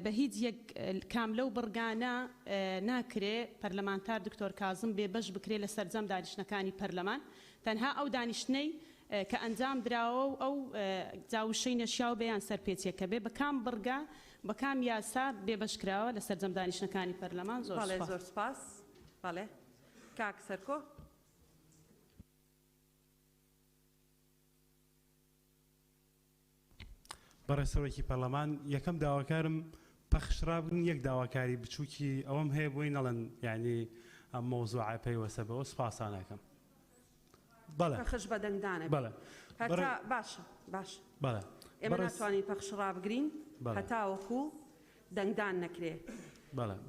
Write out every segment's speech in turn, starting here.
بە هیچ یەک کام لەو بڕگانە ناکرێ پەرلەمانتار دکتۆر کازم بێبەش بکرێ لە سەرجەم دانیشتنەکانی پەرلەمان تەنها ئەو دانیشتنەی کە ئەنجام دراوە و ئەو جاوشەی نەشیاو بەیان سەرپێچێکە بێ بە کام بڕگا بە کام یاسا بێبەش کراوە لە سەرجەم دانیشتنەکانی پەرلەمان. زۆر سپاس. بەڵێ کاک سەرکۆ. بەڕێسەرۆکی پەرلەمان یەکەم داواکارم پەخشرابن یەک داواکاری بچووکی ئەوەم هەیە بۆی نەڵەن یعنی ئەم مۆزوعە پەیوەسە بەوە سوپاسانەکەم. بەڵێ پەخش بە دەنگدانە بەڵێ هەتا باشە باشە بەڵێ ئێمە ناتوانین پەخشڕا بگرین هەتاوەکو دەنگدان نەکرێ.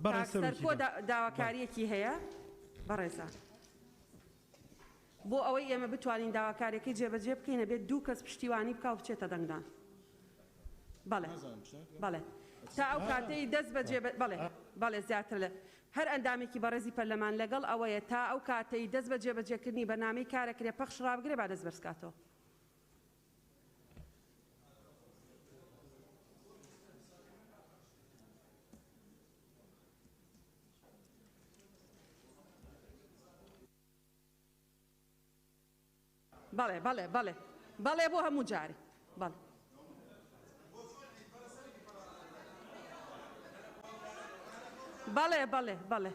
بەڵێ سەرکۆ داواکاریەکی هەیە بەڕێزان بۆ ئەوەی ئێمە بتوانین داواکارێکی جێبەجێ بکەینە بێت دوو کەس پشتیوانی بکە و بچێتە دەنگدان. بەڵێ بەڵێ تا ئەو کاتەی دەست بەجێ بەڵێ زیاتر لە هەر ئەندامێکی بەڕێزی پەرلەمان لەگەڵ ئەوەیە تا ئەو کاتەی دەست بە جێبەجێکردنی بەنامەی کارەکرێ پەخش ڕابگرێ با دەست بەرزکاتەوە. بەڵێ بەڵێ بەڵێ بەڵێ بۆ هەموو جارێ بەڵێ بەڵێ بەڵێ بەڵێ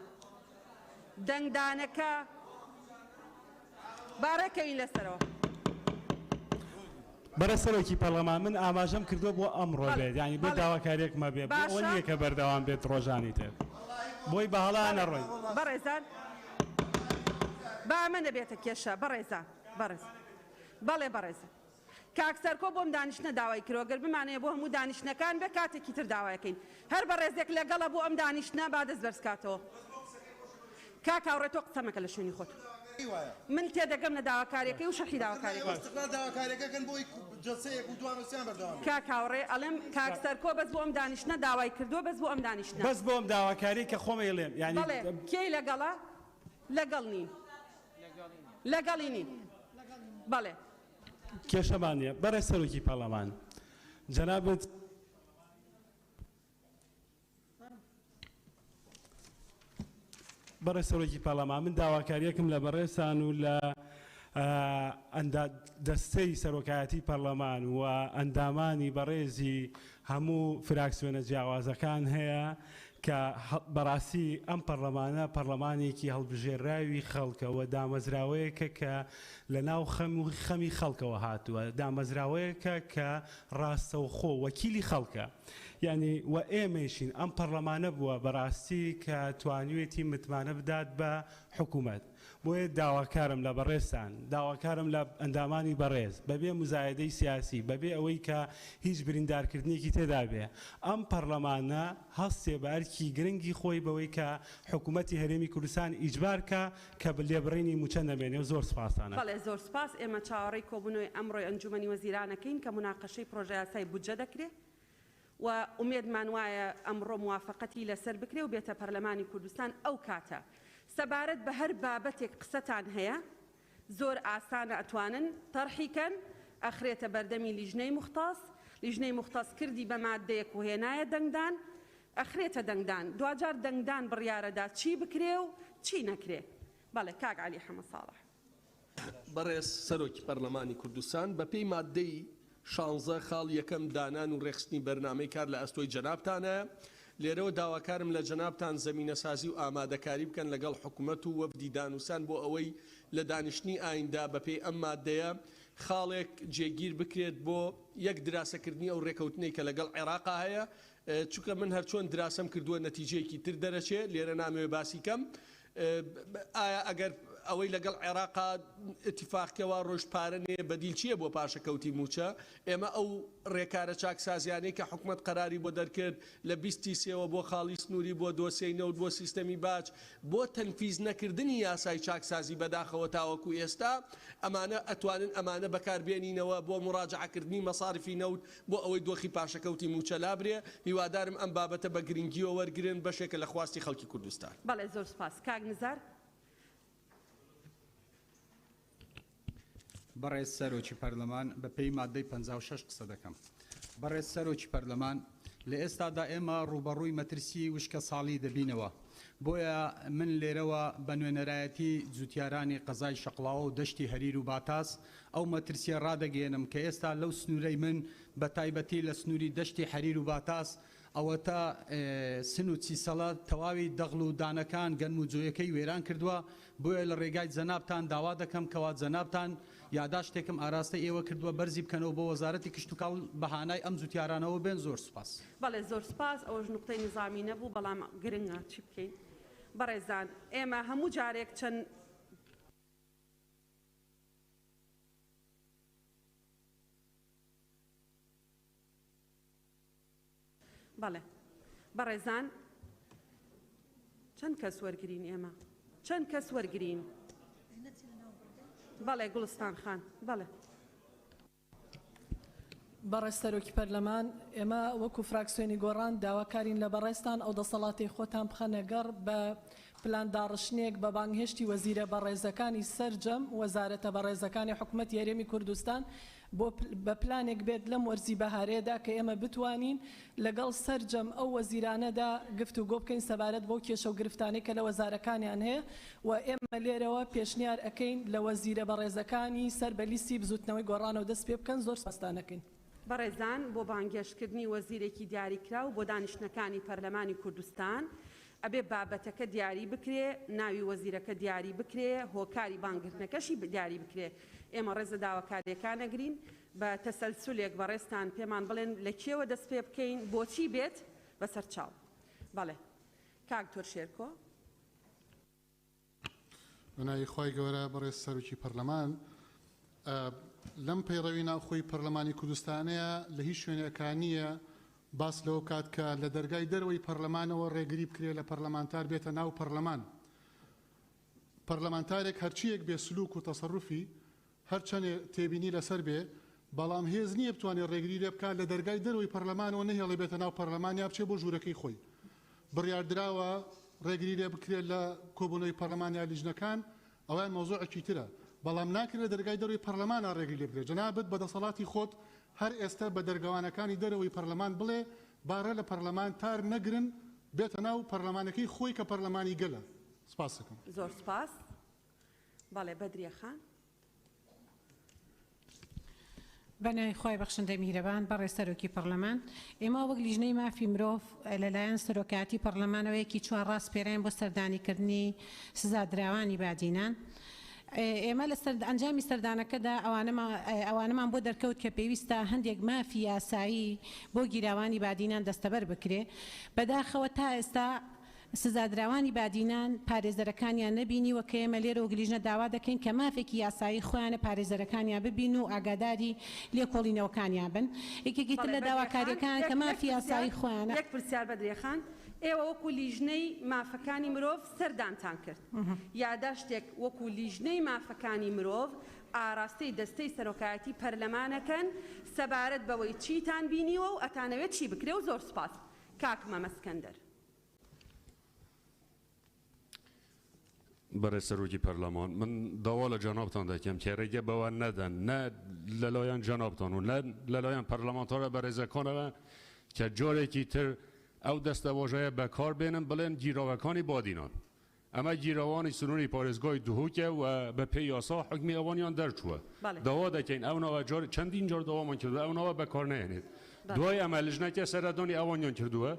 دەنگدانەکە بارەکەوین لەسەرەوە. بەرەسەرۆکی پەرلەمان من ئاماژەم کردووە بۆ ئەمڕۆ بێت ینی بۆ داواکاریەکمە بێت ئەوە نییە کە بەردەوام بێت ڕۆژانی تر بۆی بەهەڵا نەڕۆین. بەڕێزان با ئەمە نەبێتە کێشە بەڕێزان بەڕێز بەڵێ بەڕێزە کاک سەرکۆ بۆم دانیشتنە داوای کرۆ گەر بمانەیە بۆ هەموو دانیشتنەکان بە کاتێکی تر داوایەکەین هەر بەڕێزێک لەگەڵە بۆ ئەم دانیشتنە با دەست بەرزکاتەوە. کاک هاوڕێ تۆ قسەمەکە لە شوێنی خۆت من تێدەگەم لە داواکاریەکەی و شەرحی داواکاریەکە کاک هاوڕێ ئەڵێم کاک سەرکۆ بەس بۆ ئەم دانیشتنە داوای کردووە بەس بۆ ئەم دانیشتنە بەس بۆ ئەم داواکاری کە خۆمە ئێڵێم یعنی بەڵێ کێی لەگەڵە لەگەڵ نین لەگەڵی نین بەڵێ کێشەمانە بەرەسەرۆکی پەرلەمان جەنابەت بەڕێسەرۆکی پەرلەمان من داواکاریەکم لە بەڕێسان و لە دەستەی سەرۆکایەتی پەرلەمان و ئەندامانی بەڕێزی هەموو فراکسیۆنە جیاوازەکان هەیە کە بەڕاستی ئەم پەرلەمانە پەرلەمانێکی هەڵبژێراوی خەڵکەوە دامەزراوەیەکە کە لە ناو خەمی خەڵکەوە هاتووە دامەزراوەیەکە کە ڕاستەوخۆ وەکیلی خەڵکە یعنی و ئێمەشین ئەم پەرلەمانە بووە بەڕاستی کە توانیوێتی متمانە بدات بە حکوومەت بۆیە داواکارم لە بەڕێستان داواکارم لە ئەندامانی بەڕێز بەبێ مزایدەی سیاسی بەبێ ئەوەی کە هیچ بریندارکردنێکی تێدا بێ ئەم پەرلەمانە هەستێ بە ئەرکی گرنگی خۆی بەوەی کە حکوومەتی هەرێمی کوردستان ئیجبارکە کە لێبڕینی موچە نەبێنێ و زۆر سپاسانە. بەڵێ زۆر سپاس ئێمە چاوەڕێی کۆبوونەوەی ئەمڕۆی ئەنجومەنی وەزیرانەکەین کە مناقەشەی پرۆژە یاسای بودجە دەکرێت و ئومێدمان وایە ئەمڕۆ موافقەتی لەسەر بکرێ و بێتە پەرلەمانی کوردستان ئەو کاتە سەبارەت بە هەر بابەتێک قسەتان هەیە زۆر ئاسانە ئەتوانن تەرحیکەن ئەخرێتە بەردەمی لیژنەی مختص لیژنەی مختص کردی بە مادەیەک و هێنایە دەنگدان ئەخرێتە دەنگدان دوجار دەنگدان بڕیارەدا چی بکرێ و چی نەکرێ. بەڵێ کاک عەلی حەمەد ساڵح. بەڕێز سەرۆکی پەرلەمانی کوردستان بە پێی مادەی 16 خاڵ یەکەم دانان و ڕێخستنی بەرنامەی کار لە ئەستۆی جەنابتانە لێرەوە داواکارم لە جەنابتان زەمینە سازی و ئامادەکاری بکەن لەگەڵ حکوومەت و وەفدی دانووسان بۆ ئەوەی لە دانیشتنی ئایندا بە پێی ئەم مادەیە خاڵێک جێگیر بکرێت بۆ یەک دراسەکردنی ئەو ڕێکەوتنەی کە لەگەڵ عێراقا هەیە چونکە من هەرچۆن دراسەم کردووە نەتیجەیەکی تر دەرەچێت لێرە نامەوێ باسی کەم ئایا ئەگەر ئەوەی لەگەڵ عێراقا ئتیفاقکەوە ڕۆژپارەنێ بەدیل چییە بۆ پاشەکەوتی موچە ئێمە ئەو ڕێکارە چاکسازیانەی کە حکوومەت قەراری بۆ دەرکرد لە 23ەوە بۆ خاڵی سنووری بۆ دۆسیەی نەوت بۆ سیستەمی باج بۆ تەنفیز نەکردنی یاسای چاکسازی بەداخەوە تاوەکو ئێستا ئەمانە ئەتوانن ئەمانە بەکاربێنینەوە بۆ مراجعەکردنی مەساریفی نەوت بۆ ئەوەی دۆخی پاشەکەوتی موچە لابرێ هیوادارم ئەم بابەتە بە گرنگیەوە وەرگرن بەشێکە لە خواستی خەڵکی کوردستان. بەڵێ زۆر سپاس کاک نزار. بەڕێز سەرۆکی پەرلەمان بە پێی مادەی 56 قسە دەکەم. بەڕێز سەرۆکی پەرلەمان لە ئێستادا ئێمە ڕوبەڕووی مەترسی وشکە ساڵی دەبینەوە بۆیە من لێرەوە بە نوێنەرایەتی جوتیارانی قەزای شەقڵاوە و دەشتی هەریر و باتاس ئەو مەترسیە ڕادەگەێنم کە ئێستا لەو سنوورەی من بە تایبەتی لە سنووری دەشتی هەریر و باتاس ئەوە تا سن و چیسەڵە تەواوی دەغڵ و دانەکان گەنم و جۆیەکەی وێران کردووە بۆیە لە ڕێگای جەنابتان داوا دەکەم کەوا جەنابتان یاداشتێکم ئاراستە ئێوە کردووە بەرزی بکەنەوە بۆ وەزارەتی کشت و کاڵ بەهانای ئەم جوتیارانەوە بێن زۆر سوپاس. بەڵێ زۆر سپاس ئەوەش نقطەی نظامی نەبوو بەڵام گرنگە چی بکەین بەڕێزان ئێمە هەموو جارێک چەند بەڵێ بەڕێزان چەند کەس وەرگرین ئێمە چەند کەس وەرگرین بەڵێ گوڵستان خان بەڵێ بەڕێز سەرۆکی پەرلەمان ئێمە وەکو فراکسیۆنی گۆڕان داواکارین لە بەڕێستان ئەو دەسەڵاتی خۆتان بخەنەگەڕ بە پلان داڕشنێک بە بانگهێشتی وەزیرە بەڕێزەکانی سەرجەم وەزارەتە بەڕێزەکانی حکوومەتی هەرێمی کوردستان بە پلانێک بێت لەم وەرزی بەهارەیەدا کە ئێمە بتوانین لەگەڵ سەرجەم ئەو وەزیرانەدا گفتوگۆ بکەین سەبارەت بۆ کێشە و گرفتانەی کە لە وەزارەکانیان هەیە و ئێمە لێرەوە پێشنیار ئەەکەین لە وەزیرە بەڕێزەکانی سەر بە لیستی بزوتنەوەی گۆڕانەوە دەست پێ بکەن زۆر سپاسدانەکەین. بەڕێزان بۆ بانگێشتکردنی وەزیرێکی دیاریکرا و بۆ دانیشتنەکانی پەرلەمانی کوردستان ئەبێ بابەتەکە دیاری بکرێ ناوی وەزیرەکە دیاری بکرێ هۆکاری بانگرتنەکەشی دیاری بکرێ ئێمە ڕێزە داواکاریەکان نەگرین بە تەسەلسولێک بەڕێستان پێمان بڵێن لە کێوە دەست پێ بکەین بۆچی بێت بەسەر چاو بەڵێ کاک تۆر شێرکۆ بەناوی خوای گەورە بەڕێز سەرۆکی پەرلەمان لەم پەیڕەوی ناوخۆی پەرلەمانی کوردستانەیە لە هیچ شوێنەکانیە باس لەوە کات کە لە دەرگای دەرەوەی پەرلەمانەوە ڕێگری بکرێت لە پەرلەمانتار بێتە ناو پەرلەمان پەرلەمانتارێک هەرچیەک بێ سلوک و تەسەڕوفی هەرچەندێ تێبینی لەسەر بێ بەڵام هێز نییە بتوانێت ڕێگری لێ بکات لە دەرگای دەرەوەی پەرلەمانەوە نەهێڵێ بێتە ناو پەرلەمانیا بچێ بۆ ژوورەکەی خۆی بڕیاردراوە ڕێگری لێ بکرێت لە کۆبوونەوەی پەرلەمانیا لیژنەکان ئەویان مۆزوعێکی ترە بەڵام ناکرێت دەرگای دەرەوەی پەرلەمانە ڕێگری لێ بکرێت جەنابەت بە دەسەڵاتی خۆت هەر ئێستا بە دەرگەوانەکانی دەرەوەی پەرلەمان بڵێ بارە لە پەرلەمان تار نەگرن بێتە ناو پەرلەمانەکەی خۆی کە پەرلەمانی گەلە. سپاس دەکەم. زۆر سپاس. بەڵێ بەدریە خان. بەناوی خوای بەخشندەی میهرەبان بەڕێز سەرۆکی پەرلەمان ئێمە وەک لیژنەی مافی مرۆڤ لەلایەن سەرۆکاتی پەرلەمانەوەیەکی چوار ڕاستپێرەیان بۆ سەردانیکردنی سزادراوانی بادینان ئێمە لە ئەنجامی سەردانەکەدا ئەوانەمان بۆ دەرکەوت کە پێویستە هەندێک مافی یاسایی بۆ گیراوانی بادینان دەستەبەر بکرێ بەداخەوە تا ئێستا سزادراوانی بادینان پارێزەرەکانیان نەبینی وە کە ئێمە لێرە وگلیژنە داوا دەکەین کە مافێکی یاسایی خۆیانە پارێزەرەکانیان ببین و ئاگاداری لێکۆڵینەوەکانیان بن یەکێکی تر لە داواکاریەکان کە مافی یاسایی خۆیانە. یەک پرسیار بەدریە خان ئێوە وەکو لیژنەی مافەکانی مرۆڤ سەردانتان کرد یاداشتێک وەکو لیژنەی مافەکانی مرۆڤ ئاراستەی دەستەی سەرۆکایەتی پەرلەمانەکەن سەبارەت بەوەی چیتان بینیوە و ئەتانەوێت چی بکرێ و زۆر سپاس. کاک مەمە اسکەندەر. بەڕێز سەرۆکی پەرلەمان من داوا لە جەنابتان دەکەم کە ڕێگە بەوە نەدەن نە لەلایەن جەنابتان و نە لەلایەن پەرلەمانتارە بەڕێزەکانەوە کە جارێکی تر ئەو دەستەواژەیە بەکار بێنن بڵێن گیراوەکانی بادینان ئەمە گیراوانی سنووری پارێزگای دوهوکە و بە پێی یاسا حکمی ئەوانیان دەرچووە داوا دەکەین ئەو ناوە چەندین جار داوامان کردووە ئەو ناوە بەکار نهێنێت دوای ئەمە لیژنەکە سەردانی ئەوانیان کردووە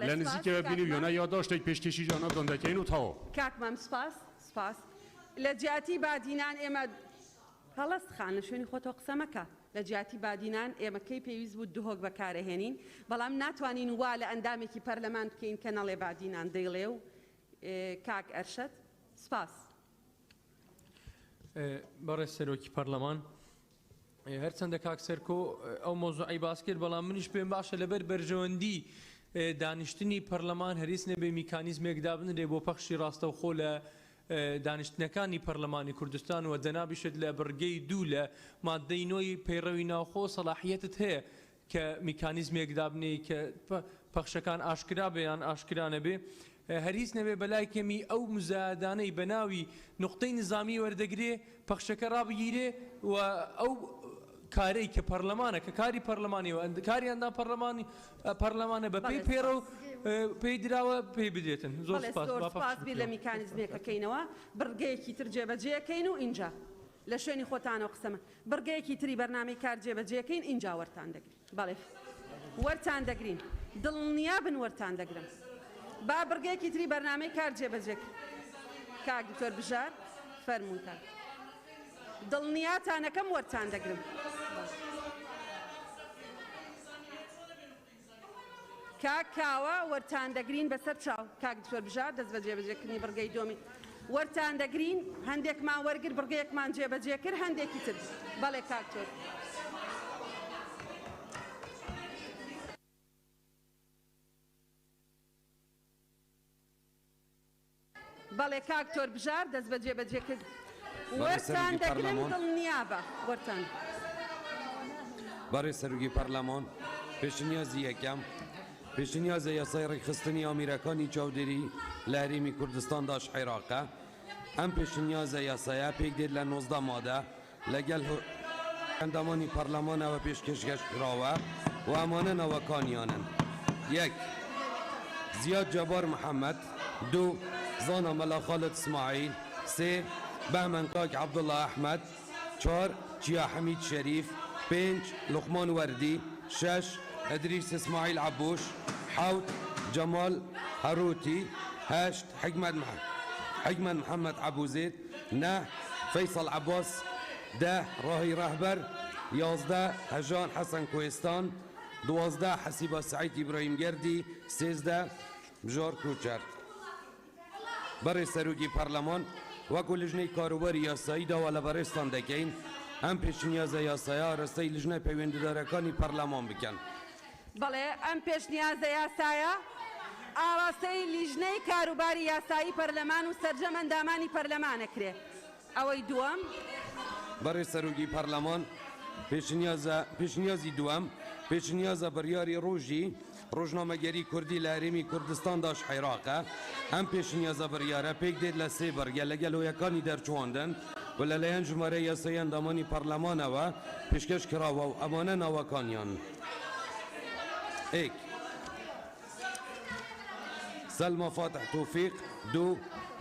لە نزیکەوە بینی و یۆنە یاداشتێک پێشکەشی جەنابتان دەکەین و تەواو. کاک مەم سپاس لە جیاتی بادینان ئێمە هەڵەست خان لە شوێنی خۆتۆ قسە مەکە لە جیاتی بادینان ئێمەکەی پێویست بوو دوهۆک بەکارەهێنین بەڵام ناتوانین وا لە ئەندامێکی پەرلەمان بکەین کە نەڵێ بادینان دەیڵێ و کاک ئەرشەد سپاس. بەڕێز سەرۆکی پەرلەمان هەرچەندە کاک سەرکۆ ئەو مۆزوعی باس کرد بەڵام منیش پێم باشە لەبەر بەرژەوەندی دانیشتنی پەرلەمان هەریس نەبێ میکانیزمێک دابنرێ بۆ پەخشی ڕاستەوخۆ لە دانیشتنەکانی پەرلەمانی کوردستان و دەنابیشت لە بڕگەی دوو لە مادەی نۆی پەیڕەوی ناوخۆ سەلاحیەتت هەیە کە میکانیزمێک دابنێ کە پەخشەکان ئاشکرا بێیان ئاشکرانە بێ هەریس نەبێ بەلای کەمی ئەو مزادانەی بەناوی نقطەی نظامی وەردەگرێ پەخشەکە ڕابگیرێ و ئەو کارەی کە پەرلەمانە کە کاری پەرلەمانیەوە کاریاندا پەرلەمانە بە پێی پێڕە و پێی دراوە پێی بدێتن زۆر سپاس بیر لە میکانیزمێکەکەینەوە بڕگەیەکی تر جێبەجێەکەین و اینجا لە شوێنی خۆتانەوە قسەمە بڕگەیەکی تری بەرنامەی کار جێبەجێەکەین اینجا وەرتان دەگرین بەڵێ وەرتان دەگرین دڵنیا بن وەرتان دەگرم با بڕگەیەکی تری بەرنامەی کار جێبەجێک کاک دکتۆر بژار فەرموون کاک دڵنیاتانەکەم وەرتان دەگرم کاک کاوە وەرتان دەگرین بەسەر چاو کاک دکتۆر بژار دەست بە جێبەجێکردنی بڕگەی دۆمی وەرتان دەگرین هەندێکمان وەرگر بڕگەیەکمان جێبەجێ کرد هەندێکی تر بەڵێ کاک تۆر بەڵێ کاک تۆر بژار دەست بە جێبەجێ کرد وەرتان دەگرن دڵنیابە وەرتان بەڕێ سەرۆکی پەرلەمان پێشنیازی یەکەم پێشنیازە یاسای ڕێکخستنی ئامێرەکانی چاودێری لە هەرێمی کوردستانداش عێراقە ئەم پێشنیازە یاسایە پێک دێت لە 19 مادە لەگەڵ ئەندامانی پەرلەمانەوە پێشکەشکراوە و ئەمانە ناوەکانیانن 1 زیاد جەبار محەممەد 2 زانا مەلا خالد اسماعیل 3 بەهمەن کاک عەبدوڵڵا ئەحمەد 4 چیا حەمید شەریف 5 لوقمان وەردی 6 إدريس إسماعيل عبوش 7 جمال هروتي 8 حكمت محمد أبو زيد 9 فيصل عباس 10 راهي رهبر 11 هجان حسن كويستان 12 حسيبة سعيد إبراهيم جردي 13 بجار كوچر برای سەرۆکی پەرلەمان وەکو لیژنەی کاروباری یاسایی داوا لە بەڕێستان دەکەین ئەم پێشنیازە یاسایە ئاراستەی لیژنە پەیوەندیدارەکانی پەرلەمان بکەن بەڵێ ئەم پێشنیازە یاسایە ئاراستەی لیژنەی کاروباری یاسایی پەرلەمان و سەرجەم ئەندامانی پەرلەمانەکرێ ئەوەی دووەم بەڕێ سەرۆکی پەرلەمان پێشنیازی دووەم پێشنیازە بڕیاری ڕۆژی ڕۆژنامەگەری کوردی لە هەرێمی کوردستانداش عێراقە ئەم پێشنیازە بڕیارە پێک دێت لە 3 بەرگە لەگەڵ هۆیەکانی دەرچوانندن و لەلایەن ژمارە یاسایی ئەندامانی پەرلەمانەوە پێشکەش کراوە و ئەمانە ناوەکانیان 1 سلمى فاتح توفيق 2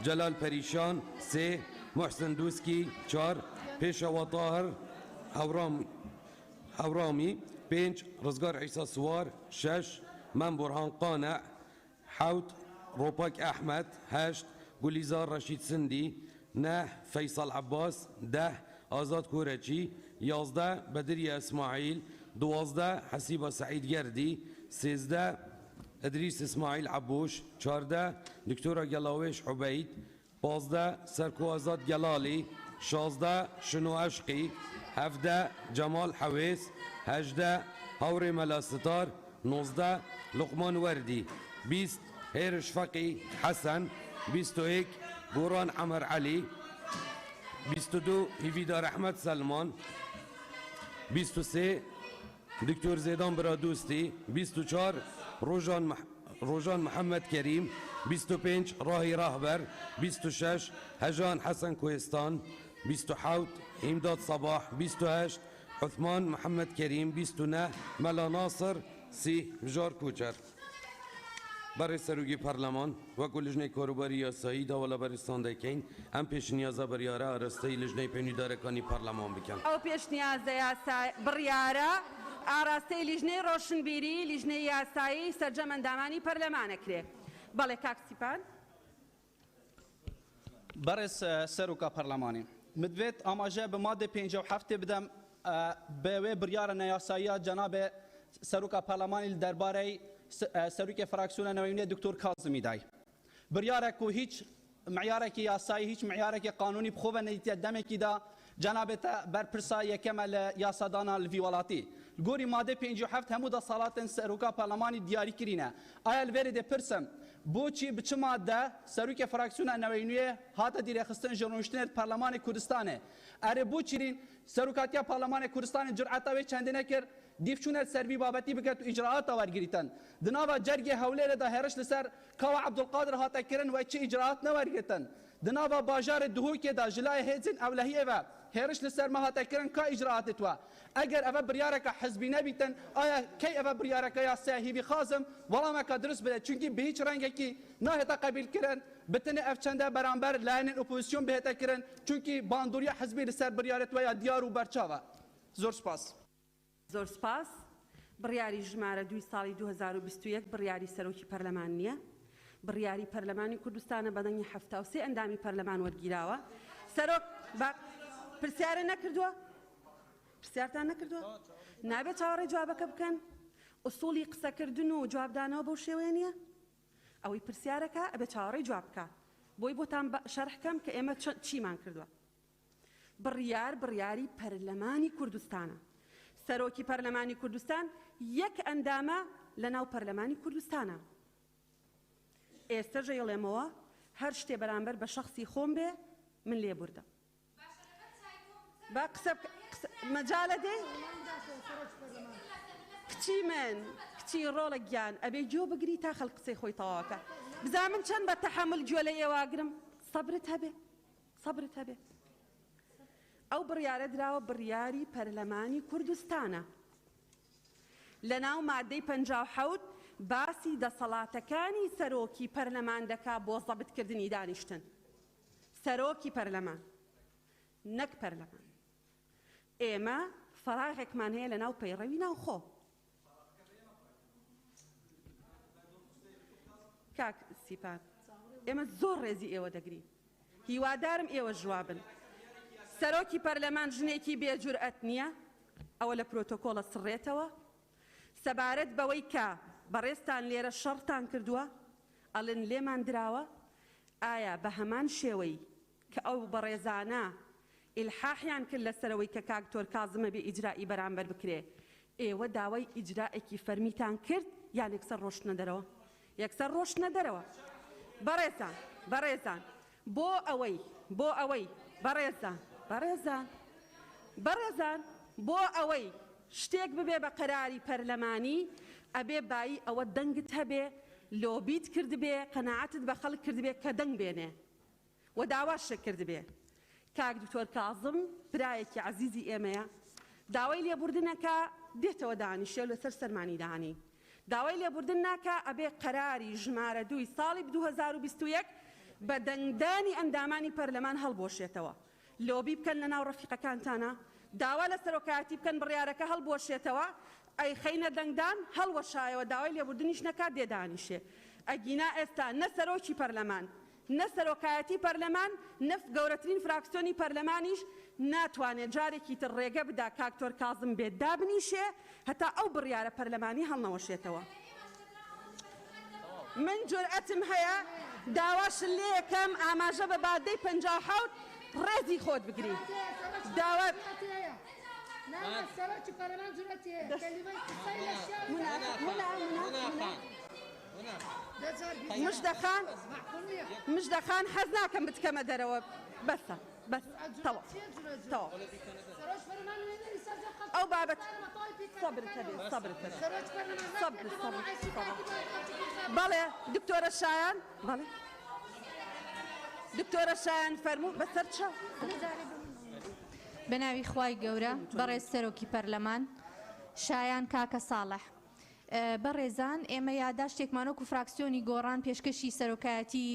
جلال پریشان 3 محسن دوسكي 4 بيشاوى طاهر هورامي 5 رزقار عيسى سوار 6 من برهان قانع 7 روباك أحمد 8 گولیزار رشید سندی 9 فیصل عباس 10 آزاد کورچی 11 بدری اسماعیل 12 حسیبه سعید گردی 13 ادریس اسماعیل عبوش 14 دکتور گلاویش عبید 15 سرکو آزاد گلالی 16 شنو عشقی 17 جمال حویس 18 هور ملاستار 19 لقمان وردی 20 هيرش فقي حسن 21 بوران عمر علي 22 هيفيدار احمد سلمان 23 دكتور زيدان برادوستي 24 روجان محمد كريم 25 راهي راهبر 26 هجان حسن كويستان 27 امداد صباح 28 عثمان محمد كريم 29 ملا ناصر سي بجار كوچر برای سەرۆکی پەرلەمان وەکو لیژنەی کۆروباری یاسایی داوا لە بەرزستان دەکەین ئەم پێشنیازە بڕیارە ئاراستەی لیژنەی پەیوەندیدارەکانی پەرلەمان بکەن ئەو پێشنیازە بڕیارە ئاراستەی لیژنەی ڕۆشنبیری لیژنەی یاسایی سەرجەم ئەندامانی پەرلەمانەکرێ بەڵێ کاک سیپان بەڕێز سەرۆکە پەرلەمانی مدوێت ئاماژە بە مادە 57 بدەم بەوێ بڕیارە نەیاساییە جەنابێ سەرۆکە پەرلەمانی لە دەربارەی سەرۆکی فراکسیۆنە نەوەیونیە دکتۆر کازمی دای بڕیارێک و هیچ معیارێکی یاسایی هیچ معیارێکی قانونی بخۆبە نەیتە دەمێکیدا جەنابێتە بەرپرسا یەکەمە لە یاسادانا لڤی وڵاتی گۆری مادە 57 هەموو دەسەڵاتن سەرۆکە پەرلەمانی دیاری کرینە ئایا لەوێرە دەپرسم بۆچی بچ مادە سەرۆکی فراکسیۆنە نەوەیونیە هاتە دیرەخستن ژۆرنوشتنێت پەرلەمانی کوردستانێ ئەرێ بۆچین سەرۆکاتیە پەرلەمانی کوردستانی جورعەتەوەی چەندێنە کرد دیفچونەت سەربی بابەتی بکات و ئیجراعاتە وەرگریتن دناوە جەرگی هەولێرەدا هێرش لەسەر کاوە عەبدولقادر هاتەکردن و چی ئیجراعات نەوەرگرتن دناوە باژارە دهۆکێدا ژلای هێزن ئەولەهیەوە هێرش لەسەر مەهاتەکردن کا ئیجراتتوە ئەگەر ئەvە بریارەکە حزبی نەبیتن ئایا کەی ئەvە بریارەکە یا ساهیبی خازم وەڵامەکە دروست بدە چونکی بە هیچ ڕەنگێکی ناهێتە قەبیلکردن بتنێ ئەف چەندە بەرامبەر لایەنێن ئۆپۆزیسیۆن بهێتەکردن چونکی باندوریە حزبی لەسەر بریارەتوە یا دیار و بەرچاوە زۆر سپاس زۆر سپاس بڕیاری ژمارە 2 ساڵی 2021 بڕیاری سەرۆکی پەرلەمان نییە بڕیاری پەرلەمانی کوردستانە بەدەنگی 73 ئەندامی پەرلەمان وەرگیراوە سەرۆک پرسیارە نەکردووە پرسیارتان نەکردووە نابێت چاوەڕێی جوابەکە بکەن ئوسوڵی قسەکردن و جوابدانەوە بەو شێوەیە نییە ئەوەی پرسیارەکە ئەبێ چاوەڕێی جواب بکە بۆی بۆتان شەرحکەم کە ئێمە چیمان کردووە بڕیاری پەرلەمانی کوردستانە سەرۆکی پەرلەمانی کوردستان یەک ئەندامە لە ناو پەرلەمانی کوردستانە ئێستا ژەیڵێمەوە هەر شتێ بەرامبەر بە شەخصی خۆم بێ من لێ بوردە با قسە مەجالە دێ کچی من کچی ڕۆڵە گیان ئەبێ گوێ بگری تا خەڵک قسەی خۆی تەواوەکە بزانم چەند بە تەحەمل گوێ لە ئێواگرم سەبرت هەبێ ئەو بڕیارە دراوە بڕیاری پەرلەمانی کوردستانە لە ناو مادەی 57 باسی دەسەڵاتەکانی سەرۆکی پەرلەمان دەکا بۆ زەبتکردنی دانیشتن سەرۆکی پەرلەمان نەک پەرلەمان ئێمە فەراغێکمان هەیە لە ناو پەیڕەوی ناوخۆ کاک سیپان ئێمە زۆر ڕێزی ئێوە دەگرین هیوادارم ئێوە جوابن سەرۆکی پەرلەمان ژنێکی بێجورئەت نییە ئەوە لە پرۆتۆکۆڵە سڕێتەوە سەبارەت بەوەی کە بەڕێستان لێرە شەڕتان کردووە ئەڵێن لێمان دراوە ئایا بە هەمان شێوەی کە ئەو بەڕێزانە ئیلحاحیان کرد لەسەرەوەی کە کاکتۆر کازمە بێ ئیجرائی بەرامبەر بکرێ ئێوە داوای ئیجراءێکی فەرمیتان کرد یان یەکسەر ڕۆشتنە دەرەوە یەکسەر ڕۆشتنە دەرەوە بەڕێزان بۆ ئەوەی بەڕێزان بۆ ئەوەی شتێک ببێ بە قەراری پەرلەمانی ئەبێ بایی ئەوە دەنگت هەبێ لۆبیت کرد بێ قەناعەتت بە خەڵک کرد بێ کە دەنگ بێنێ و داواشە کرد بێ کاک دکتۆر کازم برایەکی عەزیزی ئێمەیە داوای لێبوردنەکە دێتەوە دانیشێ لەسەر سەرمانی داهانی داوای لێبوردن ناکە ئەبێ قەراری ژمارە 2 ساڵی 2021 بە دەنگدانی ئەندامانی پەرلەمان هەڵبۆشێتەوە لۆبی بکەن لە ناو ڕەفیقەکانتانە داوا لە سەرۆکایەتی بکەن بڕیارەکە هەڵبۆشێتەوە ئەی خەینە دەنگدان هەڵوەشایەوە داوای لێبوردنیش نەکات دێدانیشێ ئەگینا ئێستا نە سەرۆکی پەرلەمان نە سەرۆکایەتی پەرلەمان نەف گەورەترین فراکسیۆنی پەرلەمانیش ناتوانێت جارێکی تر ڕێگە بدا کاکتۆر کازم بێت دابنیشێ هەتا ئەو بڕیارە پەرلەمانی هەڵنەوەشێتەوە من جورئەتم هەیە داواشن لێ یەکەم ئاماژە بە بادەی 57 ڕێزی خۆت بگری داوات مژدەخان حەز ناکەم بتکەمە دەرەوە بەسە تەواو ئەو بابەت بەڵێ دکتۆرە شایان بەڵێ دکتۆرە شایان فەرموو بەسەر چاو بەناوی خوای گەورە بەڕێز سەرۆکی پەرلەمان شایان کاکە ساڵح بەڕێزان ئێمە یاداشتێکمانۆک و فراکسیۆنی گۆڕان پێشکەشی سەرۆکایەتی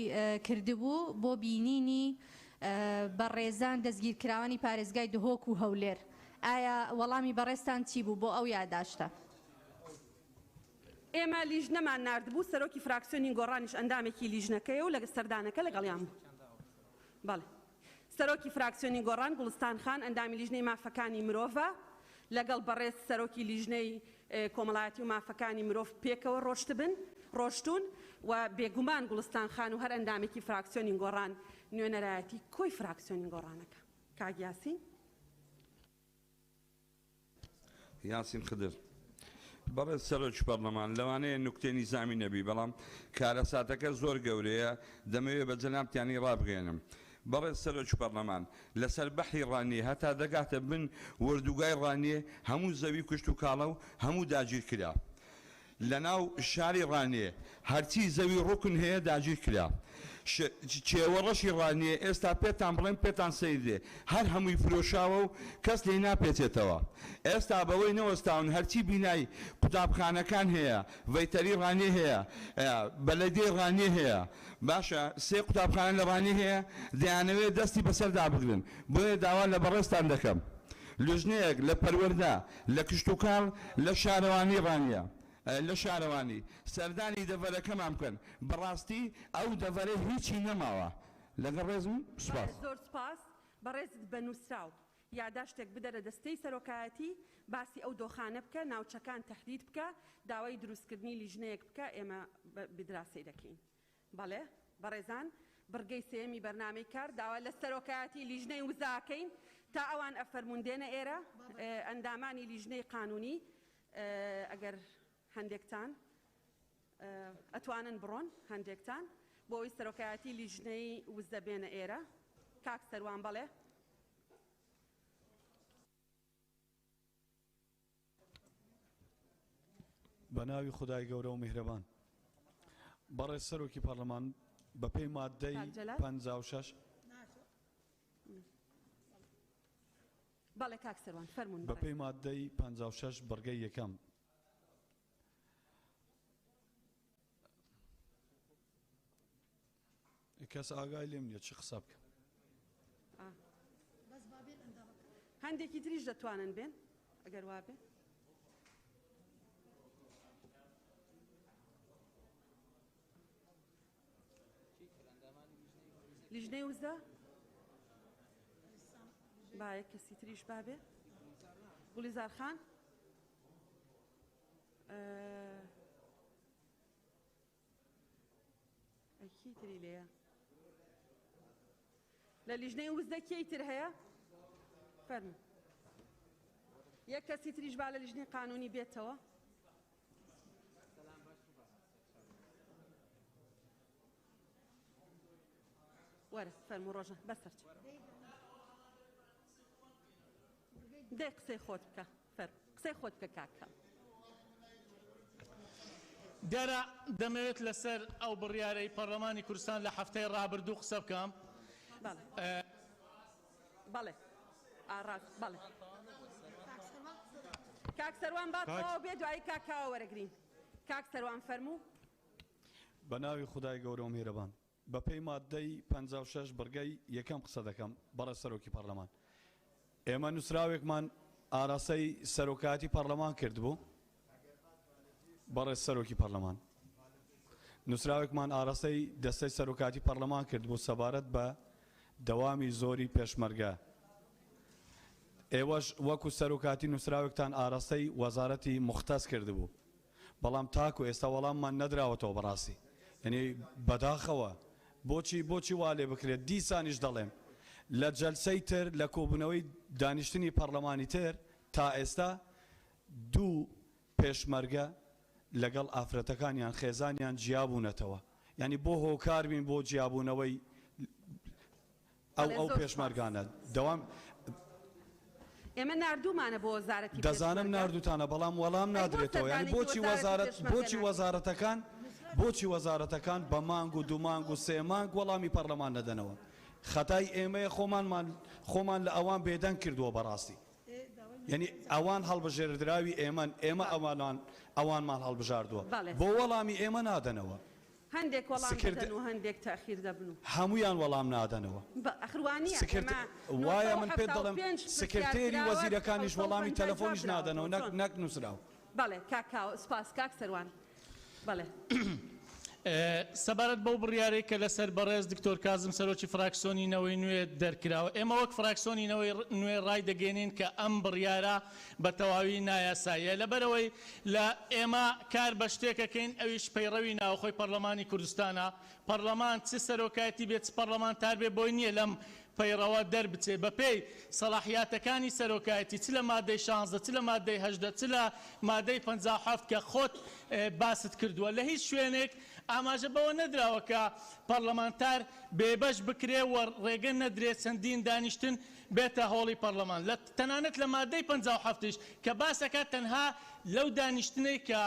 کردبوو بۆ بینینی بەڕێزان دەستگیرکراوانی پارێزگای دهۆک و هەولێر ئایا وەڵامی بەڕێستان چی بوو بۆ ئەو یاداشتە ئێمە لیژنەمان ناردبوو سەرۆکی فراکسیۆنی گۆڕانیش ئەندامێکی لیژنەکەی و لە سەردانەکە لەگەڵیان بوو بەڵێ سەرۆکی فراکسیۆنی گۆڕان گوڵستان خان ئەندامی لیژنەی مافەکانی مرۆڤە لەگەڵ بەڕێز سەرۆکی لیژنەی کۆمەڵایەتی و مافەکانی مرۆڤ پێکەوە ڕۆشتون و بێگومان گوڵستان خان و هەر ئەندامێکی فراکسیۆنی گۆڕان نوێنەرایەتی کۆی فراکسیۆنی گۆڕانەکە کاک یاسین خدر بەڕێز سەرۆکی پەرلەمان لەوانەیە نوکتەی نیزامی نەبی بەڵام کارەساتەکە زۆر گەورەیە دەمەوێت بە جەنابتیانی ڕابگەێنم بەڕێز سەرۆکی پەرلەمان لەسەر بەحری ڕانیە هەتا دەگاتە بن وەردوگای ڕانیە هەموو زەوی کوشت و کاڵە و هەموو داگیر کرا لە ناو شاری ڕانیە هەرچی زەوی ڕوکن هەیە داگیر کرا چێوەڕەشی ڕانیە ئێستا پێتان بڵێن پێتان سەیدێ هەر هەمووی فرۆشاوە و کەس لێ ناپێچێتەوە ئێستا بەوەی نەوەستاون هەرچی بینایی قوتابخانەکان هەیە ڤەیتەری ڕانێ هەیە بەلەدێ ڕانێ هەیە باشە سێ قوتابخانە لە ڕانێ هەیە دەیانەوێت دەستی بەسەردا بگرن بۆیە داوا لە بەڕێستان دەکەم لوژنەیەک لە پەروەردا لە کشتتوکاڵ لە شارەوانی ڕانیە لە شارەوانی سەردانی دەڤەرەکەمان بکەن بەڕاستی ئەو دەڤەرە هیچی نەماوە لەگەڵ ڕێزم سوپاس زۆر سپاس بەڕێزت بە نووسراو یاداشتێک بدەرە دەستەی سەرۆکایەتی باسی ئەو دۆخانە بکە ناوچەکان تەحدید بکە داوای دروستکردنی لیژنەیەک بکە ئێمە بدراسی دەکەین بەڵێ بەڕێزان بڕگەی سێمی بەرنامەی کار داوا لە سەرۆکایەتی لیژنەی وزاکەین تا ئەوان ئەفەرموندێنە ئێرە ئەندامانی لیژنەی قانونی ئەگەر هەندێکتان ئەتوانن بڕۆن هەندێکتان بۆ ئەوی سەرۆکایەتی لیژنەی وزە بێنە ئێرە کاک سەروان بەڵێ بە ناوی خودای گەورە و میهرەبان بەڕێز سەرۆکی پەرلەمان بە پێی مادەی 56 بەڵێ کاک سەروان فەرموون بە پێی مادەی 56 بەرگەی یەکەم کەس ئاگای لێم نییە چی قسە بکەم هەندێکی تریش دەتوانن بێن ئەگەر وا بێ لیژنەی وزە باە کەسی تریش بابێ گوڵیزار خان ئەکی تری لێیە لە لیژنەی وزە کێی تر هەیە فەرموو یەک کەسی تریش با لە لیژنەی قانونی بێتەوە وەرە فەرموو ڕۆژە بەسەر دەی قسەی خۆت بکە قسەی خۆت بکە کاکە دیارە دەمەوێت لەسەر ئەو بڕیارەی پەرلەمانی کوردستان لە هەفتەی ڕابردوو قسە بکەم بەڵێ ئاڕاست بەڵێ کاک سەروان باتەوە بێ دوایی کاکاوە وەرەگرین کاک سەروان فەرموو بە ناوی خودای گەورە و میهرەبان بە پێی مادەی 56 بەرگەی یەکەم قسە دەکەم بەڕێز سەرۆکی پەرلەمان ئێمە نووسراوێکمان ئاراسەی سەرۆکایەتی پەرلەمان کردبوو بەڕێز سەرۆکی پەرلەمان نووسراوێکمان ئاراسەی دەستەی سەرۆکایەتی پەرلەمان کردبوو سەبارەت بە دەوامی زۆری پێشمەرگە ئێوەش وەکو سەرۆکایەتی نووسراوێکتان ئاراسەی وەزارەتی موختەس کردبوو بەڵام تاکو ئێستا وەڵاممان نەدراوەتەوە بەڕاستی یعنی بەداخەوە بۆچی وا لێ بکرێت دیسانیش دەڵێم لە جەلسەی تر لە کۆبوونەوەی دانیشتنی پەرلەمانی تر تا ئێستا دوو پێشمەرگە لەگەڵ ئافرەتەکانیان خێزانیان جیابوونەتەوە یعنی بۆ هۆکار بین بۆ جیابوونەوەی ئەو پێشمەرگانە دەوام ئێمە نردومانە بۆ وەزارەتی دەزانم نردوتانە بەڵام وەڵام نادرێتەوە یعنی بۆچی وەزارەتەکان بە مانگ و دوو مانگ و سێ مانگ وەڵامی پەرلەمان نەدەنەوە خەتای ئێمەیە خۆمان لە ئەوان بێدەنگ کردووە بەڕاستی یعنی ئەوان هەڵبژێردراوی ئێمە ئەوانمان هەڵبژاردووە بۆ وەڵامی ئێمە نادەنەوە هەندێک وەڵام دەدەن و هەندێک تاخیر دەبن و هەمویان وەڵام نادەنەوە وایە من پێت دەڵێم سکرتێری وەزیرەکانیش وەڵامی تەلەفۆنیش نادەنەوە نەک نووسراو بەڵێ کاکاو سپاس کاک سەروان بەڵێ سەبارەت بەو بڕیارەی کە لەسەر بەڕێز دکتۆر کازم سەرۆکی فراکسیۆنی نەوەی نوێ دەرکراوە ئێمە وەک فراکسیۆنی نوێ ڕای دەگەێنین کە ئەم بڕیارە بە تەواوی نایاساییە لەبەرەوەی لە ئێمە کار بە شتێکەکەین ئەویش پەیڕەوی ناوخۆی پەرلەمانی کوردستانە پەرلەمان چ سەرۆکایەتی بێت پەرلەمانتار بێ بۆی نییە لەم پەیڕەوە دەربچێ بەپێی سەلاحیاتەکانی سەرۆکایەتی چ لە مادەی 16 چ لە مادەی 18 چ لە مادەی 57 کە خۆت باست کردووە لە هیچ شوێنێک ئاماژە بەوە نەدراوە کە پەرلەمانتار بێبەش بکرێ و ڕێگە نەدرێت چەندین دانیشتن بێتە هۆڵی پەرلەمان لە تەنانەت لە مادەی 57ش کە باسەکە تەنها لەو دانیشتنەی کە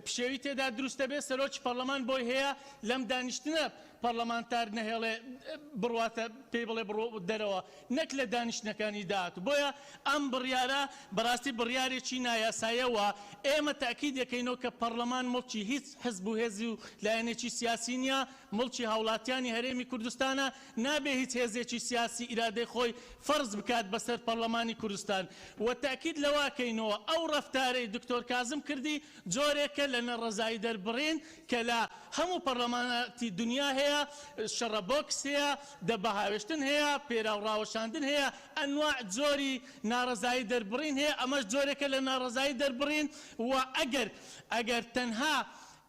پشێوی تێدا دروستە بێت سەرۆکی پەرلەمان بۆی هەیە لەم دانیشتنە پەرلەمانتار نەهێڵێ بڕواتە پێی بڵێ بڕۆ دەرەوە نەک لە دانیشتنەکانی داهات بۆیە ئەم بڕیارە بەڕاستی بڕیارێکی نایاسایەوە ئێمە تاکید دەکەینەوە کە پەرلەمان مڵکی هیچ حزب و هێزی و لایەنێکی سیاسی نییە مڵکی هاوڵاتیانی هەرێمی کوردستانە نابێ هیچ هێزێکی سیاسی ئیرادەی خۆی فەرز بکات بەسەر پەرلەمانی کوردستان و تاکید لەواکەینەوە ئەو ڕەفتارەی دکتۆر کازم کردی جۆرێکە لە نەڕەزایی دەربڕین کە لە هەموو پەرلەماناتی دنیا هەیە شەڕەبۆکس هەیە دەبەهاوێشتن هەیە پێراوڕاوەشاندن هەیە ئەنواع جۆری ناڕەزایی دەربڕین هەیە ئەمەش جۆرێکە لە ناڕەزایی دەربڕین و ئەگەر تەنها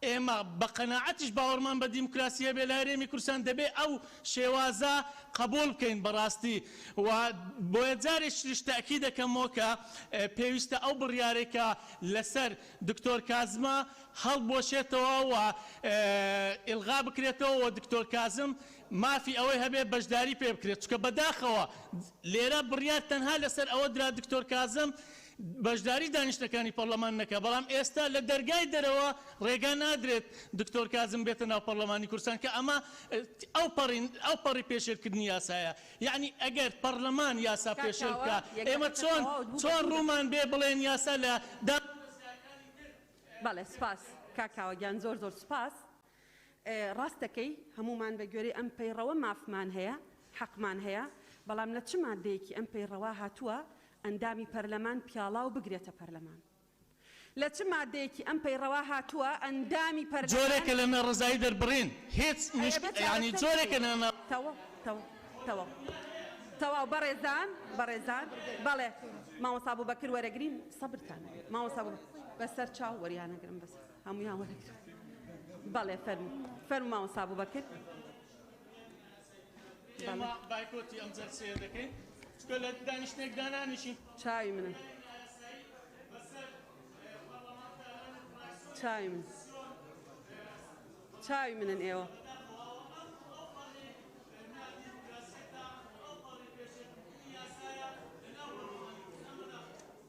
ئێمە بە قەناعەتیش باوەڕمان بە دیموکراسیە بێ لە هەرێمی کوردستان دەبێ ئەو شێوازە قبول بکەین بەڕاستی و بۆیە جارێکیش تاکید دەکەمەوە کە پێویستە ئەو بڕیارێکە لەسەر دکتۆر کازمە هەڵبۆشێتەوە و ئیلغا بکرێتەوە و دکتۆر کازم مافی ئەوەی هەبێ بەشداری پێ بکرێت چکە بەداخەوە لێرە بڕیار تەنها لەسەر ئەوە درا دکتۆر کازم بەشداری دانیشتەکانی پەرلەمان نەکە بەڵام ئێستا لە دەرگای دەرەوە ڕێگا نادرێت دکتۆر کازم بێتە ناو پەرلەمانی کوردستان کە ئەمە ئەو پەڕی پێشێلکردنی یاسایە یعنی ئەگەر پەرلەمان یاسا پێشێل بکە ئێمە چۆن ڕوومان بێ بڵێن یاسا لە بەڵێ سپاس کاکاوەگیان زۆر زۆر سپاس ڕاستەکەی هەمومان بە گوێرەی ئەم پەیڕەوە مافمان هەیە حەقمان هەیە بەڵام لە چ مادەیەکی ئەم پەیڕەوە هاتووە ئەندامی پەرلەمان پیاڵاو بگرێتە پەرلەمان لە چ مادەیەکی ئەم پەیڕەوە هاتووە ئەندامی پەرلەمان جۆرێکە لە نەڕەزایی دەربڕین هیچ ینی جۆرێکە تەواو بەڕێزان بەڵێ مامۆستا بوبەکر وەرەگرین سەبرتان مامۆستا بەسەر چاو وەریانەگرم بەس هەمویان وەرەگرن بەڵێ فەرمو مامۆستا بوبەکر ئێمە بایکۆتی ئەم جەلسەیە دەکەین چکە لە دانیشتێک دانانیشین چاوی منن چاوی منن ئێوە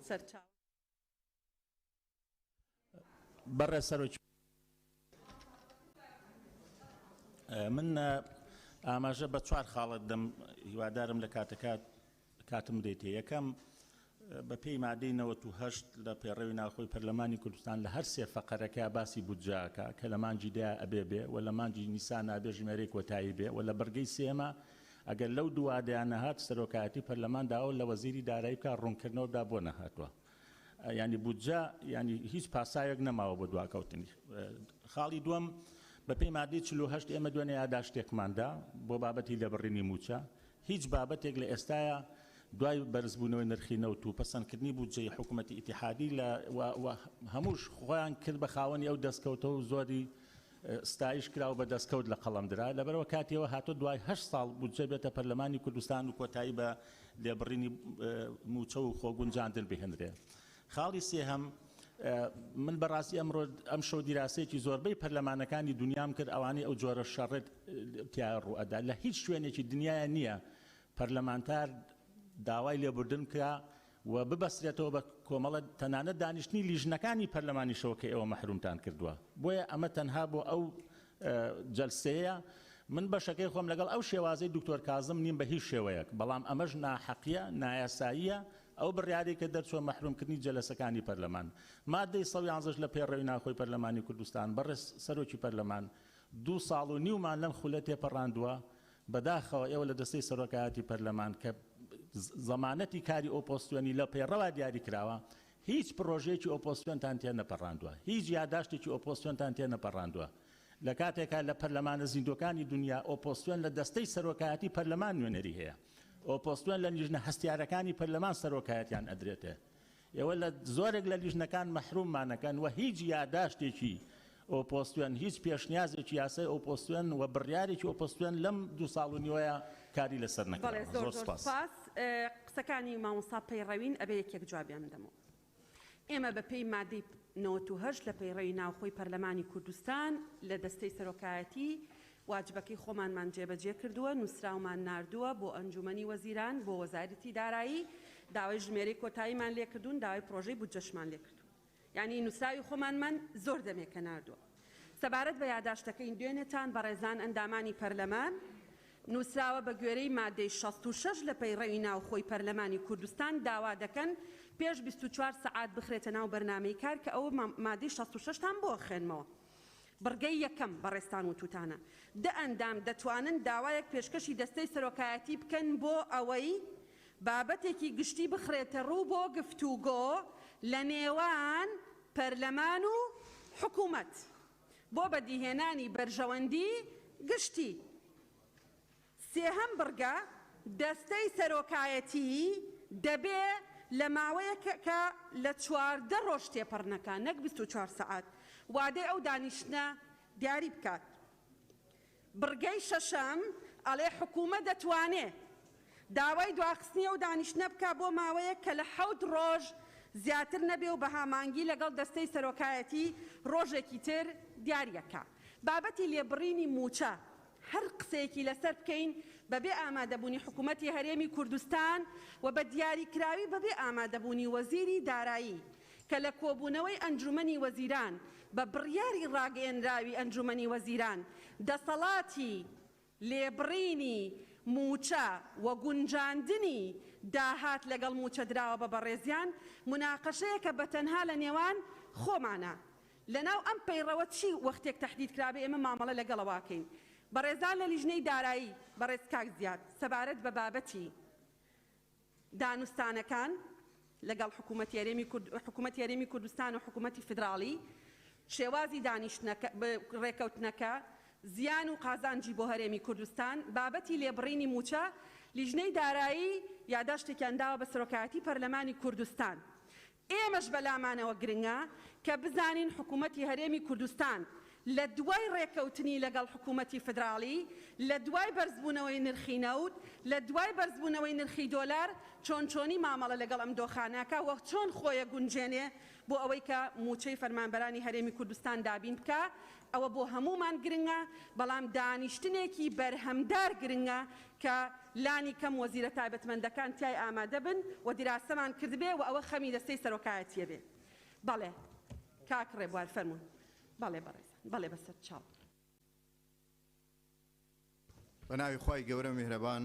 سەرچاو بەڕێ سەرۆکی من ئاماژە بە چوار خاڵت دەم هیوادارم لە کاتم دێتێ یەکەم بە پێی مادەی 98 لە پێڕەوی ناوخۆی پەرلەمانی کوردستان لە هەر سێ فەقەرەکە باسی بودجاکە کە لە مانجی دا ئەبێ بێ و لە مانجی نیسان نابێ ژمێرەی کۆتایی بێ و لە بەرگەی سێمە ئەگەر لەو دووادەیان نەهات سەرۆکایەتی پەرلەمان داوە لە وەزیری دارایی بکە ڕوونکردنەوەدا بۆ نەهاتووە ینی بودجا ینی هیچ پاسایەک نەماوە بۆ دواکەوتنی خاڵی دووەم بە پێی مادەی 48 ئێمە دوێنێ یاداشتێکماندا بۆ بابەتی لێبڕینی موچە هیچ بابەتێک لە ئێستاە دوای بەرزبوونەوەی نرخی نەوت و پەسەندکردنی بودجەی حکوومەتی ئیتیحادی لە هەمووش خۆیان کرد بە خاوەنی ئەو دەستکەوتە و زۆری ستایش کرا و بە دەستکەوت لە قەڵەمدرا لەبەرەوە کاتیەوە هاتۆ دوای 8 ساڵ بودجە بێتە پەرلەمانی کوردستان و کۆتایی بە لێبڕینی موچە و خۆگونجاندن بهێنرێ خاڵی سێهەم من بەڕاستی ئەمڕۆ ئەم شەو دیراسەیەکی زۆربەی پەرلەمانەکانی دنیام کرد ئەوانەی ئەو جۆرە شەڕێت تیا ڕوئەدا لە هیچ شوێنێکی دنیاە نییە پەرلەمانتار داوای لێبوردن کرا و ببەسرێتەوە بە کۆمەڵە تەنانەت دانیشتنی لیژنەکانی پەرلەمانی شەوەکە ئێوە مەحرومتان کردووە بۆیە ئەمە تەنها بۆ ئەو جەلسەیە من بەشەکەی خۆم لەگەڵ ئەو شێوازەی دکتۆر کازم نیم بە هیچ شێوەیەک بەڵام ئەمەش ناحەقیە نایاساییە ئەو بڕیارێک کە دەرچووە مەحرومکردنی جەلسەکانی پەرلەمان مادەی 111 لە پێڕەوی ناوخۆی پەرلەمانی کوردستان بەڕێز سەرۆکی پەرلەمان 2 ساڵ و نیومان لەم خولە تێپەڕاندووە بەداخەوە ئێوە لە دەستەی سەرۆکایەتی پەرلەمان کە زەمانەتی کاری ئۆپۆزسیۆنی لە پێڕەوا دیاری کراوە هیچ پرۆژەیەکی ئۆپۆزسیۆنتان تێ نەپەڕاندووە هیچ یاداشتێکی ئۆپۆزسیۆنتان تێ نەپەڕاندووە لە کاتێکا لە پەرلەمانە زیندوەکانی دنیا ئۆپۆزسیۆن لە دەستەی سەرۆکایەتی پەرلەمان نوێنەری هەیە ئۆپۆزسیۆن لە لیژنە هەستیارەکانی پەرلەمان سەرۆکایەتیان ئەدرێتێ ئێوە لە زۆرێک لە لیژنەکان مەحروممانەکەن و هیچ یاداشتێکی ئۆپۆزسیۆن هیچ پێشنیازێکی یاسای ئۆپۆزسیۆن و بڕیارێکی ئۆپۆزسیۆن لەم 2 ساڵ و نیوەیە کاری لەسەر نەکرد زۆر سپاس قسەکانی مامۆستا پەیڕەوین ئەبێ یەکێک جوابیان بدەمەوە ئێمە بە پێی مادەی 98 لە پەیڕەوی ناوخۆی پەرلەمانی کوردستان لە دەستەی سەرۆکایەتی واجبەکەی خۆمانمان جێبەجێ کردووە، نووسراومان ناردووە بۆ ئەنجومەنی وەزیران، بۆ وەزارەتی دارایی، داوای ژمێرەی کۆتاییمان لێکردوون، داوای پرۆژەی بودجەشمان لێکردوون. یعنی نووسراوی خۆمانمان زۆر دەمێکە ناردووە. سەبارەت بە یاداشتەکەی دوێنێتان بە ڕێزان ئەندامانی پەرلەمان نووسراوە بە گوێرەی مادەی 66 لە پەیڕەوی ناوخۆی پەرلەمانی کوردستان داوا دەکەن پێش 24 سەعات بخرێتە ناو بەرنامەی کار کە ئەوە مادەی 66 تان بۆ خوێنمەوە. بڕگەی یەکەم بەڕێستان و تووتانە دە ئەندام دەتوانن داوایەک پێشکەشی دەستەی سەرۆکایەتی بکەن بۆ ئەوەی بابەتێکی گشتی بخرێتە ڕوو بۆ گفتوگۆ لە نێوان پەرلەمان و حکوومەت بۆ بەدیهێنانی بەرژەوەندی گشتی. سێهەم بڕگە دەستەی سەرۆکایەتی دەبێ لە ماوەیەکە لە 14 ڕۆژ تێپەڕ نەکات، نەک 24 سەعات وادەی ئەو دانیشتنە دیاری بکات. بڕگەی شەشەم ئەڵێ حکوومەت دەتوانێت داوای دواخستنی ئەو دانیشتنە بکە بۆ ماوەیە کە لە 7 ڕۆژ زیاتر نەبێ و بە هامانگی لەگەڵ دەستەی سەرۆکایەتی ڕۆژێکی تر دیاریەکە. بابەتی لێبڕینی موچە هەر قسەیەکی لەسەر بکەین بەبێ ئامادەبوونی حکوومەتی هەرێمی کوردستان و بە دیاریکراوی بەبێ ئامادەبوونی وەزیری دارایی کە لە کۆبوونەوەی ئەنجومەنی وەزیران بە بڕیاری ڕاگەیەنراوی ئەنجومەنی وەزیران دەسەڵاتی لێبڕینی موچە و گونجاندنی داهات لەگەڵ موچە دراوە بە بەڕێزیان مناقەشەیەکە بەتەنها لە نێوان خۆمانە. لەناو ئەم پەیڕەوە چی وەختێک تەحدید کرابێ ئێمە مامەڵە لەگەڵەواکەین. بەڕێزان لە لیژنەی دارایی بەڕێز کاک زیاد سەبارەت بە بابەتی دانوستانەکان لەگەڵ حکوومەتی هەرێمی کوردستان و حکوومەتی فدراڵی شێوازی ڕێکەوتنەکە زیان و قازانجی بۆ هەرێمی کوردستان بابەتی لێبڕینی موچە لیژنەی دارایی یاداشتێکیان داوە بە سەرۆکایەتی پەرلەمانی کوردستان. ئێمەش بەلامانەوە گرنگە کە بزانین حکوومەتی هەرێمی کوردستان لە دوای ڕێکەوتنی لەگەڵ حکوومەتی فدراڵی لە دوای بەرزبوونەوەی نرخی نەوت لە دوای بەرزبوونەوەی نرخی دۆلار چۆنی مامەڵە لەگەڵ ئەم دۆخانەکە وەک چۆن خۆیە گونجێنێ بۆ ئەوەی کە موچەی فەرمانبەرانی هەرێمی کوردستان دابین بکە. ئەوە بۆ هەمومان گرنگە، بەڵام دانیشتنێکی بەرهەمدار گرنگە کە لانی کەم وەزیرە تایبەتمەندەکان تیای ئامادە بن و دیراسەمان کردبێ و ئەوە خەمی دەستەی سەرۆکایەتیە بێ. بەڵێ کاک ڕێبوار فەرموون. بەڵێ بەڕێز بەڵێ بەسەر چاو. بە ناوی خوای گەورە میهرەبان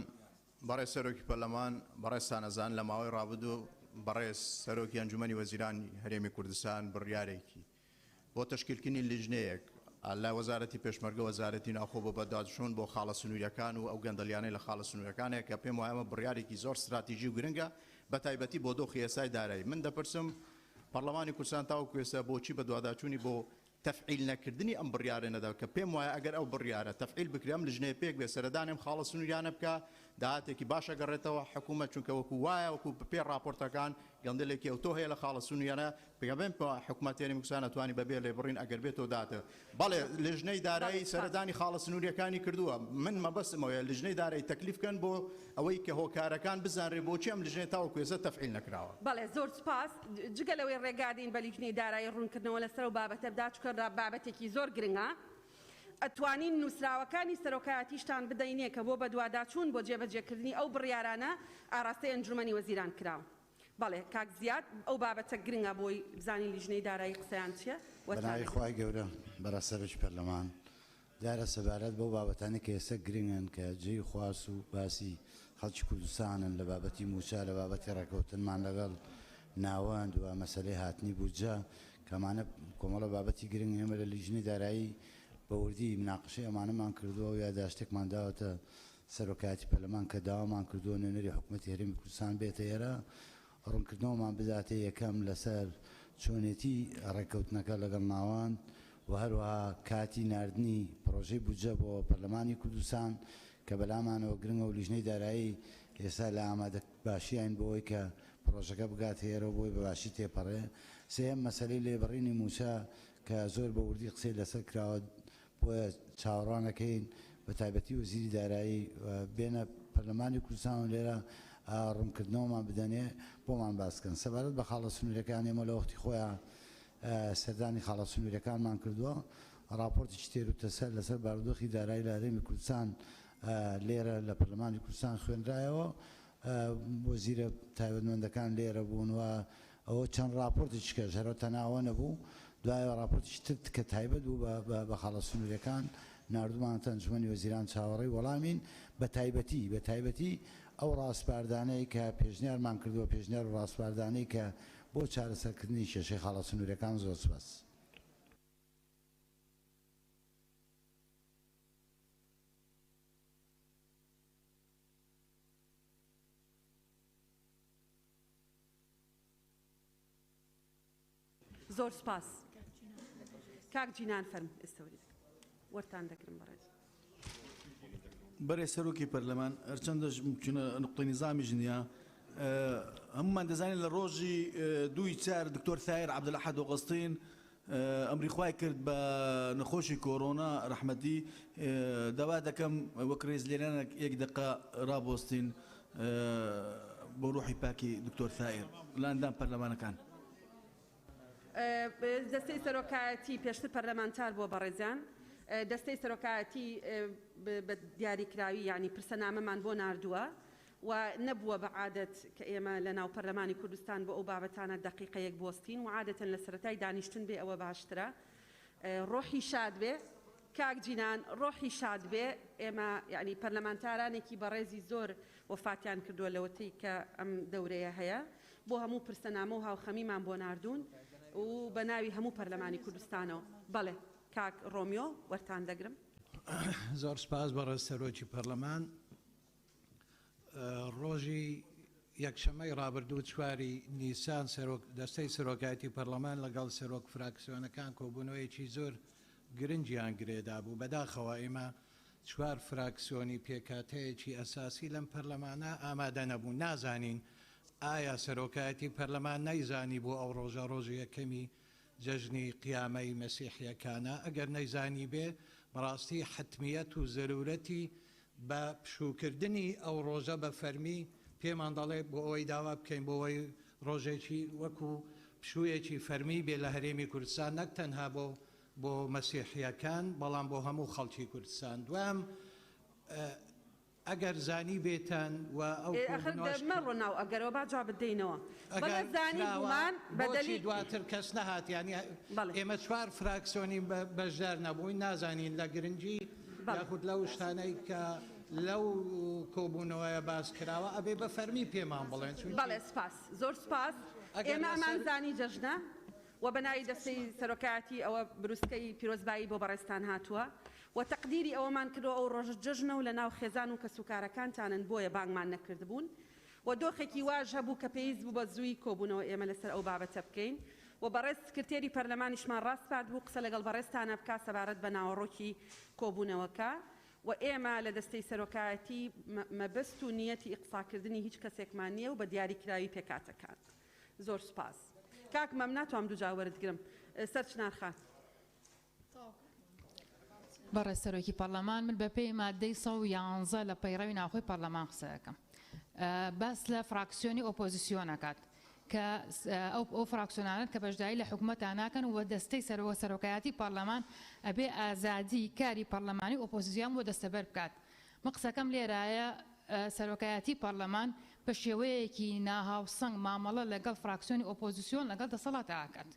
بەڕێز سەرۆکی پەرلەمان بەڕێز سانەزان لە ماوەی ڕابردوو بەڕێز سەرۆکی ئەنجومەنی وەزیرانی هەرێمی کوردستان بڕیارێکی بۆ تەشکیلکردنی لیژنەیەک لە وەزارەتی پێشمەرگە وەزارەتی ناوخۆ بۆ بەدادچوون بۆ خاڵە سنووریەکان و ئەو گەندەلیانەی لە خاڵە سنووریەکانێک کە پێم وایە ئەمە بڕیارێکی زۆر استراتیژی و گرنگە بە تایبەتی بۆ دۆخی ئێستای دارایی. من دەپرسم پەرلەمانی کوردستان تاوەکو ئێستا بۆچی بە دواداچوونی بۆ تەفعیل نەکردنی ئەم بڕیارە نەدا کە پێم وایە ئەگەر ئەو بڕیارە تەفعیل بکرێم لیژنەیە پێک بێ سەردانیم خاڵە سنووریانە بکە داهاتێکی باشە گەڕێتەوە حکوومەت چونکە وەکو وایە وەکو پێ راپۆرتەکان گەندەلێکی ئەوتۆ هەیە لە خاڵە سنووریانە پێگەبێن حکوومەتی هەرێمی کوردستان ئەتوانی بەبێ لێبڕین ئەگەر بێتەوە داتە. بەڵێ لیژنەی دارایی سەردانی خاڵە سنووریەکانی کردووە. من مەبەستمەوەیە لیژنەی دارایی تەکلیفکەن بۆ ئەوەی کە هۆکارەکان بزانرێ بۆچی ئەم لیژنەی تاوەکو ئێستا تەفعیل نەکراوە. بەڵێ زۆر سپاس. جگە لەوەی ڕێگادین بە لیژنەی دارایی ڕوونکردنەوە لەسەر و بابەتە بدا چکە بابەتێکی زۆر گرنگە. ئەتوانین نووسراوەکانی سەرۆکایەتیشتان بدەینێ کە بۆ بەدواداچوون بۆ جێبەجێکردنی ئەو بڕیارانە ئاراستەی ئەنجومەنی وەزیران کراوە. بەڵێ کاک زیاد ئەو بابەتە گرنگە بۆی بزانی لیژنەی دارایی قسەیان چییە؟ بەناوی خوای گەورە بەڕێز سەرۆکی پەرلەمان دیارە سەبارەت بەو بابەتانە کە ئێستا گرنگن کە جێی خواست و باسی خەڵکی کوردستانن لە بابەتی موچە لە بابەتی ڕێکەوتنمان لەگەڵ ناوەند و مەسەلەی هاتنی بودجە کەمانە کۆمەڵە بابەتی گرنگ ئێمە لە لیژنەی دارایی بەوردی مناقشەی ئەمانەمان کردووە و یاداشتێکمان داوەتە سەرۆکایەتی پەرلەمان کە داوامان کردووە نوێنەری حکوومەتی هەرێمی کوردستان بێتە ئێرە ڕوونکردنەوەمان بداتە یەکەم لەسەر چۆنێتی ڕێکەوتنەکە لەگەڵ ناوان و هەروەها کاتی ناردنی پرۆژەی بودجە بۆ پەرلەمانی کوردستان کە بەلامانەوە گرنگە و لیژنەی دارایی ئێستا لە ئامادە باشیان بۆی کە پرۆژەکە بگات هێرە بۆی بەباشی تێپەڕێ. سێم مەسەلەی لێبڕینی موچە کە زۆر بە وردی قسەی لەسەر کراوە بۆیە چاوەڕانەکەین بە تایبەتی وەزیری دارایی بێنە پەرلەمانی کوردستان و لێرە ڕوونکردنەوەمان بدەنێ بۆمان باسکەن. سەبارەت بە خاڵە سنووریەکان ئێمە لە وەختی خۆیان سەردانی خاڵە سنوورەکانمان کردووە راپۆرتێکی تێر و تەسەر لەسەر بارودۆخی دارایی لە هەرێمی کوردستان لێرە لە پەرلەمانی کوردستان خوێنرایەوە وەزیرە تایبەتمەندەکان لێرە بوون و ئەوە چەند راپۆرتێکی کە ژەرەوە تەناوە نەبوو دوایەوە راپۆرتێکی تر کە تایبەت بوو بە خاڵە سنوورەکان نردومانە ئەنجومەنی وەزیران چاوەڕێی وەڵامین بە تایبەتی ئەو ڕاستپاردانەی کە پێشنیارمان کردووە پێشنیار و ڕاستپاردانەی کە بۆ چارەسەرکردنی کێشەی خاڵە سنوورەکان زۆر سپاس. زۆر سپاس. کاک جینان فەرم ئێستەوری وەرتان دەکرم بەڕێز. بەرێ سەرۆکی پەرلەمان هەرچەندەش نقطەی نظامی ژنیا هەمومان دەزانین لە ڕۆژی 2/4 دکتۆر سایر عەبدولەحەد وەقەستین ئەمریخوای کرد بە نەخۆشی کۆرۆنا ڕەحمەتی داوا دەکەم وەک ڕێز لێرانێک 1 دقە ڕابۆستین بۆ ڕوحی پاکی دکتۆر سایر لە ئەندام پەرلەمانەکان. دەستەی سەرۆکایەتی پێشتر پەرلەمانتار بۆ بەڕێزیان دەستەی سەرۆکایەتی بە دیاریکراوی ینی پرسەنامەمان بۆ ناردووە و نەبووە بە عادەت کە ئێمە لە ناو پەرلەمانی کوردستان بۆ ئەو بابەتانە دقیقەیەک بۆستین و عادەتەن لە سەرەتای دانیشتن بێ ئەوە باشترە. ڕۆحی شاد بێ کاک جینان ڕۆحی شاد بێ ئێمە ینی پەرلەمانتارانێکی بەڕێزی زۆر وەفاتیان کردووە لەوەتەی کە ئەم دەورەیە هەیە بۆ هەموو پرسەنامە و هاوخەمیمان بۆ ناردوون و بە ناوی هەموو پەرلەمانی کوردستانەوە. بەڵێ کاک ڕۆمیۆ وەرتان دەگرم. زۆر سپاس بەڕێز سەرۆکی پەرلەمان. ڕۆژی یەکشەمەی ڕابردوو 4 نیسان دەستەی سەرۆکایەتی پەرلەمان لەگەڵ سەرۆک فراکسیۆنەکان کۆبوونەوەیەکی زۆر گرنگیان گرێدا بوو. بەداخەوە ئێمە 4 فراکسیۆنی پێکاتەیەکی ئەساسی لەم پەرلەمانە ئامادە نەبوو. نازانین ئایا سەرۆکایەتی پەرلەمان نەیزانی بۆ ئەو ڕۆژە ڕۆژی یەکەمی جەژنی قیامەی مەسیحیەکانە ئەگەر نەیزانی بێ بەڕاستی حتمیەت و زەرورەتی بە پشوکردنی ئەو ڕۆژە بە فەرمی پێمان دەڵێ بۆ ئەوەی داوا بکەین بۆ ئەوەی ڕۆژێکی وەکو پشوویەکی فەرمی بێ لە هەرێمی کوردستان نەک تەنها بۆ مەسیحیەکان بەڵام بۆ هەموو خەڵکی کوردستان. دوام ئەگەر زانی بێتان و ئەو ڕۆناو ئەگەرەوە با جواب بدەینەوە زانی بوومان بەدەلی دواتر کەس نەهاتیانی ئێمە 4 فراکسیۆنی بەشدار نەبووین نازانین لە گرنگی یاخود لەو شتانەی کە لەو کۆبوونەوەیە باس کراوە ئەبێ بە فەرمی پێمان بڵێن. بەڵێ سپاس زۆر سپاس. ئێمە ئەمان زانی جەژنە و بەناوی دەستەی سەرۆکایەتی ئەوە بروسکەی پیرۆزبایی بۆ بەڕێستان هاتووە و تەقدیری ئەوەمان کردەوە ئەو ڕۆژە جەژنە و لە ناو خێزان و کەسوکارەکانتانن بۆیە بانگمان نەکرد بوون و دۆخێکی واژ هەبوو کە پێویست بوو بە زووی کۆبوونەوە ئێمە لەسەر ئەو بابەتە بکەین و بەڕێز سکرتێری پەرلەمانیشمان ڕاستپات بوو قسە لەگەڵ بەڕێستانە بکا سەبارەت بە ناوەڕۆکی کۆبوونەوەکە و ئێمە لە دەستەی سەرۆکایەتی مەبەست و نیەتی ئیقساکردنی هیچ کەسێکمان نییە و بە دیاریکراوی پێکاتەکان. زۆر سپاس. کاک مەم ناتوانم دووجا وەرتگرم سەرچنارخان. بەڕێز سەرۆکی پەرلەمان من بە پێی مادەی 111 لە پەیڕەوی ناوخۆی پەرلەمان قسە دەکەم. باس لە فراکسیۆنی ئۆپۆزیسیۆنەکات کە ئەو فراکسیۆنانت کە بەشداری لە حکوومەتان ناکەن و دەستەی سەرۆکایەتی پەرلەمان ئەبێ ئازادی کاری پەرلەمانی ئۆپۆزیسیۆن بۆ دەستەبەر بکات. من قسەکەم لێرایە سەرۆکایەتی پەرلەمان بە شێوەیەکی ناهاوسەنگ مامەڵە لەگەڵ فراکسیۆنی ئۆپۆزیسیۆن لەگەڵ دەسەڵات ئاکات.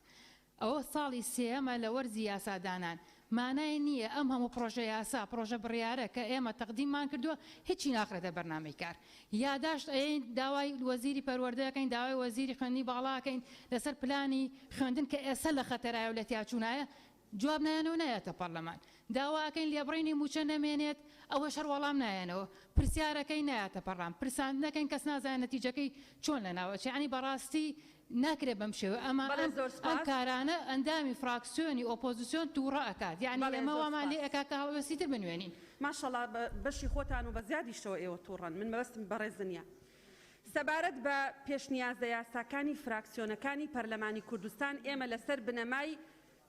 ئەوە ساڵی سێمە لە وەرزی یاسادانان مانای نییە ئەم هەموو پرۆژە یاسا پرۆژە بڕیارە کە ئێمە تەقدیممان کردووە هیچی ناخرێتە بەرنامەی کار. یاداشت ئەین داوای وەزیری پەروەردەکەین داوای وەزیری خوێندنی باڵاکەین لەسەر پلانی خوێندن کە ئێستا لە خەتەرایە و لە تیاچوونایە جواب نایەنەوە نایەتە پەرلەمان. داواکەین لێبڕینی موچە نەمێنێت ئەوە شەر وەڵام نایەنەوە پرسیارەکەی نایەتە پەرلەمان پرساندنەکەین کەس نازانێت نەتیجەکەی چۆن لە ناوەچێ ینی بەڕاستی ناکرێت بەم شێوە ئەم کارانە ئەندامی فراکسیۆنی ئۆپۆزیسیۆن تووڕە ئەکات یعنی ئێمە وامان لێ ئەکا کە هەڵوێستیتر بنوێنین. ماشەڵڵا بەشی خۆتان و بە زیادیشەوە ئێوە تووڕەن من مەبەستم بەڕێز نییە. سەبارەت بە پێشنیازە یاساکانی فراکسیۆنەکانی پەرلەمانی کوردستان ئێمە لەسەر بنەمای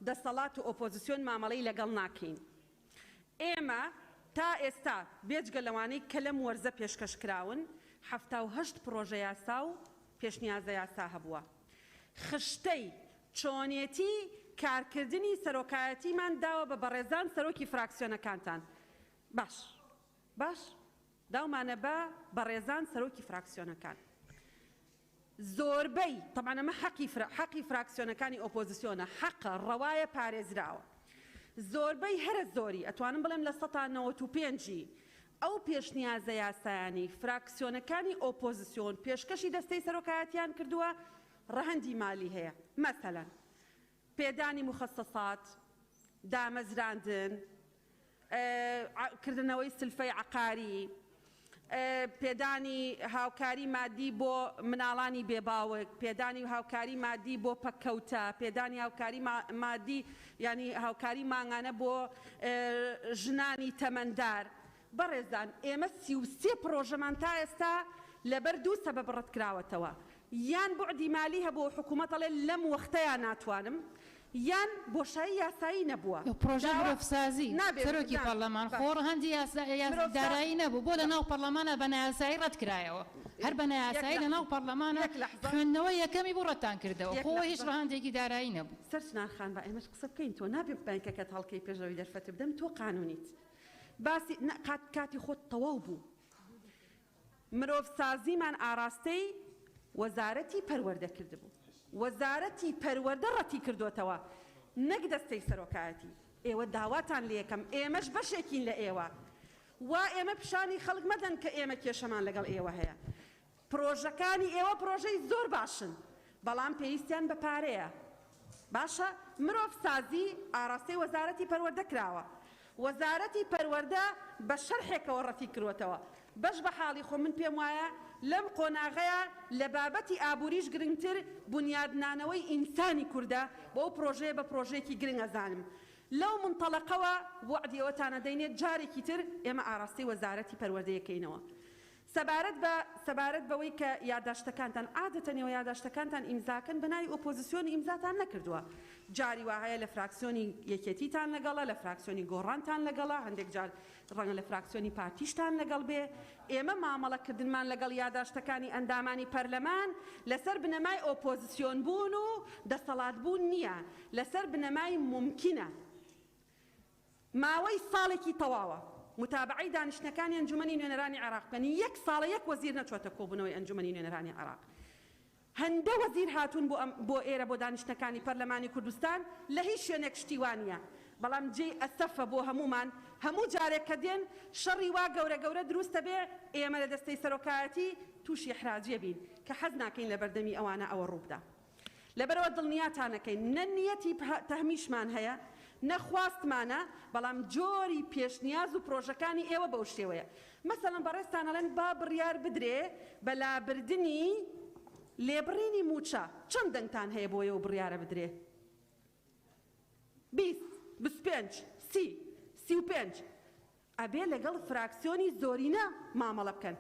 دەسەڵات و ئۆپۆزیسیۆن مامەڵەی لەگەڵ ناکەین. ئێمە تا ئێستا بێجگە لەوانەی کە لەم وەرزە پێشکەشکراون 78 پرۆژە یاسا و پێشنیازە یاسا هەبووە. خشتەی چۆنێتی کارکردنی سەرۆکایەتیمان داوە بە بەڕێزان سەرۆکی فراکسیۆنەکانتان. باش داومانە بە بەڕێزان سەرۆکی فراکسیۆنەکان. زۆربەی طبعا ئەمە حەقی فراکسیۆنەکانی ئۆپۆزیسیۆنە، حەقە ڕەوایە پارێزراوە. زۆربەی هەرە زۆری ئەتوانم بڵێم لە 95 ئەو پێشنیازە یاسایانی فراکسیۆنەکانی ئۆپۆزیسیۆن پێشکەشی دەستەی سەرۆکایەتیان کردووە ڕەهەندی مالی هەیە. مەسەلەن پێدانی مخصصات، دامەزراندن، کردنەوەی سلفەی عقاری، پێدانی هاوکاری مادی بۆ مناڵانی بێباوک، پێدانی هاوکاری مادی بۆ پەککەوتە، پێدانی هاوکاری مادی ینی هاوکاری ماڭانە بۆ ژنانی تەمەندار. بەڕێزان ئێمە 33 پرۆژەمان تا ئێستا لەبەر دوو سەبەب ڕەتکراوەتەوە. یان بوعدی مالی هەبوو حکوومەتەڵێ لەم وەختەیە ناتوانم، یان بۆشایی یاسایی نەبووە. پرۆژە مرۆڤسازی سەرۆکی پەرلەمان خۆڕ هەندی دارایی نەبوو بۆ لە ناو پەرلەمانە بە نایاسایی ڕەتکرایەوە. هەر بە نایاسایی لە ناو پەرلەمانە خوێندنەوەی یەکەمی بۆ ڕەتان کردەوە، خۆ هیچ ڕەهەندێکی دارایی نەبوو. سەرچنارخان بە ئێمەش قسە بکەین، تۆ نابێت بانکەکەت هەڵکەی پێشەوەی دەرفەت بدەم، تۆ قانونیت. باسی کاتی خۆت تەواو بوو. مرۆڤسازیمان ئاراستەی وەزارەتی پەروەردە کردبوو. وەزارەتی پەروەردە ڕەتی کردوتەوە، نەک دەستەی سەرۆکایەتی. ئێوە داواتان لێ یەکەم، ئێمەش بەشێکین لە ئێوە. وا ئێمە پیشانی خەڵک مەدەن کە ئێمە کێشەمان لەگەڵ ئێوە هەیە. پرۆژەکانی ئێوە پرۆژەی زۆر باشن، بەڵام پێویستیان بە پارەیە. باشە مرۆڤسازی ئاراستەی وەزارەتی پەروەردە کراوە. وەزارەتی پەروەردە بە شەرحێکەوە ڕەتی کردوتەوە. بەش بە حاڵی خۆ من پێم وایە لەم قۆناغەیە لە بابەتی ئابووریش گرنگتر بنیادنانەوەی ئینسانی کووردە بۆ ئەو پرۆژەیە بە پرۆژەیەکی گرنگ ئەزانم. لەو منتەڵەقەوە وعدیەوەتانە دەینێت جارێکی تر ئێمە ئاراستەی وەزارەتی پەروەردەیەکەینەوە. سەبارەت بەوەی کە یادداشتەکانتان عادەتەنەوە یادداشتەکانتان ئیمزاکەن بە ناوی ئۆپۆزیسیۆن ئیمزاتان نەکردووە. جاری وهەیە لە فراکسیۆنی یەکێتیتان لەگەڵە، لە فراکسیۆنی گۆڕانتان لەگەڵە، هەندێک جار ڕەنگە لە فراکسیۆنی پارتیشتان لەگەڵ بێ. ئێمە مامەڵەکردنمان لەگەڵ یادداشتەکانی ئەندامانی پەرلەمان لەسەر بنەمای ئۆپۆزیسیۆن بوون و دەسەڵات بوون نییە، لەسەر بنەمای ممکنە. ماوەی ساڵێکی تەواوە متابعی دانیشتەکانی ئەنجومەنی نوێنەرانی عێراق بکەن. یەک ساڵە یەک وەزیر نەچۆتە کۆبوونەوەی ئەنجومەنی نوێنەرانی عێراق. هەندە وەزیر هاتوون بۆ ئێرە بۆ دانیشتەکانی پەرلەمانی کوردستان لە هیچ شوێنێک شتیوانە. بەڵام جێ ئەسەفە بۆ هەمومان، هەموو جارێک کە دێن شەڕی وا گەورە دروستە بێ، ئێمە لە دەستەی سەرۆکایەتی تووشی حراجێ بین کە حەز ناکەین لە بەردەمی ئەوانە ئەوە ڕووبدا. لەبەرەوە دڵنیاتانەکەین نە نیەتی تەهمیشمان هەیە، نەخواستمانە، بەڵام جۆری پێشنیاز و پرۆژەکانی ئێوە بەو شێوەیە. مەسەڵەن بەڕێستانەڵێن با بڕیار بدرێ بە لابردنی لێبڕینی موچە. چەند دەنگتان هەیە بۆ ئێوە بڕیارە بدرێ؟ 20، 25، 30، 35. ئەبێ لەگەڵ فراکسیۆنی زۆرینە مامەڵە بکەن.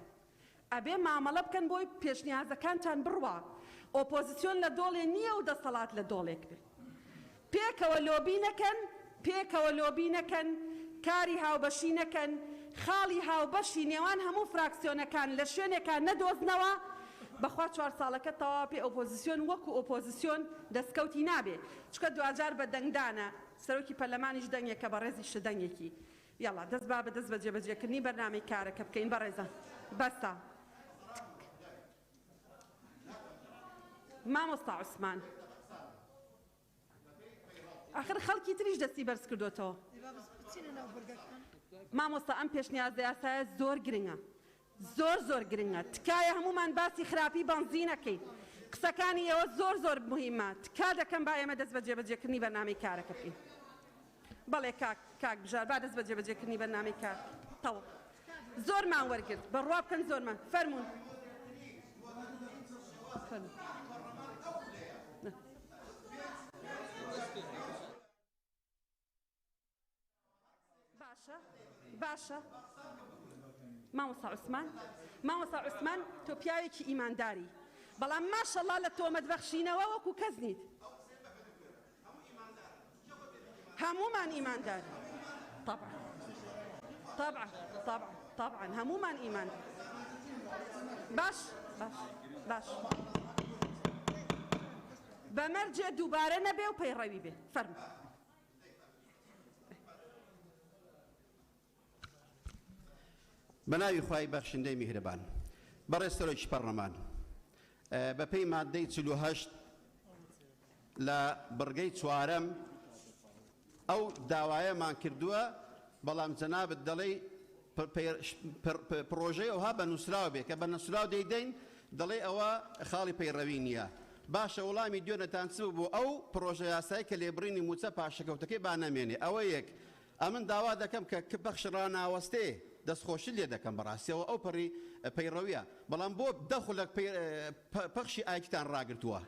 ئەبێ مامەڵە بکەن بۆی پێشنیازەکانتان بڕوا. ئۆپۆزیسیۆن لە دۆڵێ نییە و دەسەڵات لە دۆڵێک بێ. پێکەوە لۆبی نەکەن، کاری هاوبەشی نەکەن، خاڵی هاوبەشی نێوان هەموو فراکسیۆنەکان لە شوێنێکان نەدۆزنەوە. بەخوا 4 ساڵەکە تەواو پێ ئۆپۆزیسیۆن وەکو ئۆپۆزیسیۆن دەستکەوتی نابێ، چکە دوجار بە دەنگدانە. سەرۆکی پەرلەمانیش دەنگێکە بە ڕێزی شدەنگێکی. یاڵا دەست با بە دەست بە جێبەجێکردنی بەرنامەی کارەکە بکەین بەڕێزە. بەسە مامۆستا عوسمان، آخر خەڵکی تریش دەستی بەرز کردوتەوە. مامۆستا ئەم پێشنیازە یاسایە زۆر گرنگە، زۆر گرنگە. تکایە هەمومان باسی خراپی بەنزینەکەین. قسەکانی ئێوە زۆر مهمە. تکا دەکەم با ئێمە دەست بە جێبەجێکردنی بەرنامەی کارەکە بکەین. بەڵێ کاک بژار با دەست بە جێبەجێکردنی بەرنامەی کار تەواو. زۆرمان وەرگرت، بەڕوا بکەن زۆرمان. فەرموون. باشە مامۆستا عوسمان تۆ پیاوێکی ئیمانداری، بەڵام ماشەڵڵا لە تۆمەت بەخشینەوە وەکو کەس نیت. هەمومان ئیماندار. طبعا هەمومان ئیماندار. باش بەمەرجێ دووبارە نەبێ و پەیڕەوی بێ فەرمو. بەناوی خوای بەخشندەی میهرەبان بەڕێز سەرۆکی پەرلەمان بەپێی مادەی 48 لە بڕگەی چوارەم ئەو داوایەمان کردووە بەڵام جەنابەت دەڵێ پرۆژەی ئەوها بە نووسراو بێ کە بە نووسراو دەیدەین دەڵێ ئەوە خاڵی پەیڕەوی نییە. باشە وەڵامی دوێنەتان چ بوو ئەو پرۆژە یاسایی کە لێبڕینی موچە پاشەکەوتەکەی با نەمێنێ ئەوە یەک. ئەمن داوا دەکەم کە بەخش ڕاناوەستێ دەستخۆشی لێ دەکەم بەڕاستیەوە ئەو پەڕی پەیڕەویە بەڵام بۆ 10 خولەک پەخشی ئایکتان ڕاگرتووە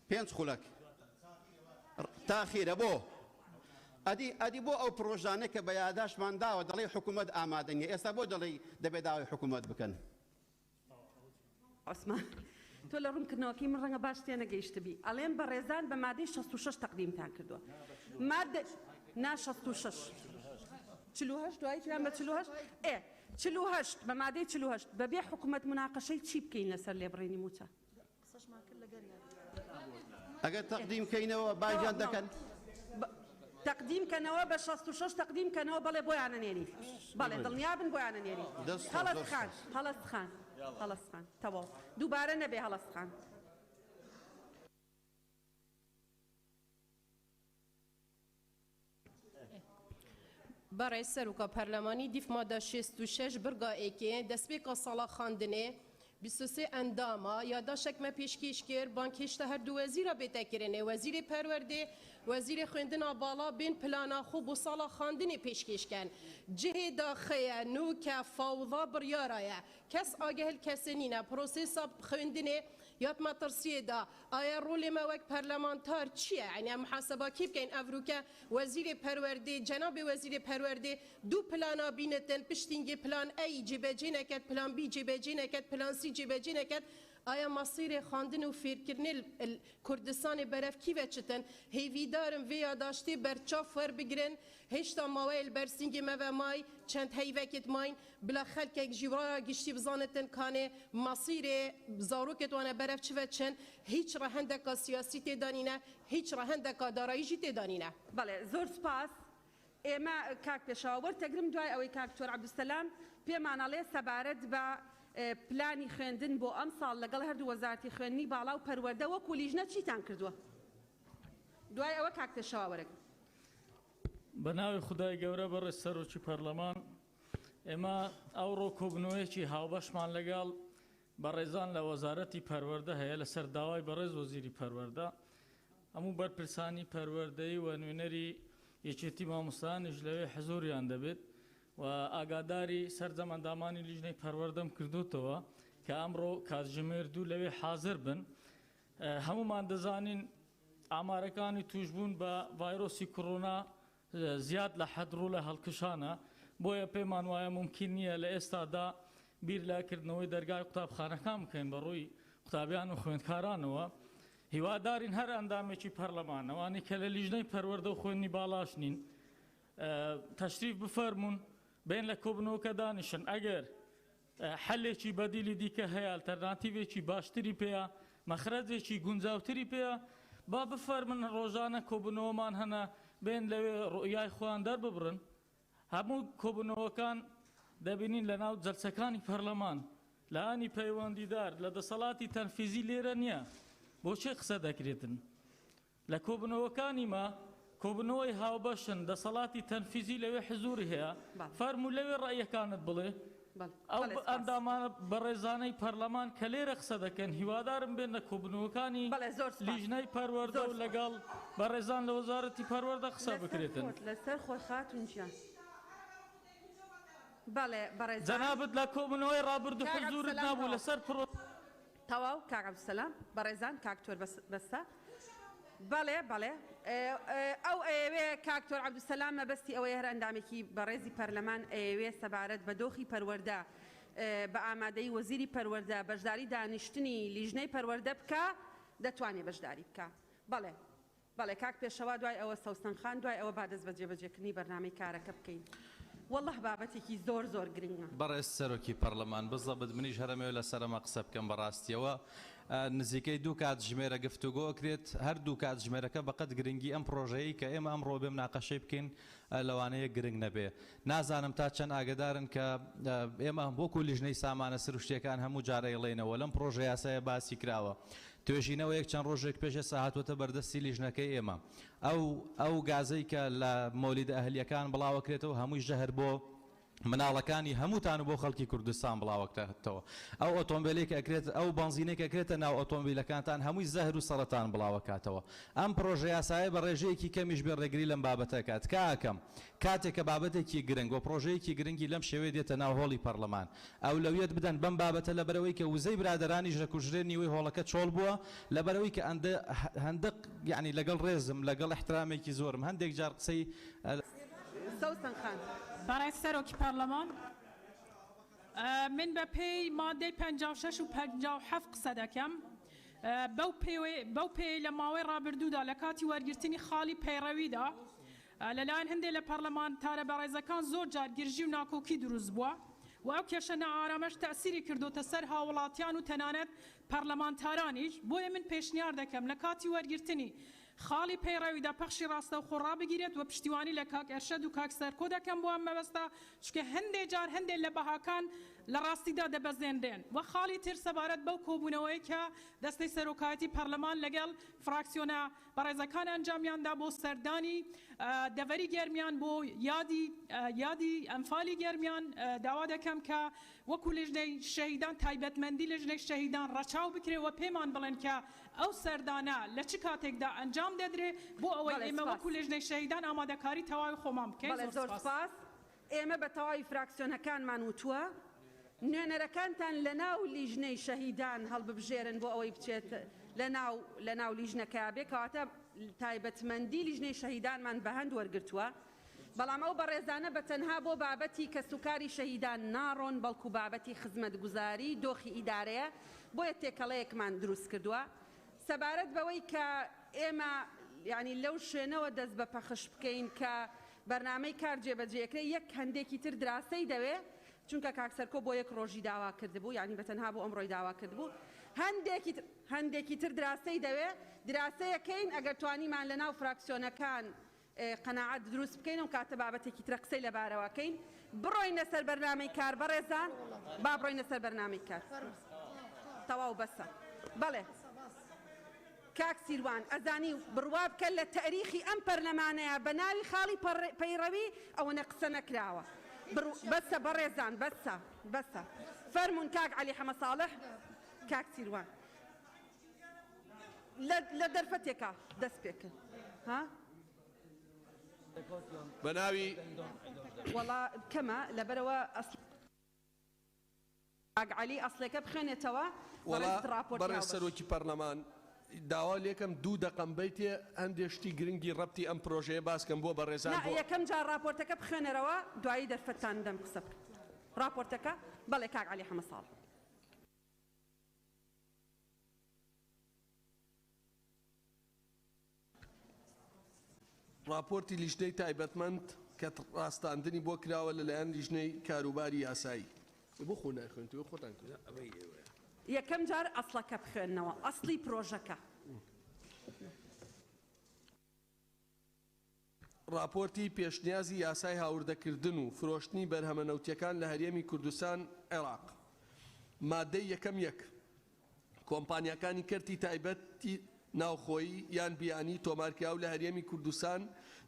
5 خولەک تاخیرە بۆ ئەدی بۆ ئەو پرۆژانە کە بە یاداشمان داوە دەڵێ حکوومەت ئامادە نیە ئێستا بۆ دەڵێ دەبێت داوای حکوومەت بکەن. عوسمان تۆ لە ڕوونکردنەوەکەی من ڕەنگە باش تێ نەگەیشتبی ئەڵێن بە ڕێزان بە مادەی 66 تەقدیمتان کردووە مادە نا 66 48 دوای چیان بە 48 48 بە مادەی 48 بەبێ حکوومەت مناقەشەی چی بکەین لەسەر لێبڕینی موچە ئەگەر تەقدیمکەینەوە باجان دەکەن تقدیم کەنەوە بە 66 تقدیم کەنەوە بەڵێ بۆیانە نێری بەڵێ دڵنیابن بۆیانە نێری هەڵەست خان تەواو دووبارە نەبێ هەڵەست خان. بەڕێز سەرۆکە پەرلەمانی دیف مادە 66 برگا ئێکێ دەستپێکە ساڵا خاندنێ 23 ئەندامە یاداشێکمە پێشکەش کرد بانک هێشتا هەردوو وەزیرە بێتەکردێ وەزیری پەروەردێ وەزیری خوێندنا باڵا بین پلانا خۆ بۆ ساڵا خاندنی پێشکەشکەن جهێ داخەیە نوکە فاوضا بڕیارایە کەس ئاگەهل کەسە نینە پرۆسێسا خوێندنێ یاتمە ترسیێدا ئایا ڕۆلێمە وەک پەرلەمانتار چییە؟ ئەنیا محاسەباکی بکەین ئەڤروکە وەزیری پەروەردێ جەنابێ وەزیری پەروەردێ دوو پلانا بینێتن پشتینگی پلان ئەی جێبەجێ نەکرد پلان بی جێبەجێ نەکرد پلان سی جێبەجێ نەکرد ئایا مەسیرێ خواندن و فێرکردنی کوردستانی بەرەفکی بەچتن هێویدارم vê یاداشتێ بەرچاو وەربگرن هێشتا ماوەیە بەرسینگی مەڤە مای چەند هەیڤەکت ماین بلا خەلکێک ژیوارە گشتی بزانێتن کانێ مەسیرێ زارۆکت وانە بەرەف چڤە چن هیچ ڕەهەندێکا سیاسی تێدانینە هیچ ڕەهەندێکا داراییژی تێدانینە. بەڵێ زۆر سپاس. ئێمە کاک پێشاوە وەرتەگرم دوای ئەوەی کاکتۆر عەبدولسەلام پێمانەڵێ سەبارەت بە پلانی خوێندن بۆ ئەم ساڵ لەگەڵ هەردوو وەزارەتی خوێندنی باڵا و پەروەردە وەکو لیژنە چیتان کردووە؟ دوای ئەوە کاک پێشاوە وەرەگرم. بە ناوی خودای گەورە بەڕێز سەرۆکی پەرلەمان ئێمە ئەوڕۆ کۆبنەوەیەکی هاوبەشمان لەگەڵ بەڕێزان لە وەزارەتی پەروەردە هەیە لەسەر داوای بەڕێز وەزیری پەروەردە هەموو بەرپرسانی پەروەردەی و نوێنەری یەکێتی مامۆستایانیش لەوێ حزوریان دەبێت و ئاگاداری سەرجەمەندامانی لیژنەی پەروەردەم کردوتەوە کە ئەمڕۆ کاتژمێر دوو لەوێ حاضر بن. هەمومان دەزانین ئامارەکانی توشبوون بە ڤایرۆسی کۆڕۆنا زیاد لە حەدڕوو لە هەڵکشانە بۆیە پێمان وایە ممکن نییە لە ئێستادا بیر لاکردنەوەی دەرگای قوتابخانەکان بکەین بە ڕووی قوتابیان و خوێندکارانەوە. هیوادارین هەر ئەندامێکی پەرلەمان ئەوانەی کە لە لیژنەی پەروەردە و خوێندنی باڵاش نین تەشریف بفەرمونون بین لە کۆبنەوەکە دانیشن ئەگەر حەلێکی بەدیلی دیکە هەیە ئەلتەرناتیڤێکی باشتری پێیە مەخرەجێکی گونجاوتری پێیە با بفەرمن ڕۆژانە کۆبنەوەمان هەنا بین لەوێ ڕۆیای خۆیان دەرببڕن. هەموو کۆبنەوەکان دەبینین لە ناو جەلسەکانی پەرلەمان لە ئانی پەیوەندیدار لە دەسەڵاتی تەنفیزی لێرە نییە بۆچێ قسە دەکرێتن لە کۆبنەوەکانی ما کۆبنەوەی هاوبەشن دەسەڵاتی تەنفیزی لەوێ حزوری هەیە فەرموو لەوێ ڕەیەکانت بڵێ ئەو ئەندامانە بەڕێزانەی پەرلەمان کە لێرە قسە دەکەن هیوادارم بێن لە کۆبنەوەکانی لیژنەی پەروەردە و لەگەڵ بەڕێزان لە وەزارەتی پەروەردە قسە بکرێتن. لەسەر خۆی خاتونجیان بەڵێ بەڕێزان جەنابەت لە کۆبنەوەی ڕابردوو حزورت نابوو لەسەر پرۆ تەواو کاک عەبدولسەلام بەڕێزان کاکتۆر بەستە. بەڵێ بەڵێ ئەو ئەوێ کاکتۆر عەبدولسەلام مەبەستی ئەوەیە هەر ئەندامێکی بەڕێزی پەرلەمان ئەوێ سەبارەت بە دۆخی پەروەردە بە ئامادەی وەزیری پەروەردە بەشداری دانیشتنی لیژنەی پەروەردە بکە دەتوانێت بەشداری بکە. بەڵێ بەڵێ کاک پێشەوا دوای ئەوە سەوسەن خان دوای ئەوە با دەست بە جێبەجێکردنی بەرنامەی کارەکە بکەین. والله بابەتێکی زۆر گرنگە. بەڕێز سەرۆکی پەرلەمان بزەبت منیش هەرەمەوە لە سەرەمە قسە بکەم بەڕاستیەوە نزیکەی دوو کات ژمێرە گفتوگۆ کرێت هەردوو کات ژمێرەکە بەقەت گرنگی ئەم پرۆژەیە کە ئێمە ئەمڕۆ بێ مناقەشەی بکەین لەوانەیە گرنگ نەبێ. نازانم تا چەند ئاگدارن کە ئێمە بۆکو لیژنەی سامانە سروشتیەکان هەموو جارەیڵێنەوە لەم پرۆژە یاسایە باسی کراوە. توێژینەوە یەک چەند ڕۆژێک پێش ساهاتوەتە بەردەستی لیژنەکەی ئێمە ئەو گازەی کە لە مۆلیدە ئەهلیەکان بڵاوەکرێتەوە هەمووی ژەهر بۆ مناڵەکانی هەمووتان و بۆ خەڵکی کوردستان بڵاوەکرێتەوە. ئەو ئۆتۆمبیلێک ئەکرێت ئەو بنزینێک ئەکرێتە ناو ئۆتۆمبیلەکانتان هەمووی زەهر و سەرەتان بڵاوەکاتەوە. ئەم پرۆژە یاسایە بە ڕێژەیەکی کەمیش بێ ڕێگری لەم بابەتەکات کاکەم کاتێک کە بابەتێکی گرنگ و پرۆژەیەکی گرنگی لەم شێوەیە دێتە ناو هۆڵی پەرلەمان ئەولەویەت بدەن بەم بابەتە لەبەرەوەی کە وزەی برادەرانی ژەکوژرێ نیوەی هۆڵەکە چۆڵ بووە لەبەرەوەی کە هەندێک یعنی لەگەڵ ڕێزم لەگەڵ احترامێکی زۆرم هەندێک جار قسەی بەڕای سەرۆکی پەرلەمان من بە پێی مادەی 56 و 57 قسە دەکەم بەو پێی لە ماوەی ڕابردوودا لە کاتی وەرگرتنی خاڵی پەیڕەویدا لەلایەن هەندێک لە پەرلەمانتارە بەڕێزەکان زۆر جار گرژی و ناکۆکی دروست بووە و ئەو کێشە نەئارامەش تەسیری کردوتە سەر هاوڵاتیان و تەنانەت پەرلەمانتارانیش بۆیە من پێشنیار دەکەم لە کاتی وەرگرتنی خاڵی پەیڕەویدا پەخشی ڕاستە و خۆڕا بگیرێت و پشتیوانی لە کاک ئەرشەد و کاک سەرکۆ دەکەم بۆ ئەم مەبەستە چونکە هەندێک جار هەندێک لە بەهاکان لە ڕاستیدا دەبەزێنرێن و خاڵی تر سەبارەت بەو کۆبوونەوەی کە دەستەی سەرۆکایەتی پەرلەمان لەگەڵ فراکسیۆنە بەڕێزەکان ئەنجامیاندا بۆ سەردانی دەڤەری گەرمیان بۆ یادی ئەمفالی گەرمیان داوا دەکەم کە وەکو لیژنەی شەهیدان تایبەتمەندی لیژنەی شەهیدان ڕەچاو بکرێ و پێمان بڵێن کە ئەو سەردانە لە چ کاتێکدا ئەنجام دەدرێ بۆ ئەوەی ئێمە وەکو لیژنەی شەهیدان ئامادەکاری تەواوی خۆمان بکەین. زۆر سپاس. ئێمە بە تەواوی فراکسیۆنەکانمان وتووە نوێنەرەکانتان لە ناو لیژنەی شەهیدان هەڵببژێرن بۆ ئەوەی بچێت لە ناو لیژنەکە بێ کەواتە تایبەتمەندی لیژنەی شەهیدانمان بە هەند وەرگرتووە بەڵام ئەو بەڕێزانە بە تەنها بۆ بابەتی کە سوکاری شەهیدان ناڕۆن بەڵکو بابەتی خزمەتگوزاری دۆخی ئیدارەیە بۆیە تێکەڵەیەکمان دروست کردووە سەبارەت بەوەی کە ئێمە یعنی لەو شوێنەوە دەست بە پەخش بکەین کە بەرنامەی کار جێبەجێکرێ یەک هەندێکی تر دراسەی دەوێ چونکە کاکسەرکۆ بۆ یەک ڕۆژی داوا کردبوو یعنی بەتەنها بۆ ئەمڕۆی داوا کردبوو هەندێکی تر دراسەی دەوێ دراسەیەکەین ئەگەر توانیمان لە ناو فراکسیۆنەکان قەناعەت دروست بکەین و کاتە بابەتێکی تر قسەی لەبارەوەکەین بڕۆینە سەر بەرنامەی کار بەڕێزان با بڕۆینە سەر بەرنامەی کار تەواو بەسە بەڵێ کاک سیروان ئەزانی بڕوا بکە لە تاریخی ئەم پەرلەمانەیە بە ناوی خاڵی پەیڕەوی ئەوەنە قسە نەکراوە بەسە بەڕێزان بەسە فەرمون کاک عەلی حەمە ساڵح کاک سیروان لە دەرفەتێکە دەست پێکرد ها بەناوی وەڵا کەمە لەبەرەوە کاک عەلی ئەسڵێکە بخوێنێتەوە بەڕێز سەرۆکی پەرلەمان داوا لێکم 2 دقم بیتێ هەندێک شتی گرنگی ڕەبتی ئەم پرۆژەیە باسکەم بۆ بەڕێزان یەکەم جار راپۆرتەکە بخوێنەرەوە دوایی دەرفەتان دەم قسە بکە راپۆرتەکە بەڵێ کاک عەلی حەمە ساڵح راپۆرتی لیژنەی تایبەتمەند کە ڕاستاندنی بۆ کراوە لەلایەن لیژنەی کاروباری یاسایی بۆ خۆ ناخوێن تو خۆتان یەکەم جار ئەسڵەکە بخوێننەوە ئەسڵی پرۆژەکە راپۆرتی پێشنیازی یاسای هاوردەکردن و فرۆشتنی بەرهەمەنەوتیەکان لە هەرێمی کوردستان عێراق مادەی یەکەم یەک کۆمپانیەکانی کەرتی تایبەتی ناوخۆیی یان بیانی تۆمارکراو لە هەرێمی کوردستان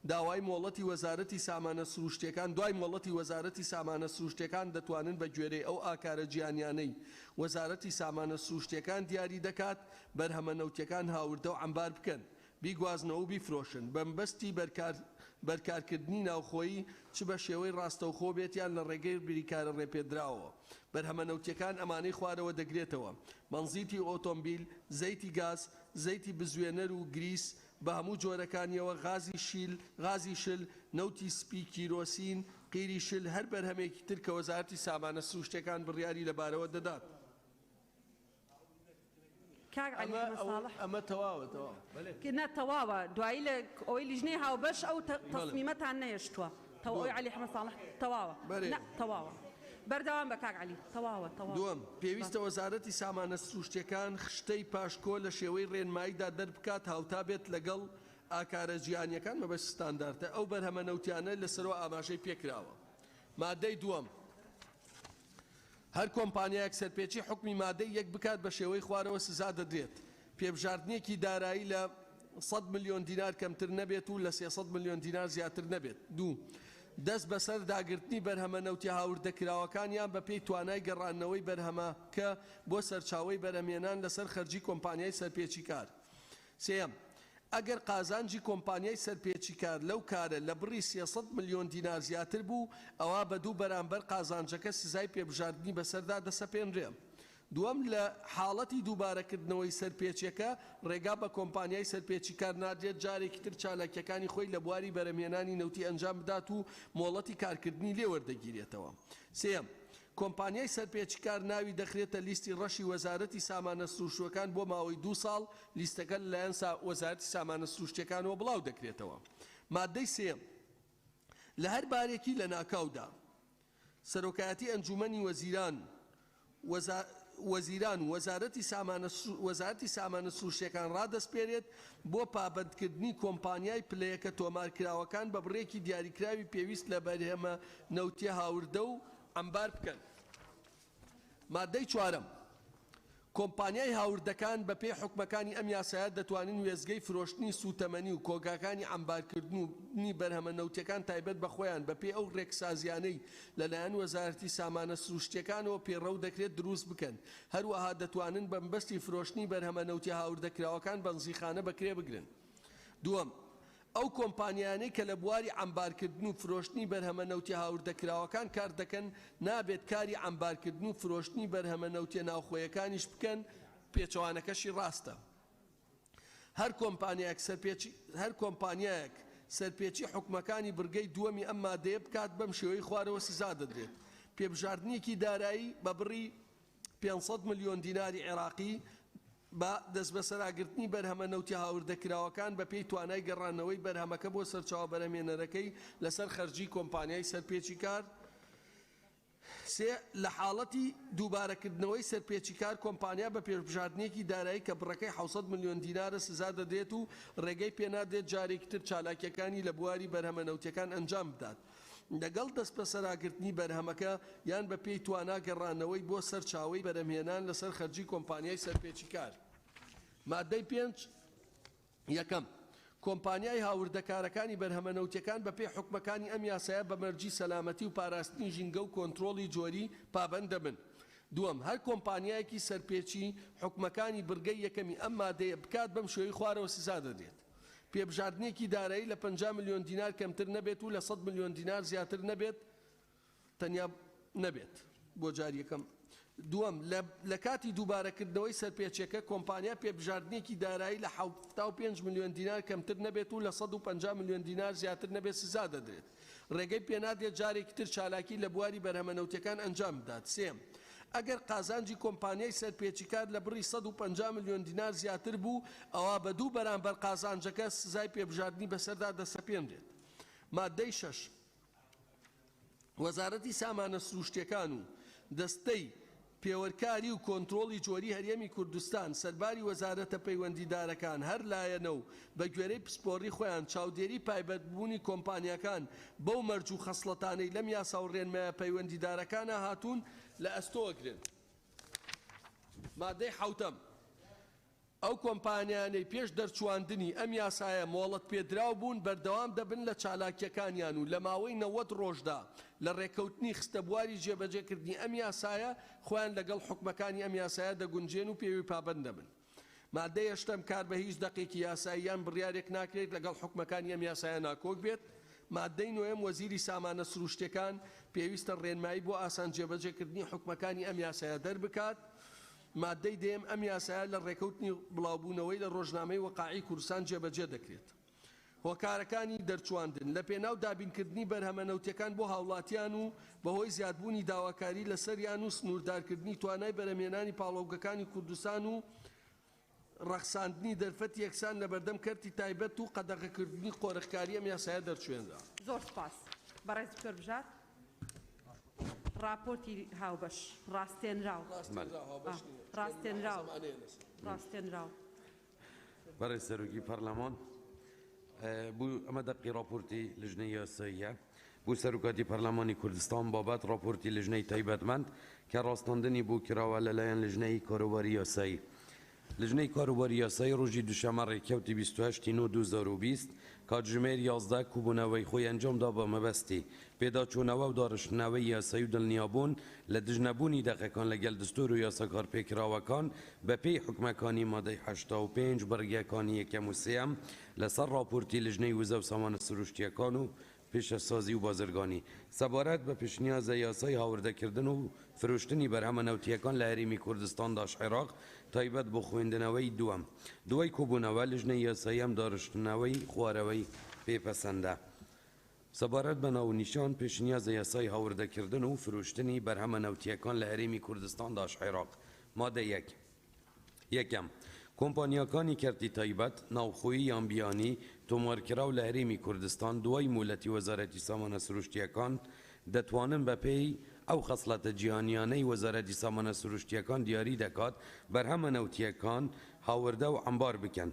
داوای مۆڵەتی وەزارەتی سامانە سروشتیەکان دوای مۆڵەتی وەزارەتی سامانە سروشتیەکان دەتوانن بە گوێرەی ئەو ئاکارە جیانیانەی وەزارەتی سامانە سروشتیەکان دیاری دەکات بەرهەمەنەوتیەکان هاوردە و عەمبار بکەن بیگوازنەوە و بیفرۆشن بەمبەستی بەرکارکردنی ناوخۆیی چ بە شێوەی ڕاستەوخۆ بێتیان لە ڕێگەی بریکارە ڕێپێدراوە بەرهەمەنەوتیەکان ئەمانەی خوارەوە دەگرێتەوە مەنزیتی ئۆتۆمبیل زەیتی گاز زەیتی بزوێنەر و گریس بە هەموو جۆرەکانیەوە غازی شل نەوتی سپی کیرۆسین قیری شل هەر بەرهەمێکی تر کە وەزارەتی سامانە سروشتیەکان بڕیاری لەبارەوە دەدات ئەمە تەواوە تەواوە دوایی لە ئەوەی لیژنەی هاوبەش ئەو تەسمیمەتان نەهێشتووە ئەوەی عەلی حەمە ساڵح تەواوە تەواوە بەردەوام بە کاک عەلی تەواوە دووەم پێویستە وەزارەتی سامانە سروشتیەکان خشتەی پاشکۆ لە شێوەی ڕێنماییدا دەربکات هاوتا بێت لەگەڵ ئاکارە ژیانیەکان مەبەست ستانداردە ئەو بەرهەمە نەوتیانە لەسەرەوە ئاماژەی پێکراوە. مادەی دووەم هەر کۆمپانیایەک سەرپێچی حکمی مادەی یەک بکات بە شێوەی خوارەوە سزا دەدرێت. پێبژاردنێکی دارایی لە 100 ملیۆن دینار کەمتر نەبێت و لە 300 ملیۆن دینار زیاتر نەبێت. دوو دەست بەسەر داگرتنی بەرهەمە نەوتی هاوردەکراوەکانیان بە پێی توانای گەڕانەوەی بەرهەمەکە بۆ سەرچاوەی بەرهەمێنان لەسەر خەرجی کۆمپانیای سەرپێچی کار. سێم ئەگەر قازانجی کۆمپانیای سەرپێچی کار لەو کارە لە بڕی 300 ملیۆن دینار زیاتر بوو ئەوە بە دوو بەرامبەر قازانجەکە سزای پێبژاردننی بەسەردا دەسەپێنرێ. دووەم لە حاڵەتی دووبارەکردنەوەی سەرپێچیەکە ڕێگا بە کۆمپانیای سەرپێچی کار نادرێت جارێکی تر چالاکیەکانی خۆی لە بواری بەرهەمێنانی نەوتی ئەنجام بدات و مۆڵەتی کارکردنی لێ وەردەگیرێتەوە. سێم کۆمپانیای سەرپێچی کار ناوی دەخرێتە لیستی ڕەشی وەزارەتی سامانە سروشتەکان بۆ ماوەی 2 ساڵ لیستەکە لەلایەن وەزارەتی سامانە سروشتەکانەوە بڵاو دەکرێتەوە. مادەی سێم لە هەر بارێکی لە ناکاودا سەرۆکایەتی ئەنجومەنی وەزیران و وەزارەتی سامانە سروشتەکان ڕادەسپێرێت بۆ پابەندکردنی کۆمپانیای پلەیەکە تۆمارکراوەکان بە بڕێکی دیاریکراوی پێویست لە بەرهەمە نەوتیە هاوردە و ئەمبار بکەن. مادەی چوارەم کۆمپانیای هاوردەکان بە پێی حکومەکانی ئەم یاسایە دەتوانن وێزگەی فرۆشتنی سوتەمەنی و کۆگاکانی ئەمبارکردنی بەرهەمە نەوتیەکان تایبەت بە خۆیان بە پێی ئەو ڕێکسازیانەی لەلایەن وەزارەتی سامانە سروشتیەکانەوە پێڕەو دەکرێت دروست بکەن. هەروەها دەتوانن بەمبەستی فرۆشتنی بەرهەمە نەوتی هاوردەکراوەکان بەنزیخانە بەکرێ بگرن. دووەم ئەو کۆمپانیانەی کە لە بواری ئەمبارکردن و فرۆشتنی بەرهەمە نەوتی هاوردەکراوەکان کار دەکەن نابێت کاری ئەمبارکردن و فرۆشتنی بەرهەمە نەوتیە ناوخۆیەکانیش بکەن پێچەوانەکەشی ڕاستە. هەر کۆمپانیایەک سەرپێچی حکومەکانی بڕگەی دووەمی ئەم مادەیە بکات بەم شێوەی خوارەوە سزا دەدرێت. پێبژاردنێکی دارایی بە بڕی 500 ملیۆن دیناری عێراقی بە دەست بەسەراگرتنی بەرهەمە نەوتی هاوردەکراوەکان بە پێی توانای گەڕانەوەی بەرهەمەکە بۆ سەرچاوە بەرهەمێنەرەکەی لەسەر خەرجی کۆمپانیای سەرپێچی کار. سێ لە حاڵەتی دووبارەکردنەوەی سەرپێچی کار کۆمپانیا بە پێشبژاردنێکی دارایی کە بڕەکەی 600 ملیۆن دینارە سزا دەدرێت و ڕێگەی پێنادێت جارێکی تر چالاکیەکانی لە بواری بەرهەمە نەوتیەکان ئەنجام بدات. لەگەڵ دەست بەسەراگرتنی بەرهەمەکە یان بە پێی توانا گەڕانەوەی بۆ سەرچاوەی بەرهەمهێنان لەسەر خەرجی کۆمپانیای سەرپێچی کار. مادەی 5 یەکەم کۆمپانیای هاوردەکارەکانی بەرهەمە نەوتیەکان بە پێی حکومەکانی ئەم یاسایە بە مەرجی سەلامەتی و پاراستنی ژینگە و کۆنتڕۆڵی جۆری پابەند دەبن. دووەم هەر کۆمپانیایەکی سەرپێچی حکومەکانی بڕگەی یەکەمی ئەم مادەیە بکات بەم شێوەی خوارەوە سزا دەدرێت. پێبژاردنێکی دارایی لە 50 ملیۆن دینار کەمتر نەبێت و لە 100 ملیۆن دینار زیاتر نەبێت تەنیا نەبێت بۆ جاریەکەم. دووەم لە کاتی دووبارەکردنەوەی سەرپێچیەکە کۆمپانیا پێبژاردنێکی دارایی لە 75 ملیۆن دینار کەمتر نەبێت و لە 150 ملیۆن دینار زیاتر نەبێت سزا دەدرێت. ڕێگەی پێنادێت جارێکی تر چالاکی لە بواری بەرهەمە نەوتیەکان ئەنجام بدات. سێم ئەگەر قازانجی کۆمپانیای سەرپێچی کار لە بڕی 150 ملیۆن دینار زیاتر بوو ئەوە بە دوو بەرامبەر قازانجەکە سزای پێبژاردننی بەسەردا دەسەپێنرێت. مادەی 6 وەزارەتی سامانە سروشتیەکان و دەستەی پێوەرکاری و کۆنتڕۆڵی جۆری هەرێمی کوردستان سەرباری وەزارەتە پەیوەندیدارەکان هەر لایەنە و بە گوێرەی پسپۆڕی خۆیان چاودێری پایبەتبوونی کۆمپانیەکان بەو مەرج و خەسڵەتانەی لەم یاسا و ڕێنمایە پەیوەندیدارەکانە هاتوون لە ئەستۆگرن. مادەی 7 ئەو کۆمپانیانەی پێش دەرچواندنی ئەم یاسایە مۆڵەت پێدراو بوون بەردەوام دەبن لە چالاکیەکانیان و لە ماوەی 90 ڕۆژدا لە ڕێکەوتنی خستەبواری جێبەجێکردنی ئەم یاسایە خۆیان لەگەڵ حکومەکانی ئەم یاسایە دەگونجێن و پێوی پابەند دەبن. مادەی 8 کار بە هیچ دەقێکی یاساییان بڕیارێک ناکرێت لەگەڵ حکومەکانی ئەم یاسایە ناکۆک بێت. مادەی 9 وەزیری سامانە سروشتیەکان پێویستە ڕێنمایی بۆ ئاسان جێبەجێکردنی حکومەکانی ئەم یاسایە دەربکات. مادەی دێم ئەم یاسایە لە ڕێکەوتنی بڵاوبوونەوەی لە ڕۆژنامەی وەقاعی کوردستان جێبەجێ دەکرێت. هۆکارەکانی دەرچواندن لە پێناو دابینکردنی بەرهەمە نەوتیەکان بۆ هاوڵاتیان و بەهۆی زیادبوونی داواکاری لەسەریان و سنووردارکردنی توانای بەرهەمێنانی پاڵەوگەکانی کوردستان و ڕەخساندنی دەرفەتی یەکسان لە بەردەم کەرتی تایبەت و قەدەغەکردنی قۆرەخکاری ئەم یاسایە دەرچوێنرا. زۆر سپاس. بەڕێز دکتۆر بژار. راپۆرتی هاوبەش ڕاستێنراو ڕاستێنراو برای سەرۆکی پەرلەمان بوو ئەمە دەقی راپۆرتی لژنەی یاساییە بۆ سەرۆکاتی پەرلەمانی کوردستان بابەت راپۆرتی لژنەی تایبەتمەند کە ڕاستاندنی بۆ کراوە لەلایەن لژنەی کاروباری یاسایی لژنەی کاروباری یاسایی ڕۆژی دووشەمە ڕێککەوتی 28 نۆ 2020 کاتژمێر 11 کوبوونەوەی خۆی ئەنجامدا بە مەبەستی پێداچوونەوە و داڕشتنەوەی یاسایی و دڵنیابوون لە دژنەبوونی دەقەکان لەگەل دستور و یاساکار پێکراوەکان بە پێی حکومەکانی مادەی 85 بەڕگیەکانی یەکەم و سێەم لەسەر راپۆرتی لژنەی وزە و سامانە سروشتیەکان و پێشەسازی و بازرگانی سەبارەت بە پێشنیازە یاسای هاوردەکردن و فرۆشتنی بەرهەمە نەوتیەکان لە هەرێمی کوردستاندا عێراق تایبەت بۆ خوێندنەوەی دوای کۆبوونەوە لژنەی یاسایی ئەم داڕشتنەوەی خوارەوەی پێپەسەندە سەبارەت بە ناونیشان پێشنیازە یاسای هاوردەکردن و فرۆشتنی بەرهەمە نەوتیەکان لە هەرێمی کوردستاندا عێراق مادە یەکەم کۆمپانیاکانی کەرتی تایبەت ناوخۆیی یان بیانی تۆمارکراو لە هەرێمی کوردستان دوای مولەتی وەزارەتی سامانە سروشتیەکان دەتوانن بە پێی ئەو خەسڵەتە جیهانیانەی وەزارەتی سامانە سروشتیەکان دیاری دەکات بەرهەمە نەوتیەکان هاوردە و ئەمبار بکەن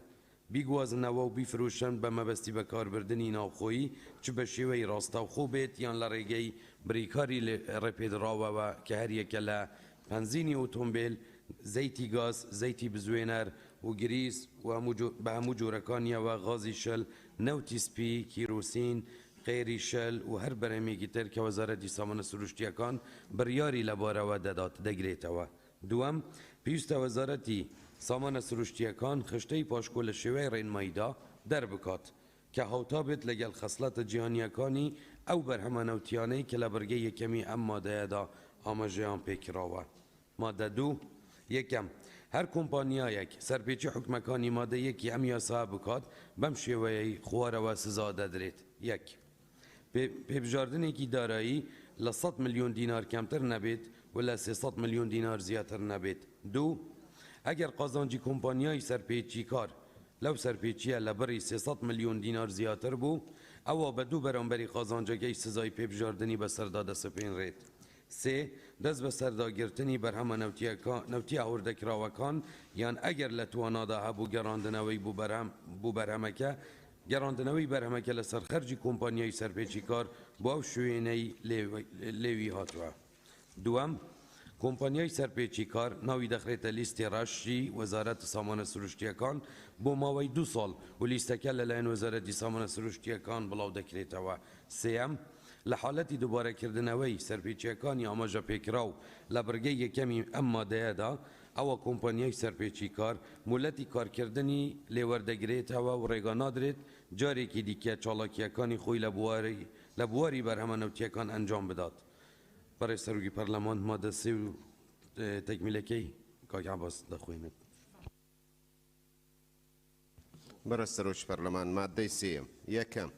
بیگوازنەوە و بیفرۆشن بە مەبەستی بەکاربردنی ناوخۆیی چ بە شێوەی ڕاستەوخۆ بێت یان لە ڕێگەی بریکاری ڕێپێدراوەوە کە هەریەکە لە پەنزینی ئۆتۆمبیل زەیتی گاز زەیتی بزوێنەر و گریس و بە هەموو جۆرەکانیەوە غازی شل نەوتی سپی کیرۆسین قێری شل و هەر بەرهەمێکی تر کە وەزارەتی سامانە سروشتیەکان بڕیاری لەبارەوە دەگرێتەوە دووەم پێویستە وەزارەتی سامانە سروشتیەکان خشتەی پاشکۆ لە شێوەی ڕێنماییدا دەربکات کە هاوتا بێت لەگەڵ خەسڵەتە جیهانیەکانی ئەو بەرهەمە نەوتیانەی کە لە بەرگەی یەکەمی ئەم مادەیەدا ئاماژەیان پێکراوە مادە دوو یەکەم هەر کۆمپانیایەک سەرپێچی حکومەکانی مادەیەکی ئەم یاسا بکات بەم شێوەیەی خوارەوە سزا دەدرێت یەک پێبژاردنێکی دارایی لە 100 ملیۆن دینار کەمتر نەبێت و لە 300 ملیۆن دینار زیاتر نەبێت دوو ئەگەر قازانجی کۆمپانیای سەرپێچی کار لەو سەرپێچیە لە بڕی 300 ملیۆن دینار زیاتر بوو ئەوە بە دوو بەرامبەری قازانجەکەی سزای پێبژاردننی بەسەردا دەسەپێنرێت سێ دەست بە سەرداگرتنی بەرهەمە نەوتی هاوردەکراوەکان یان ئەگەر لە توانادا هەبوو گەڕاندنەوەی بوو بەرهەمەکە گەڕاندنەوەی بەرهەمەکە لە سەرخەرجی کۆمپانیای سەرپێچی کار بۆ ئەو شوێنەی لێوی هاتووە دووەم کۆمپانیای سەرپێچی کار ناوی دەخرێتە لیستی ڕاشی وەزارەت سامانە سروشتیەکان بۆ ماوەی 2 ساڵ و لیستەکە لەلایەن وەزارەتی سامانە سروشتیەکان بڵاو دەکرێتەوە سێەم لە حاڵەتی دووبارەکردنەوەی سەرپێچیەکانی ئاماژە پێکراو لە بەرگەی یەکەمی ئەم مادەیەدا ئەوە کۆمپانیای سەرپێچی کار مولەتی کارکردنی لێوەردەگرێتەوە و ڕێگا نادرێت جارێکی دیکە چاڵاکیەکانی خۆی لە بواری بەرهەمە نەوتیەکان ئەنجام بدات بەڕێز سەرۆکی پەرلەمان مادە سێ و تەکمیلەکەی کاک عەباس دەخوێنێت بەڕێز سەرۆکی پەرلەمان مادەی سێم یەکەم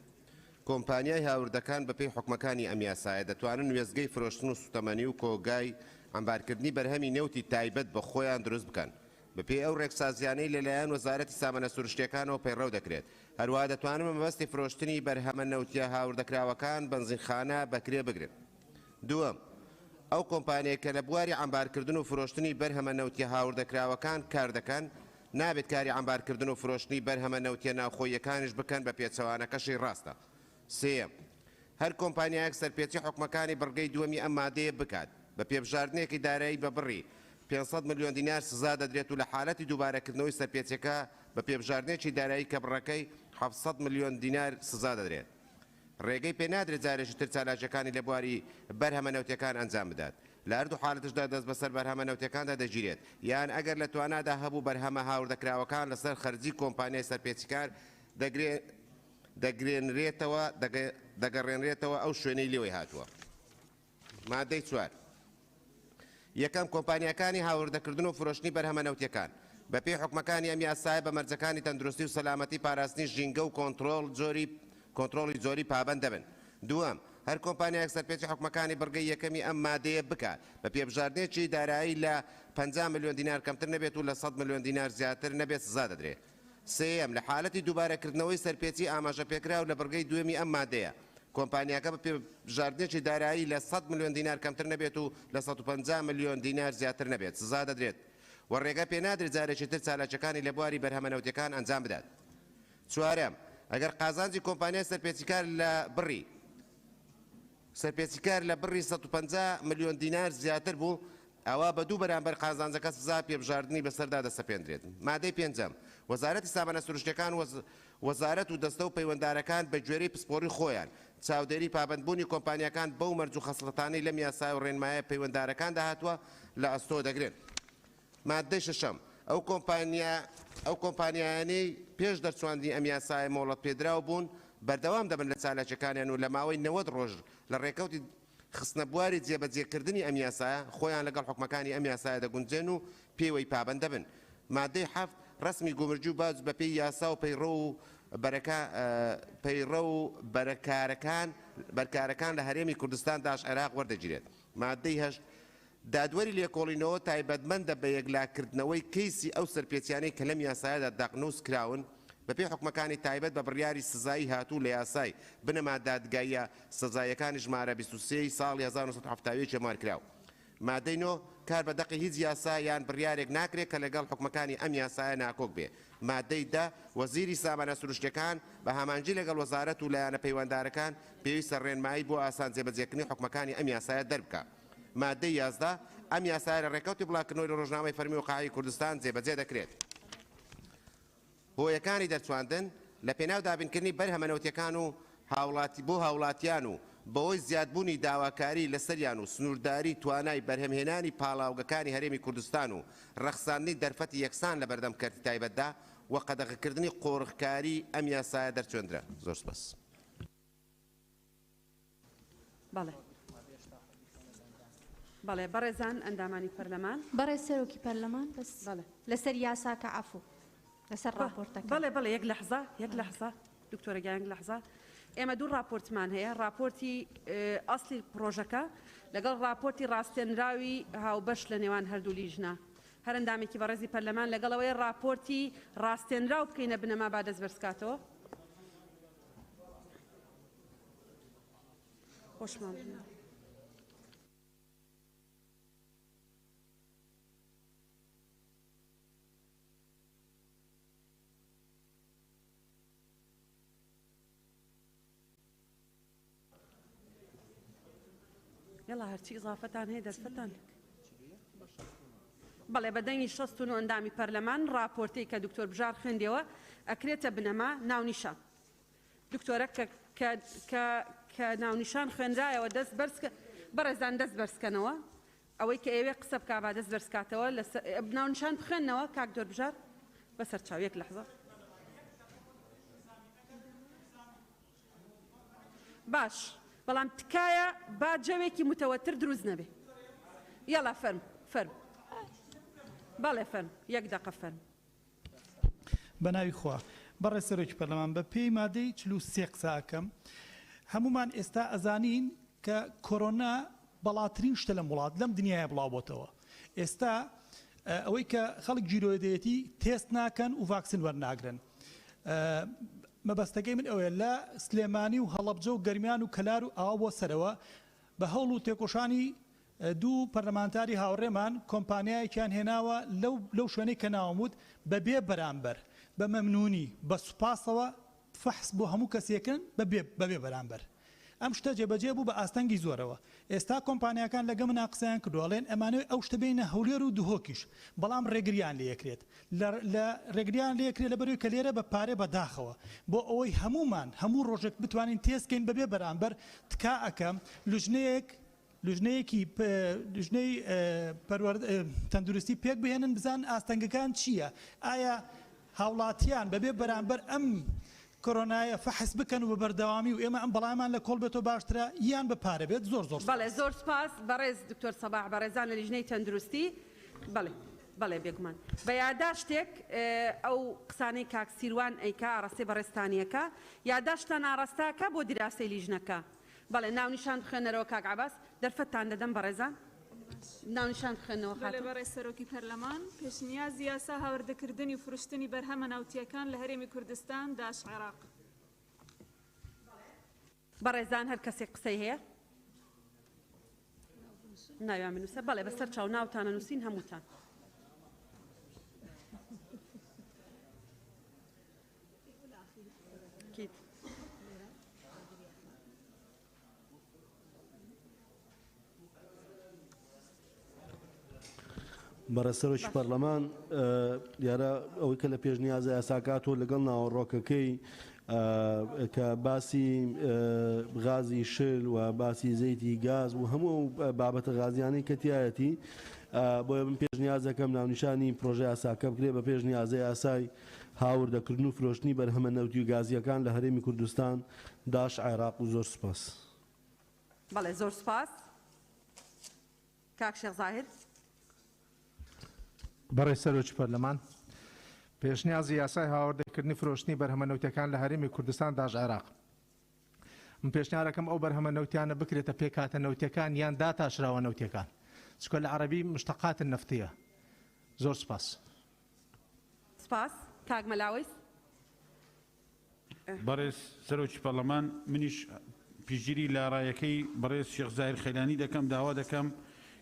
کۆمپانیای هاوردەکان بەپێی حکومەکانی ئەم یاسایە دەتوانن وێزگەی فرۆشتن و سوتەمەنی و کۆگای ئەمبارکردنی بەرهەمی نەوتی تایبەت بە خۆیان دروست بکەن بەپێی ئەو ڕێکسازیانەی لەلایەن وەزارەتی سامانە سروشتیەکانەوە پەیڕەو دەکرێت هەروەها دەتوانن مەبەستی فرۆشتنی بەرهەمە نەوتیە هاوردەکراوەکان بەنزینخانە بەکرێ بگرن دووەم ئەو کۆمپانیای کە لە بواری ئەمبارکردن و فرۆشتنی بەرهەمە نەوتیە هاوردەکراوەکان کار دەکەن نابێت کاری ئەمبارکردن و فرۆشتنی بەرهەمە نەوتیە ناوخۆیەکانیش بکەن بە پێچەوانەکەشی ڕاستە سێم هەر کۆمپانیایەک سەرپێچی حکومەکانی بەڕگەی دووەمی ئەم مادەیە بکات بە پێبژاردنێکی دارایی بە بڕی 500 ملیۆن دینار سزا دەدرێت و لە حالەتی دووبارەکردنەوەی سەرپێچەکە بە پێبژاردنێکی دارایی کە بڕەکەی 700 ملیۆن دینار سزا دەدرێت ڕێگەی پێ نادرێت جارێکی تر چالاکیەکانی لە بواری بەرهەمە نەوتیەکان ئەنجام بدات لە هەردوو حالەتشدا دەست بەسەر بەرهەمە نەوتیەکاندا دەگیرێت یان ئەگەر لە توانادا هەبوو بەرهەمە هاوردەکراوەکان لەسەر خەرجی کۆمپانیای سەرپێچیکار دەگەڕێنرێتەوە ئەو شوێنەی لێوەی هاتووە مادەی چوار یەکەم کۆمپانیەکانی هاوردەکردن و فرۆشتنی بەرهەمە نەوتیەکان بەپێی حکومەکانی ئەم یاسایە بە مەرجەکانی تەندروستی و سەلامەتی پاراستنی ژینگە و کۆنتڕۆڵی جۆری پابەند دەبن دووەم هەر کۆمپانیایەک سەرپێچی حکومەکانی بەڕگەی یەکەمی ئەم مادەیە بکات بە پێبژاردنێکی دارایی لە 50 ملیۆن دینار کەمتر نەبێت و لە 100 ملیۆن دینار زیاتر نەبێت سزا دەدرێت سێم لە حالەتی دووبارەکردنەوەی سەرپێچی ئاماژە پێکراو لە بەرگەی دوێمی ئەم مادەیە کۆمپانیاکە بە پێبژاردنێکی دارایی لە 100 میلیۆن دینار کەمتر نەبێت و لە 150 میلیۆن دینار زیاتر نەبێت سزا دەدرێت و ڕێگە پێ نادرێت جارێکی تر چالاکیەکانی لە بواری بەرهەمەنەوتیەکان ئەنجام بدات. چوارەم ئەگەر قازانجی کۆمپانیای سەرپێچیکار لە بڕی 150 میلیۆن دینار زیاتر بوو ئەوە بە دوو بەرامبەر قازانجەکە سزا پێبژاردننی بەسەردا دەسەپێنرێت. مادەی پێنجەم وەزارەتی سامانە سروشتیەکان وەزارەت و دەستە و پەیوەنددارەکان بە گوێرەی پسپۆڕی خۆیان چاودێری پابەندبوونی کۆمپانیەکان بەو مەرج و خەسڵەتانەی لەم یاسای و ڕێنمایە پەیوەنددارەکان داهاتووە لە ئەستۆ دەگرێن. مادەی شەشەم ئەو کۆمپانیانەی پێش دەرچواندنی ئەم یاسایە مۆڵەت پێدراو بوون بەردەوام دەبن لە چالاکیەکانیان و لە ماوەی 90 ڕۆژ لە ڕێکەوتی خستنە بواری جێبەجێکردنی ئەم یاسایە خۆیان لەگەڵ حکومەکانی ئەم یاسایە دەگونجێن و پێوەی پابەند دەبن. مادەی حەفت ڕسمی گومرجی و باج بەپێی یاسا و پەیڕە و بەرکارەکان لە هەرێمی کوردستان داش عێراق وەردەگیرێت. مادەی هەشت دادوەری لێکۆڵینەوە تایبەتمەندە بە یەکلاکردنەوەی کەیسی ئەو سەرپێچیانەی کە لەم یاسایەدا داقنووس کراون بەپێی حکومەکانی تایبەت بە بڕیاری سزایی هاتوو لە یاسای بنەما دادگاییە سزایەکانی ژمارە 23 ساڵی 1970 جێمار کراو. مادەی نۆ کار بە دەقی هیچ یاسا یان بڕیارێک ناکرێت کە لەگەڵ حکومەکانی ئەم یاسایە ناکۆک بێ. مادەی دا وەزیری سامانە سروشتیەکان بە هەمانجی لەگەڵ وەزارەت و لایەنە پەیوەنددارەکان پێویستە ڕێنمایی بۆ ئاسان جێبەجێکردنی حکومەکانی ئەم یاسایە دەربکە. مادەی 11 ئەم یاسایە لە ڕێکەوتی بڵاوکردنەوەی لە ڕۆژنامەی فەرمی وقاعی کوردستان جێبەجێ دەکرێت. هۆیەکانی دەرچواندن لە پێناو دابینکردنی بەرهەمەنەوتیەکان و بۆ هاوڵاتیان و بەوەی زیادبوونی داواکاری لەسەریان و سنوورداری توانای بەرهەمهێنانی پاڵاوگەکانی هەرێمی کوردستان و ڕەخساندنی دەرفەتی یەکسان لە بەردەم کەرتی تایبەتدا و قەدەغەکردنی قۆڕخکاری ئەم یاسایە دەرچێندرا. زۆر سپاس. بەڵێ بەڕێزان ئەندامانی پەرلەمان بەڕێز سەرۆکی پەرلەمان بەس لەسەر یاساکە عەفو لەسەر راپۆرتەکە. بەڵێ یەک لەحظە دکتۆرە گیان لەحظە ئێمە دوو راپۆرتمان هەیە راپۆرتی ئەسلی پرۆژەکە لەگەڵ راپۆرتی ڕاستێنراوی هاوبەش لە نێوان هەردوو لیژنە هەر ئەندامێکی بەڕێزی پەرلەمان لەگەڵەوەی راپۆرتی ڕاستێنراو بکەینە بنەما با دەست بەرزکاتەوە. خۆشمان يلا هرچی ئضافەتان هەیە دەستەتان. بەڵێ بەدەنگی 69 ئەندامی پەرلەمان راپۆرتەی کە دکتۆر بژار خوێندەوە ئەکرێتە بنەما ناونیشان. دکتۆرە کە ناونیشان خوێنرایەوە دەست بەرزکە بەڕێزان دەست بەرزکەنەوە ئەوەی کە ئێوێ قسە بکا با دەست بەرزکاتەوە ناونیشان بخوێنەوە کاک دۆر بژار بەسەر چاویەک لەحظە. باش بەڵام تکایە با جەوێکی متەوەتر دروست نەبێ. یاڵا فەرم بەڵێ فەرم یەک دەقە فەرم. بە ناوی خوا بەڕێز سەرۆکی پەرلەمان بە پێی مادەی 43 قساکەم هەمومان ئێستا ئەزانین کە کۆرۆنا بەڵاترین شتە لەم وڵات لەم دنیاە بڵاو بۆتەوە. ئێستا ئەوەی کە خەڵک گیرۆدەیەتی تێست ناکەن و ڤاکسین وەرناگرن. مەبەستەکەی من ئەوەیە لە سلێمانی و هەڵەبجە و گەرمیان و کەلار و ئاوا بۆ سەرەوە بە هەوڵ و تێکۆشانی دوو پەرلەمانتاری هاوڕێمان کۆمپانیایەکیان هێناوە لەو شوێنەی کە ناوەموت بەبێ بەرامبەر بە مەمنونی بە سوپاسەوە فەحس بۆ هەموو کەسێکن بەبێ بەرامبەر. ئەم شتە جێبەجێ بوو بە ئاستەنگی زۆرەوە. ئێستا کۆمپانیەکان لەگە منە قسەیان کردوڵێن ئەمانەوەی ئەو شتە بینە هەولێر و دهۆکیش بەڵام ڕێگریان لەکرێت لە ڕێگریان لەکرێت لە بەروی کە لێرە بە پارێ بەداخەوە بۆ ئەوەی هەمومان هەموو ڕۆژێک بتوانین تێستکەین بەبێ بەرامبەر تکا ئەەکەم لژنەیەکی تەندروستی پێک بهێنن بزان ئاستەنگەکان چییە؟ ئایا هاوڵاتیان بەبێ بەرامبەر ئەم کۆرۆنایە فەحس بکەن و بە بەردەوامی و ئێمە ئەم بەڵامان لە کۆڵ بێتەوە باشترە یان بەپارە بێت زۆر بەڵێ زۆر سپاس بەڕێز دکتۆر سەباح بەڕێزان لە لیژنەی تەندروستی بەڵێ بێگومان بە یاداشتێک ئەو قسانەی کاک سیروان ئەیکا ئاڕاستی بەڕێستانیەکە یاداشتان ئاڕاستاکە بۆ دیراسی لیژنەکە. بەڵێ ناونیشان خوێنەرەوە کاک عەباس دەرفەتتان دەدەم بەڕێزان ناونیشان خوێنەوە بەڵێ بەڕێز سەرۆکی پەرلەمان پێشنیازی یاسا هاوردەکردنی و فروشتنی بەرهەمە ناوتیەکان لە هەرێمی کوردستان داش عێراق. بەڕێزان هەر کەسێک قسەی هەیە ناویان بنووسە بەڵێ بەسەر چاو ناوتانە نووسین هەمووتان بەڕێسەرۆکی پەرلەمان دیارە ئەوەی کە لە پێشنیازە یاساکاتۆ لەگەڵ ناوەڕۆکەکەی کە باسی غازی شل و باسی زەیتی گاز و هەموو بابەتە غازیانەی کە تایەتی بۆیە من پێشنیازەکەم ناونیشانی پرۆژە یاساکە بکرێ بە پێشنیازە یاسای هاوردەکردن و فرۆشتنی بەرهەمە نەوتی و گازیەکان لە هەرێمی کوردستان داش عێراق و زۆر سپاس. بەڵێ زۆر سپاس. کاک شێخ زاهر. بەڕێسەرۆکی پەرلەمان پێشنیازی یاسای هاوردەکردنی فرۆشتنی بەرهەمەنەوتیەکان لە هەرێمی کوردستان داژ عێراق. من پێشنیارەکەم ئەو بەرهەمەنەوتیانە بکرێتە پێکاتە نەوتیەکان یان داتاشراوە نەوتیەکان چکە لە عەرەبی مشتەقات نەفتیە. زۆر سپاس. سپاس. کاک مەلاویس. بەڕێز سەرۆکی پەرلەمان منیش پیشگیری لە ڕایەکەی بەڕێز شێخ زاهیر خەیلانی دەکەم داوا دەکەم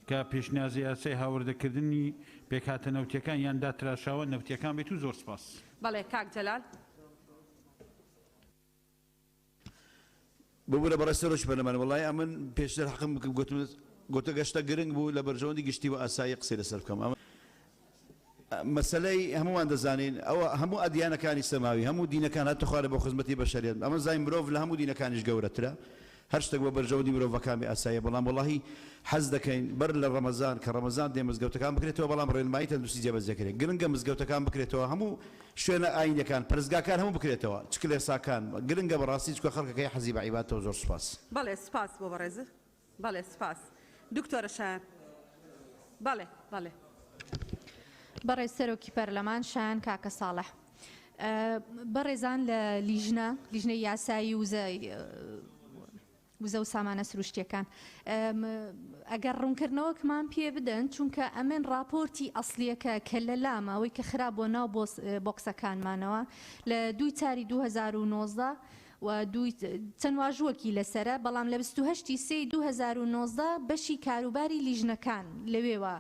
کە پێشنیازی یاسای هاوردەکردنی پێکهاتە نەوتیەکان یان داتراشاوە نەوتیەکان بێت و زۆر سپاس. بەڵێ کاک جەلال. ببوورە بەڕێز سەرۆکی پەرلەمان وڵای ئەمن پێشتر حەقم گوتە گەشتە گرنگ بوو لە بەرژەوەندی گشتی و ئاسایی قسەی لەسەر بکەم. مەسەلەی هەمووان دەزانین ئەوە هەموو ئەدیانەکانی سەماوی هەموو دینەکان هەتە خوارە بە خزمەتی بەشەریەت ئەمە زای مرۆڤ لە هەموو دینەکانیش گەورەترە هەر شتێک بە بەرژەوەندی مرۆڤەکانی ئاساییە بەڵام وەڵاهی حەز دەکەین بەر لە ڕەمەزان کە ڕەمەزان دێ مزگەوتەکان بکرێتەوە بەڵام ڕێنمایی تەندروستی جێبەجێکرێت گرنگە مزگەوتەکان بکرێتەوە هەموو شوێنە ئاینەکان پەرستگاکان هەموو بکرێتەوە چ کلێساکان گرنگە بەڕاستی چکە خەڵکەکەی حەزی بە عیبادەتەوە زۆر سپاس. بەڵێ سپاس بۆ بەڕێز. بەڵێ سپاس. دکتۆرە شایان. بەڵێ بەڵێ. بەڕێز سەرۆکی پەرلەمان شایان کاکە ساڵح. بەڕێزان لە لیژنەی یاسایی وزە و سامانە سروشتیەکان ئەگەر ڕوونکردنەوەکمان پێ بدەن چونکە ئەمن راپۆرتی ئەسلیەکە کە لە لامەوەی کە خراپ بۆ ناو بۆکسەکانمانەوە لە 2 تاری 2019 و چەند واژوەکی لەسرە بەڵام لە 28 سی 2019 بەشی کاروباری لیژنەکان لەوێوە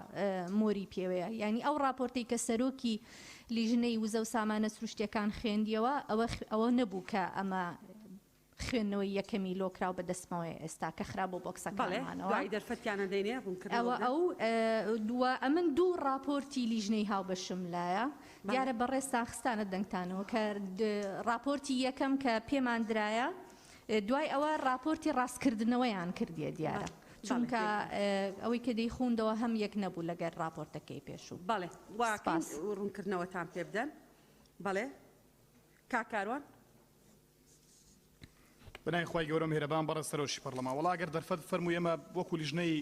مۆری پێوەیە یعنی ئەو راپۆرتی کە سەرۆکی لیژنەی وزە و سامانە سروشتیەکان خوێندیەوە ئەوە نەبوو کە ئەمە خوێندنەوەی یەکەمی لۆکراو بەدەستمەوەی ئێستا کە خراپ بۆ بۆکسەکانمانەوە دوای دەرفەتیانە دێنێ ئەمن دوو راپۆرتی لیژنەی هاوبەشم لایە دیارە بەڕێز ساخستانە دەنگتانەوە کە راپۆرتی یەکەم کە پێمان درایە دوای ئەوە راپۆرتی ڕاستکردنەوەیان کردیە دیارە چونکە ئەوەی کە دەیخوندەوە هەم یەک نەبوو لەگەر راپۆرتەکەی پێشوو. بەڵێ واکەین ڕوونکردنەوەتان پێ بدەن. بەڵێ کاکاروان. بنای خۆی گەورە میهرەبان بەڕێز سەرۆکی پەرلەمان وەڵا ئەگەر دەرفەت فەرمووی ئێمە وەکو لیژنەی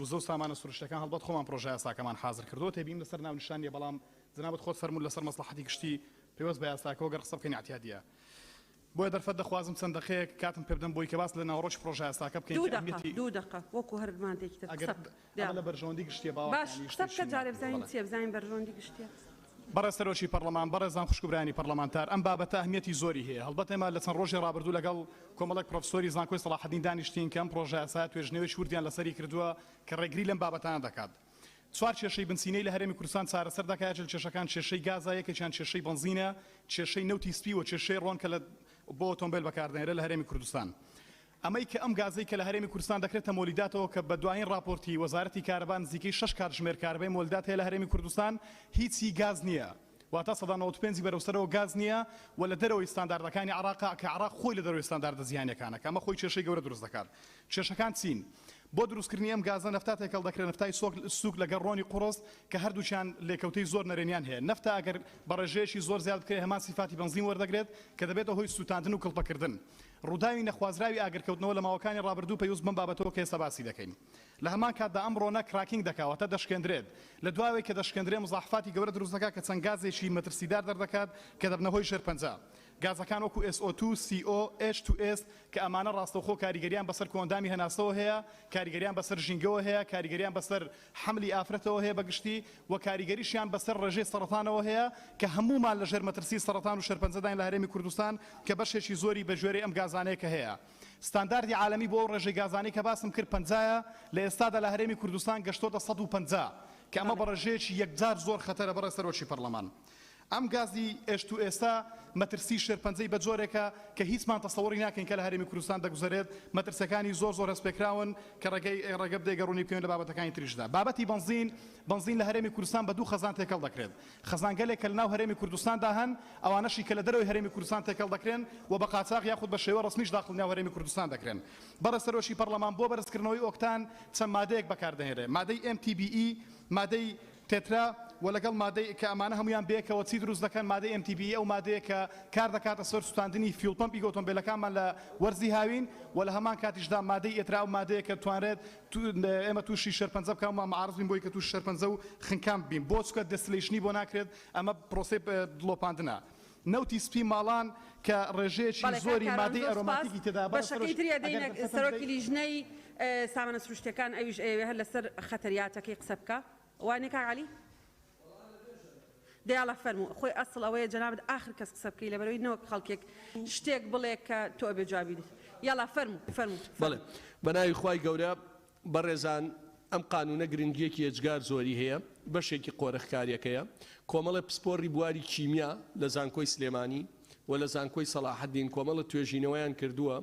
وزە و سامانە سروشتەکان هەڵبەت خۆمان پرۆژە یاساکەمان حازر کردەوە تێبین لەسەر ناونیشانیە بەڵام جنابەت خۆت فەرموو لەسەر مەسلحەتی گشتی پێوەست بە یاساکەوە گەر قسە بکەین احتیاطیە بۆیە دەرفەت دەخوازم چەند دقەیەک کاتم پێ بدەم بۆی کە باس لە ناوەڕۆژ پرۆژە یاساکە بکەین دوو دقە وەکو هەرمانتێکی ئەگەر لە بەرژەوەندی گشتیە باش قسە بکە جارێ بزانین چییە بزانین بەرژەوەندی گشتیە. بەڕێز سەرۆکی پەرلەمان بەڕێزان خوشکبرانی پەرلەمانتار ئەم بابەتە ئەهمیەتی زۆری هەیە هەڵبەت ئێمە لە چەند ڕۆژی ڕابردوو لەگەڵ کۆمەڵێک پرۆفسۆری زانکۆی سەلاحەدین دانیشتین کەم پرۆژە یاسا توێژنەوەی شوردیان لەسەری کردووە کە ڕێگری لەم بابەتانە دەکات. چوار کێشەی بنسینەی لە هەرێمی کوردستان چارەسەر دەکات کێشەکان کێشەی گازە یەکێکیان کێشەی بنزینە کێشەی نەوتی سپی و کێشەی ڕۆن کە بۆ ئۆتۆمبیل بەکاردێنرە لە هەرێمی کوردستان. ئەمەی کە ئەم گازەی کە لە هەرێمی کوردستان دەکرێتە مۆلیداتەوە کە بە دوایین راپۆرتی وەزارەتی کارەبا نزیکەی 6 کاتژمێر کارەبای مۆلیدات هەیە لە هەرێمی کوردستان هیچی گاز نییە. واتە سەدا 95 بەرەوسەرەوە گاز نییە و لە دەرەوەی ستانداردەکانی عراق کە عراق خۆی لە دەرەوەی ستانداردە زیانەکانەکە ئەمە خۆی کێشەی گەورە دروست دەکات. کێشەکان چین؟ بۆ دروستکردنی ئەم گازە نەفتا تێکەڵ دەکرێت نەفتای سووک لەگەڵ ڕۆنی قوڕۆس کە هەردووچیان لێکەوتەی زۆر نەرێنیان هەیە. نەفتا ئەگەر بە ڕێژەیەکی زۆر زیاد بکرێت هەمان سیفاتی بنزین وەردەگرێت کە دەبێتە هۆی سوتاندن و کڵپەکردن. ڕووداوی نەخوازراوی ئاگرکەوتنەوە لە ماوەکانی ڕابردوو پێویست بم بابەتەوە کە ئێستا باسی دەکەین. لە هەمان کاتدا ئەم ڕۆنە کراکینگ دەکاوەتە دەشکێندرێت لە دوایەوەی کە دەشکێندرێ مزاحفاتی گەورە دروست دەکات کە چەند گازێکی مەترسیدار دەردەکات کە دەبنەهۆی ژێرپەنجە. گازەکان وەکو SO2 CO H2S کە ئەمانە ڕاستەوخۆ کاریگەریان بەسەر کۆندامی هەناسەوە هەیە کاریگەریان بەسەر ژینگەوە هەیە کاریگەریان بەسەر حملی ئافرەتەوە هەیە بەگشتی و کاریگەریشیان بەسەر ڕێژەی سەرەتانەوە هەیە کە هەمومان لە ژێر مەترسی سەرەتان و شێرپەنجەدان لە هەرێمی کوردستان کە بەشێکی زۆری بە ژێرەی ئەم گازانەیە کە هەیە. ستانداردی عالمی بۆ ڕێژەی گازانی کە باسم کرد 50 لە ئێستادا لە هەرێمی کوردستان گەشتۆتە 150 کە ئەمە بە ڕێژەیەکی یەکجار زۆر خەتەرە بەڕێ سەرۆکی پەرلەمان. ئەم گازی ئێشت و ئێستا مەترسی شێرپەنجەی بە جۆرێکە کە هیچمان تەسەوەری ناکەین کە لە هەرێمی کوردستان دەگوزارێت مەترسەکانی زۆر هەستپێکراون کە ڕێگە بدەی گەڕوونی پێوێن لە بابەتەکانی تریشدا. بابەتی بنزین لە هەرێمی کوردستان بە دوو خەزان تێکەڵ دەکرێت. خەزانگەلێک کە لەناو هەرێمی کوردستاندا هەن ئەوانەشی کە لە دەرەوەی هەرێمی کوردستان تێکەڵ دەکرێن و بە قاچاق یاخود بە شێوە ڕسمیش داخل ناو هەرێمی کوردستان دەکرێن. بەڕێ سەرۆکی پەرلەمان بۆ بەرزکردنەوەی ئۆکتان چەند مادەیەک بەکاردەهێنرێت. مادەی MTBE، مادەی تێترا و لەگەڵ مادەی کە ئەمانە هەمویان بێکەوە چی دروست دەکەن مادەی MTBE ئەو مادەیە کە کار دەکاتە سەر سوتاندنی فیول پەمپی ئۆتۆمبیلەکانمان لە وەرزی هاوین و لە هەمان کاتیشدا مادەی ئێترا و مادەیە کە توانرێت ئێمە تووشی شەرپەنجە بکەمە معارض بین بۆی کە تووش شەرپەنجە و خنکام بین بۆ چکە دەستلیشنی بۆ ناکرێت ئەمە پرۆسەی دڵۆپاندنە. نەوتی سپی ماڵان کە ڕێژەیەکی زۆری مادەی ئەرۆماتیکی تێدا بەشەکەی تریە دەینە سەرۆکی لیژنەی سامانە سروشتیەکان ئەویش ئەوێ هەر لەسەر خەتەریاتەکەی قسە بکە وانێ کاک عەلی؟ ديالا فرمو خوي اصل اوي جناب اخر كس قسب كي لبروي نوك خلكك شتيك بليك تو ابي جوابي يلا فرمو بله بناي خوي گەورە بەڕێزان ئەم قانونە گرنگیەکی ئەجگار زۆری هەیە بەشێکی قۆرەخکاریەکەیە کۆمەڵە پسپۆڕی بواری کیمیا لە زانکۆی سلێمانی و لە زانکۆی سەلاحەدین کۆمەڵە توێژینەوەیان کردووە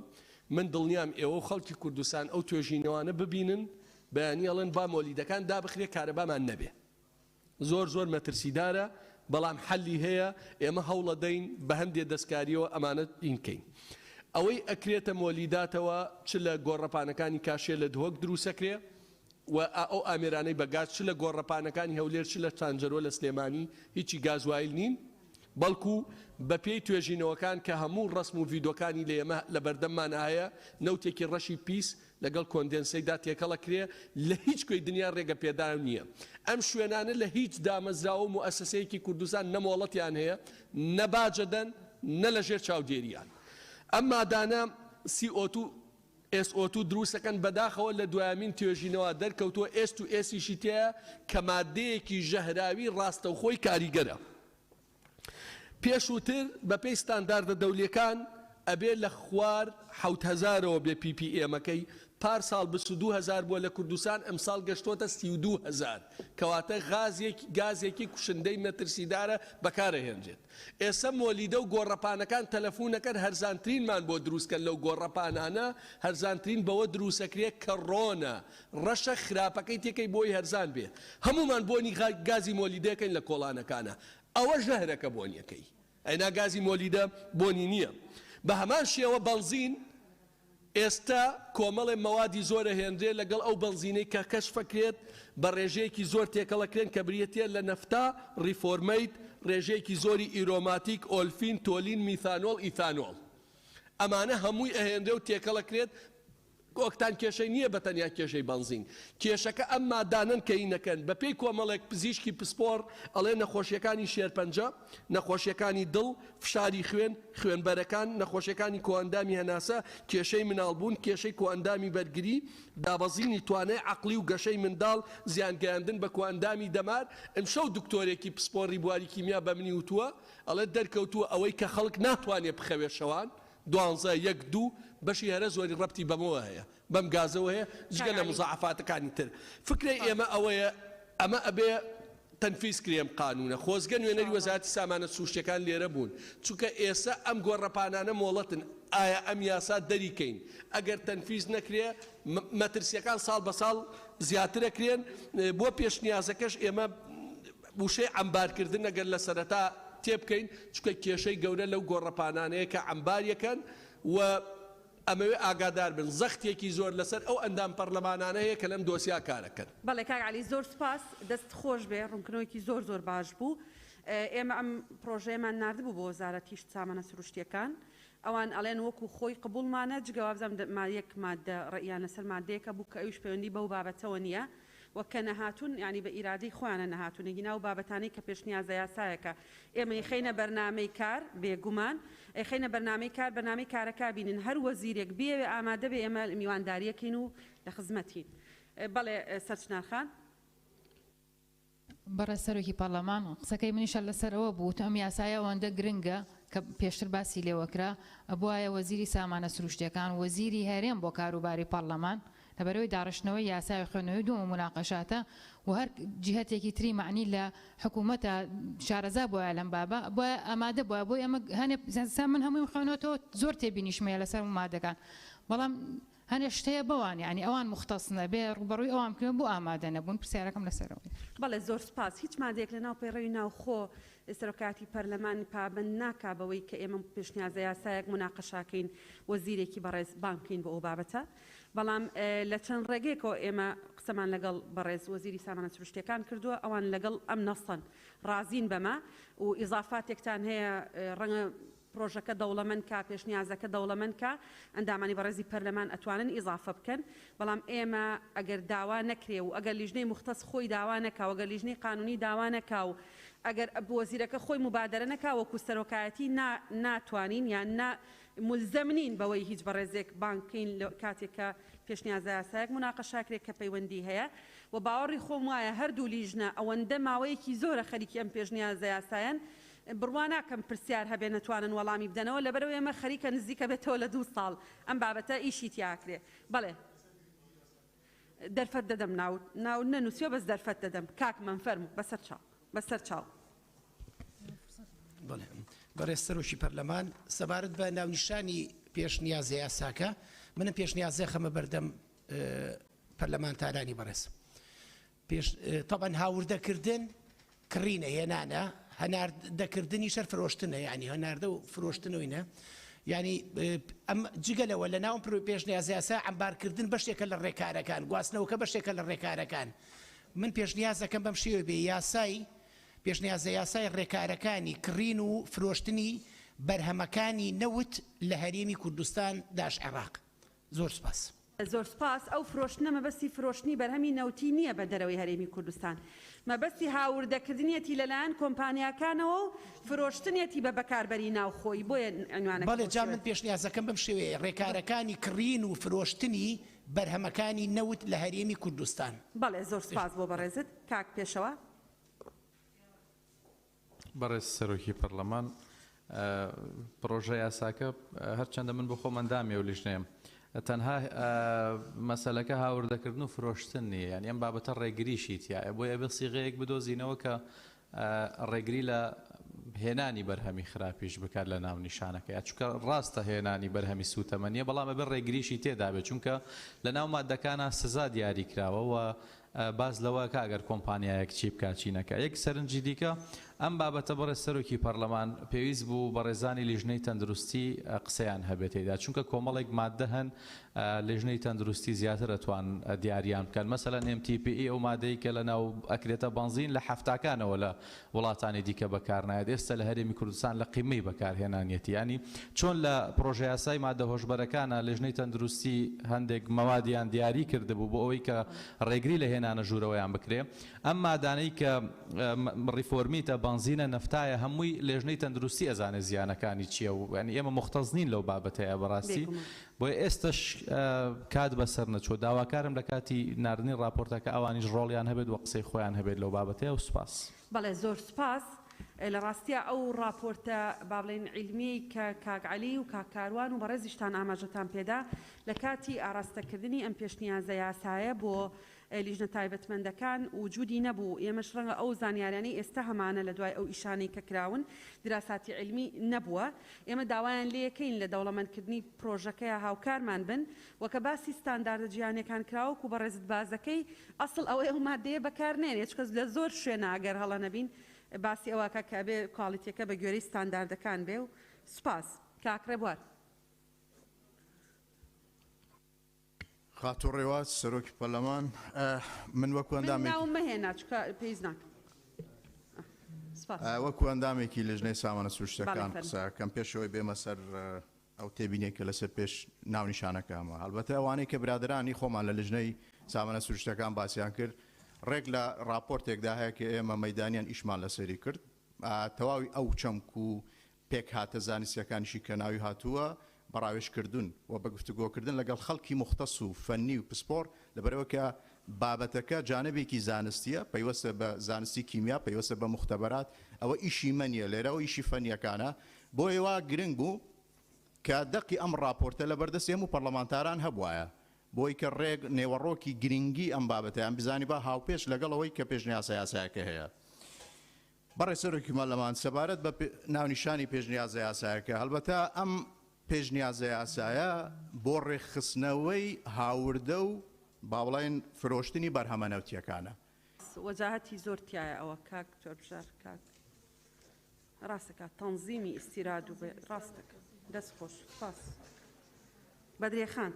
من دڵنیام ئێوە و خەڵکی کوردستان ئەو توێژینەوانە ببینن بەیانی ئەڵێن با مۆلیدەکان دابخرێ کارەبامان نەبێ زۆر مەترسیدارە بەڵام حەلی هەیە ئێمە هەوڵە دەین بە هەندێک دەستکاریەوە ئەمانە ئینکەین ئەوەی ئەکرێتە مۆلیداتەوە چ لە گۆڕەپانەکانی کاشێ لە دهۆک دروسەکرێ و ئەو ئامێرانەی بەگاز چ لە گۆڕەپانەکانی هەولێر چ لە تانجەرۆ لە سلێمانی هیچی گازوایل نین بەڵکو بە پێی توێژینەوەکان کە هەموو ڕسم و ڤیدۆکانی لە ئێمە لە بەردەممان هەیە نەوتێکی ڕەشی پیس لەگەڵ کۆندێنسەیدا تێکەڵە کرێ لە هیچ کوێی دنیا ڕێگە پێدان نییە ئەم شوێنانە لە هیچ دامەزراوە و موسسەیەکی کوردستان نەمۆڵەتیان هەیە نەباجەدەن نە لەژێر چاودێریان ئەم مادانە CO2 SO2 دروستەکەن بەداخەوە لە دوایمین توێژینەوە دەرکەوتووە ئێست و ئێسیشی تەیە کە مادەیەکی ژەهراوی ڕاستەوخۆی کاریگەرە پێشووتر بە پێی ستانداردە دەولیەکان ئەبێ لە خوار 7000ەوە بێ PPM-ەکەی پارساڵ 22,000 بۆ لە کوردستان ئەمساڵ گەشتۆتە 32,000 کەواتە گازێکی کوشندەی مەترسیدارە بەکارەهێنرێت ئێستا مۆلیدە و گۆڕەپانەکان تەلەفۆنەکەن هەرزانترینمان بۆ دروستکەن لەو گۆڕەپانانە هەرزانترین بەوە دروستەکرێت کە ڕۆنە ڕەشە خراپەکەی تێکەی بۆی هەرزان بێ هەمومان بۆنی گازی مۆلیدەکەین لە کۆڵانەکانە ئەوە ژەهرەکە بۆنیەکەی ئەینا گازی مۆلیدە بۆنی نییە بە هەمان شێوە بەنزین ئێستا کۆمەڵێ مەوادی زۆرە هێنرێ لەگەڵ ئەو بەنزینەی کە کەشفەکرێت بە ڕێژەیەکی زۆر تێکەڵەکرێن کە بریتە لە نەفتا ریفۆرمەیت ڕێژەیەکی زۆری ئیرۆماتیک ئۆلفین تۆلین میثانۆڵ ئیثانۆڵ ئەمانە هەمووی ئەهێنرێ و تێکەڵەکرێت ئۆکتان کێشەی نییە بە تەنیا کێشەی بەنزین کێشەکە ئەم مادانن کە ئینەکەن بە پێی کۆمەڵێک پزیشکی پسپۆر ئەڵێ نەخۆشیەکانی شێرپەنجە نەخۆشیەکانی دڵ فشاری خوێنبەرەکان نەخۆشیەکانی کۆئەندامی هەناسە کێشەی مناڵبوون کێشەی کۆئەندامی بەرگری دابەزینی توانای عەقلی و گەشەی منداڵ زیانگەیاندن بە کۆئەندامی دەمار ئەمشەو دکتۆرێکی پسپۆڕی بواری کیمیا بە منی وتووە ئەڵێ دەرکەوتووە ئەوەی کە خەڵک ناتوانێت بخەوێ شەوان 12 بەشی هەرە زۆری ڕەبتی بەمەوە هەیە بەم گازەوە هەیە جگە لە مزاعفاتەکانی تر فکرەی ئێمە ئەوەیە ئەمە ئەبێ تەنفیز کرێم قانونە خۆزگە نوێنەری وەزارەتی سامانە سروشتیەکان لێرە بوون چونکە ئێستا ئەم گۆڕەپانانە مۆڵەتن ئایا ئەم یاسا دەریکەین ئەگەر تەنفیز نەکرێ مەترسیەکان ساڵ بە ساڵ زیاتر ئەکرێن بۆ پێشنیازەکەش ئێمە وشەی عەمبارکردن ئەگەر لە سەرەتا تێبکەین چونکە کێشەی گەورە لەو گۆڕەپانانەیە کە عەمباریەکەن و ئەمەوێ ئاگادار بن زەختێکی زۆر لەسەر ئەو ئەندام پەرلەمانانە هەیە کە لەم دۆسیا کارەکەن بەڵێ کاک عەلی زۆر سپاس دەست خۆش بێ ڕوونکردنەوەیکی زۆر باش بوو ئێمە ئەم پرۆژەیەمان ناردبوو بۆ وەزارەتی سامانە سروشتیەکان ئەوان ئەڵێن وەکو خۆی قبولمانە جگەوا بزانم یەک مادە ڕێیانە سەر مادەیەکە بوو کە ئەویش پەیوەندی بەو بابەتەوە نییە وەکە نەهاتوون ینی بە ئیرادەی خۆیانە نەهاتوونێکی ناو بابەتانەی کە پێشنیازە یاسایەکە ئێمە یخینە بەرنامەی کار بێگومان ئەخینە بەرنامەی کار بەرنامەی کارەکە بینن هەر وەزیرێک بێوێ ئامادە بێ ئێمە میوانداریەکەین و لە خزمەتین بەڵێ سەرچنارخان بەڕێ سەرۆکی پەرلەمان قسەکەی منیشە لەسەرەوە بوو ئەم یاسایە ئەوەندە گرنگە کە پێشتر باسی لێوەکرا بواە وەزیری سامانە سروشتیەکان وەزیری هەرێم بۆ کاروباری پەرلەمان لەبەرەوەی داڕشتنەوەی یاسای خوێنەوەی دووەم مناقەشاتە و هەر جهتێکی تری معنی لە حکوومەتە شارەزا بۆە لەم بابە بۆ ئامادە بووە بۆی ئەمە هەنێ من هەمووی خوێنەوەتەوە زۆر تێبینیشمەیە لەسەر مادەکان بەڵام هەنێ شتەیە بەوان یعنی ئەوان مختصنە بێ ڕوبەڕووی ئەوان کرد بۆ ئامادە نەبوون پرسیارەکەم لەسەرەوەی بەڵێ زۆر سپاس هیچ مادێک لە ناو پەیڕەوی ناوخۆ سەرۆکاتی پەرلەمانی پابند ناکا بەوەی کە ئێمە پێشنیازە یاسایەک مناقەشاکەین وەزیرێکی بەڕێز بانکین بۆ ئەو بابەتە بەڵام لە چەند ڕێگەیەکەوە ئێمە قسەمان لەگەڵ بەڕێز وەزیری سامانە سروشتیەکان کردووە ئەوان لەگەڵ ئەم نەسەن ڕازین بەمە و ئیزافاتێکتان هەیە ڕەنگە پرۆژەکە دەوڵەمەند کا پێشنیازەکە دەوڵەمەند کا ئەندامانی بەڕێزی پەرلەمان ئەتوانن ئیزافە بکەن بەڵام ئێمە ئەگەر داوا نەکرێ و ئەگەر لیژنەی مختص خۆی داوا نەکا و ئەگەر لیژنەی قانونی داوا نەکا و ئەگەر وەزیرەکە خۆی مبادرە نەکا وەکو سەرۆکایەتی ناتوانین یان ملزەمنین بەوەی هیچ بەڕێزێک بانکین کاتێککە پێشنیازە یاسایەک مناقەشاکرێک کە پەیوەندی هەیە و باوەڕی خۆم وایە هەردوو لیژنە ئەوەندە ماوەیەکی زۆرە خەریکی ئەم پێشنیازە یاسایەن بڕواناکەم پرسیار هەبێ نەتوانن وەڵامی بدەنەوە لەبەرەوەی ئێمە خەریکە نزیکە بێتەوە لە 2 ساڵ ئەم بابەتە ئیشی تیاکرێ بەڵێ دەرفەت دەدەم ناو نەنووسیوە بەس دەرفەت دەدەم کاک من فەرموو بەسەر چاو بەڵێ بەڕێز سەرۆکی پەرلەمان سەبارەت بە ناونیشانی پێشنیازە یاساکە منم پێشنیازە خەمە بەردەم پەرلەمانتارانی بەڕێز طبعا هاوردەکردن کڕینە هێنانە هەناردەکردنی شەر فرۆشتنە یعنی هەناردە و فرۆشتنەوەینە یعنی ئەم جگەلەوە لە ناوم پێشنیازە یاسا ئەمبارکردن بەشێکە لە ڕێکارەکان گواستنەوەکە بەشێکە لە ڕێکارەکان من پێشنیازەکەم بەم شێوە بێ یاسای پێشنیازە یاسای ڕێکارەکانی کڕین و فرۆشتنی بەرهەمەکانی نەوت لە هەرێمی کوردستان داش عێراق زۆر سپاس زۆر سپاس ئەو فرۆشتنە مەبەستی فرۆشتنی بەرهەمی نەوتی نییە بە دەرەوەی هەرێمی کوردستان مەبەستی هاوردەکردنیەتی لەلایەن کۆمپانیاکانەوە و فرۆشتنیەتی بە بەکاربەری ناوخۆی بۆیە ئەنوانەکە بەڵێ جا من پێشنیازەکەم بەم شێوەیە ڕێکارەکانی کڕین و فرۆشتنی بەرهەمەکانی نەوت لە هەرێمی کوردستان بەڵێ زۆر سپاس بۆ بەڕێزت کاک پێشەوە بەڕێز سەرۆکی پەرلەمان پرۆژە یاساکە هەرچەندە من بۆ خۆمەندامی و لیژنەیەم تەنها مەسەلەکە هاوردەکردن و فرۆشتن نیە یعنی ئەم بابەتە ڕێگریشی تایە بۆیە بە سیغەیەک بدۆزینەوە کە ڕێگری لە هێنانی بەرهەمی خراپیش بکات لە ناو نیشانەکە چونکە ڕاستە هێنانی بەرهەمی سوتەمەنیە بەڵام بە ڕێگریشی تێدا بێت چونکە لە ناو مادەکانە سزا دیاری کراوە و باز لەوە کە ئەگەر کۆمپانیایەک چی بکات چی نەکە یەک سەرنجی دیکە ئەم بابەتە بەڕێز سەرۆکی پەرلەمان پێویست بوو بە ڕێزانی لیژنەی تەندروستی قسەیان هەبێتێدا چونکە کۆمەڵێک مادە هەن لیژنەی تەندروستی زیاتر ئەتوان دیاریان بکەن مەسەلەن MTPE ئەو مادەی کە لە ناو ئەکرێتە بەنزین لە هەفتاکانەوە لە وڵاتانی دیکە بەکارنایێت ئێستا لە هەرێمی کوردستان لە قیمەی بەکارهێنانیەتی ینی چۆن لە پرۆژە یاسای مادە هۆشبەرەکانە لیژنەی تەندروستی هەندێک مەوادیان دیاری کردبوو بۆ ئەوەی کە ڕێگری لە هێنانە ژوورەوەیان بکرێ ئەم مادانەی کە ڕیفۆرمیتە بنزینە نەفتایە هەمووی لێژنەی تەندروستی ئەزانێ زیانەکانی چییە و ینی ئێمە مختەزنین لەو بابەتەیە بەڕاستی بۆیە ئێستش کات بەسەر نەچۆ داواکارم لە کاتی ناردنی راپۆرتەکە ئەوانیش ڕۆڵیان هەبێت و قسەی خۆیان هەبێت لەو بابەتەیە و سوپاس بەڵێ زۆر سپاس لە ڕاستیە ئەو راپۆرتە با بڵێن عیلمی کە کاکعەلی و کاکاروان و بەڕێزیشتان ئاماژەتان پێدا لە کاتی ئاراستەکردنی ئەم پێشنیازە یاسایە بۆ لیژنە تایبەتمەندەکان وجودی نەبوو ئێمەش ڕەنگە ئەو زانیاریانەی ئێستا هەمانە لە دوای ئەو ئیشانەی کە کراون دراساتی علمی نەبووە ئێمە داوایان لێەکەین لە دەوڵەمەندکردنی پرۆژەکەی هاوکارمان بن وەکە باسی ستانداردە جیهانیەکان کراوە و بەڕێزت بازەکەی ئەسڵ ئەوەی ئەو مادەیە بەکارنێنێت چکە لە زۆر شوێنە ئەگەر هەڵە نەبین باسی ئەوەکە کە بێ کاڵیتیەکە بە گوێرەی ستانداردەکان بێ و سوپاس کاکرێ بوار خاتۆ ڕێوات سەرۆکی پەرلەمان من وەکو ئەندامی ناو مەهێنا چکە پێیز ناکەم وەکو ئەندامێکی لیژنەی سامانە سروشتەکان قسەکەم پێشەوەی بێمە سەر ئەو تێبینێکە لەسەر پێش ناونیشانەکەمە هەڵبەتە ئەوانەی کە برادرانی خۆمان لە لیژنەی سامانە سروشتەکان باسییان کرد ڕێک لە راپۆرتێکدا هەیە کە ئێمە مەدانیان ئیشمان لەسەری کرد تەواوی ئەو چەمک و پێک هاتە زانستیەکانیشی کە ناوی هاتووە بەڕاوێشکردن و بە گفتوگۆکردن لەگەڵ خەڵکی مختص و فەنی و پسپۆر لەبەرەوە کە بابەتەکە جانبێکی زانستیە پەیوەستە بە زانستی کیمیا پەیوەستە بە مختبەرات ئەوە ئیشی منیە لێرەوە ئیشی فەنیەکانە بۆ ئێوە گرنگ بوو کە دەقی ئەم راپۆرتە لە بەردەست هەموو پەرلەمانتاران هەبوایە بۆی کە ڕێک نێوەڕۆکی گرنگی ئەم بابەتیان بزانی با هاوپێش لەگەڵەوەی کە پێشنیاسە یاسایەکە هەیە بەڕێ سەرۆکی مەرلەمان سەبارەت بە ناونیشانی پێشنیازە یاسایەکە هەڵبەتە ئەم پێشنیازە یاسایە بۆ ڕێکخستنەوەی هاوردە و باوڵین فرۆشتنی بەرهەمەنەوتیەکانە وەجاهەتی زۆر تایە ئەوە کاک جۆربژار کاک ڕاستەکە تەنزیمی ئیستیراد و ڕاستەکە دەست خۆش سپاس بەدرێخان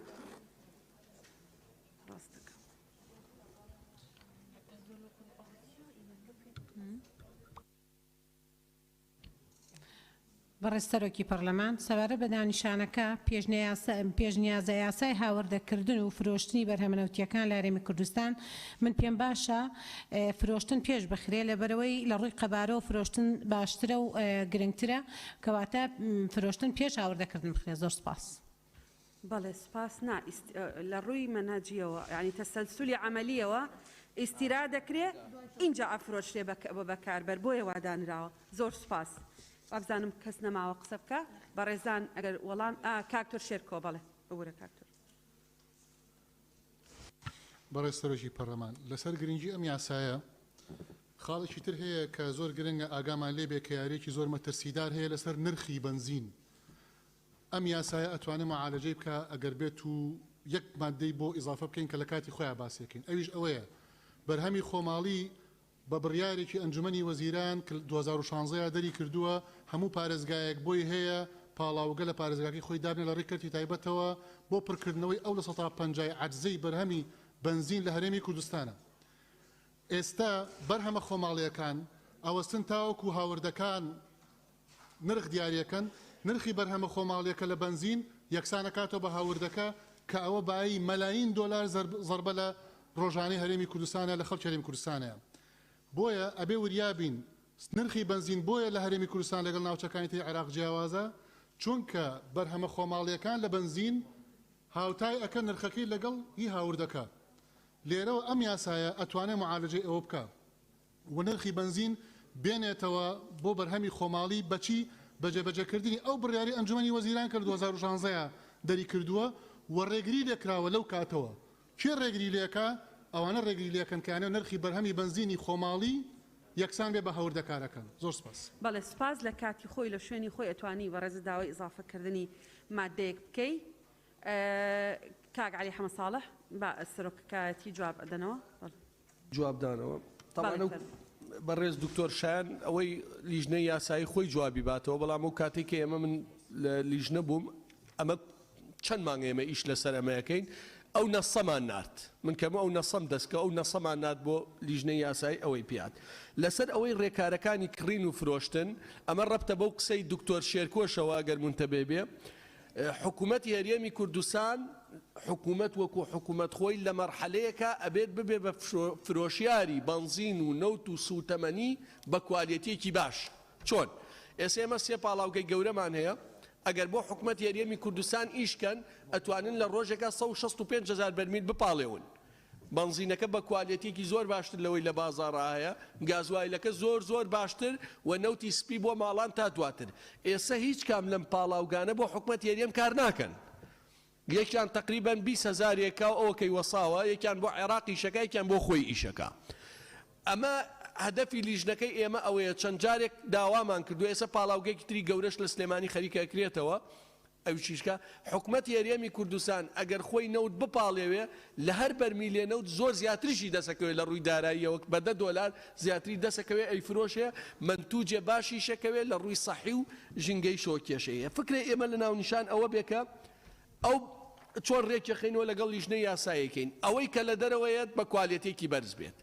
ڕاستەکە بەڕێستەرۆکی پەرلەمان سەبارەت بە دانیشانەکە پێشنیازە یاسای هاوردەکردن و فرۆشتنی بەرهەمەنەوتیەکان لە هەرێمی کوردستان من پێم باشە فرۆشتن پێش بخرێ لەبەرەوەی لە ڕووی قەبارە و فرۆشتن باشترە و گرنگترە کەواتە فرۆشتن پێش هاوردەکردن بخرێ زۆر سپاس. بەڵێ سپاس نا لە ڕووی مەنهجیەوە یعنی تەسەلسولی عملیەوە ئیستیرا دەکرێ اینجا ئەفرۆشتێ بەکاربەر بۆیە وادانراوە زۆر سپاس. ئەبزانم کەس نەماوە قسە بکە بە ڕێزان ئەگەر وەڵام کاکتۆر شێرکۆ بەڵێ ببوورە کاکتۆر. بەڕێز سەرۆکی پەرلەمان لەسەر گرنگی ئەم یاسایە خاڵێکی تر هەیە کە زۆر گرنگە ئاگامان لێبێ کە یاریەکی زۆر مەترسیدار هەیە لەسەر نرخی بنزین. ئەم یاسایە ئەتوانێت معالەجەی بکە ئەگەر بێت و یەک مادەی بۆ ئیزافە بکەین کە لە کاتی خۆیان باسیەکەین ئەویش ئەوەیە بەرهەمی خۆماڵی بە بڕیارێکی ئەنجومەنی وەزیران 2016 دەری کردووە هەموو پارێزگایەک بۆی هەیە پاڵاوگە لە پارێزگاکەی خۆی دابنێ لە ڕێککەتی تایبەتەوە بۆ پڕکردنەوەی ئەو لە 150 عەجزەی بەرهەمی بنزین لە هەرێمی کوردستانە. ئێستا بەرهەمە خۆماڵیەکان ئەوەستن تاوەکو هاوردەکان نرخ دیارەکەن نرخی بەرهەمە خۆماڵیەکە لە بنزین یەکسانەکاتەوە بە هاوردەکە کە ئەوە بایی مەلاین دۆلار زەربە لە ڕۆژانەی هەرێمی کوردستانە لە خەڵکی هەرێمی کوردستانەیە. بۆیە ئەبێ وریابین نرخی بنزین بۆیە لە هەرێمی کوردستان لەگەڵ ناوچەکانی تی عێراق جیاوازە چونکە بەرهەمە خۆماڵیەکان لە بنزین هاوتای ئەکە نرخەکەی لەگەڵ هی هاوردەکە. لێرەوە ئەم یاسایە ئەتوانێت معالەجەی ئەوە بکە و نرخی بنزین بێنێتەوە بۆ بەرهەمی خۆماڵی بەچی بەجێبەجێکردنی ئەو بڕیاری ئەنجومەنی وەزیران کرد 2016 دەری کردووە و ڕێگری لێکراوە لەو کاتەوە کێ ڕێگری لێکە ئەوانە ڕێگری لێکەنکانە نرخی بەرهەمی بنزینی خۆماڵی یەکسان بێ بە هەوردەکارەکان زۆر سپاس. بەڵێ سپاس لە کاتی خۆی لە شوێنی خۆی ئەتوانی بە ڕێز داوای ئیزافەکردنی مادەیەک بکەی کاک عەلی حەمە ساڵح بە سەرۆکایەتی جواب ئەدەنەوە جوابدانەوە تاوانە بەڕێز دکتۆر شایان ئەوەی لیژنەی یاسایی خۆی جوابی باتەوە بەڵام ئەو کاتێک کە ئێمە من لە لیژنە بووم ئەمە چەند مانگ ئێمە ئیش لەسەر ئەمەیەکەین ئەو نەسەمان نات من کەمە ئەو نەسەم دەستکە ئەو نەسەمان نات بۆ لیژنەی یاسایی ئەوەی پیات لەسەر ئەوەی ڕێکارەکانی کڕین و فرۆشتن ئەمە ڕەبتە بەو قسەی دکتۆر شێرکۆشەوە ئەگەر منتەبێ بێ حکوومەتی هەرێمی کوردستان حکوومەت وەکو حکوومەت خۆی لە مەرحەلەیەکە ئەبێت ببێ بە فرۆشیاری بنزین و نەوت و سوتەمەنی بە کوالیتیەکی باش چۆن ئێستا ئێمە سێ پاڵاوگەی گەورەمان هەیە ئەگەر بۆ حکوومەت هەرێمی کوردستان ئیشکەن ئەتوانن لە ڕۆژێکە 165,000 بەرمیل بپاڵێون بنزینەکە بە کوالیتیەکی زۆر باشتر لەوەی لە بازاڕا هەیە گازوایلەکە زۆر باشتر و نەوتی سپی بۆ ماڵان تا دواتر ئێستا هیچ کام لەم پاڵاوگانە بۆ حکوومەت هەرێم کار ناکەن یەکیان تقریبان 20,000 ئەوەکەی وەساوە یەکیان بۆ عێراق ئیشەکە یەکیان بۆ خۆی ئیشەکە ئەمە هەدەفی لیژنەکەی ئێمە ئەوەیە چەند جارێک داوامان کردو ئێستا پاڵاوگەیەکی تری گەورەش لە سلێمانی خەریکەکرێتەوە ئەو چیشکە حکوومەت هەرێمی کوردستان ئەگەر خۆی نەوت بپاڵێوێ لە هەر بەرمیلێ نەوت زۆر زیاتریشی دەسەکەوێت لە ڕووی داراییەوە بە $10 زیاتری دەسەکەوێت ئەی فرۆشێ منتوجێ باشی شەکەوێت لە ڕووی سەحی و ژینگەی شۆکێشەیە فکرێ ئێمە لە ناونیشان ئەوە بێکە ئەو چۆن ڕێکیەخینەوە لەگەڵ لیژنەی یاسایەکەین ئەوەی کە لە دەرەوەیەت بە کوالیتێکی بەرز بێت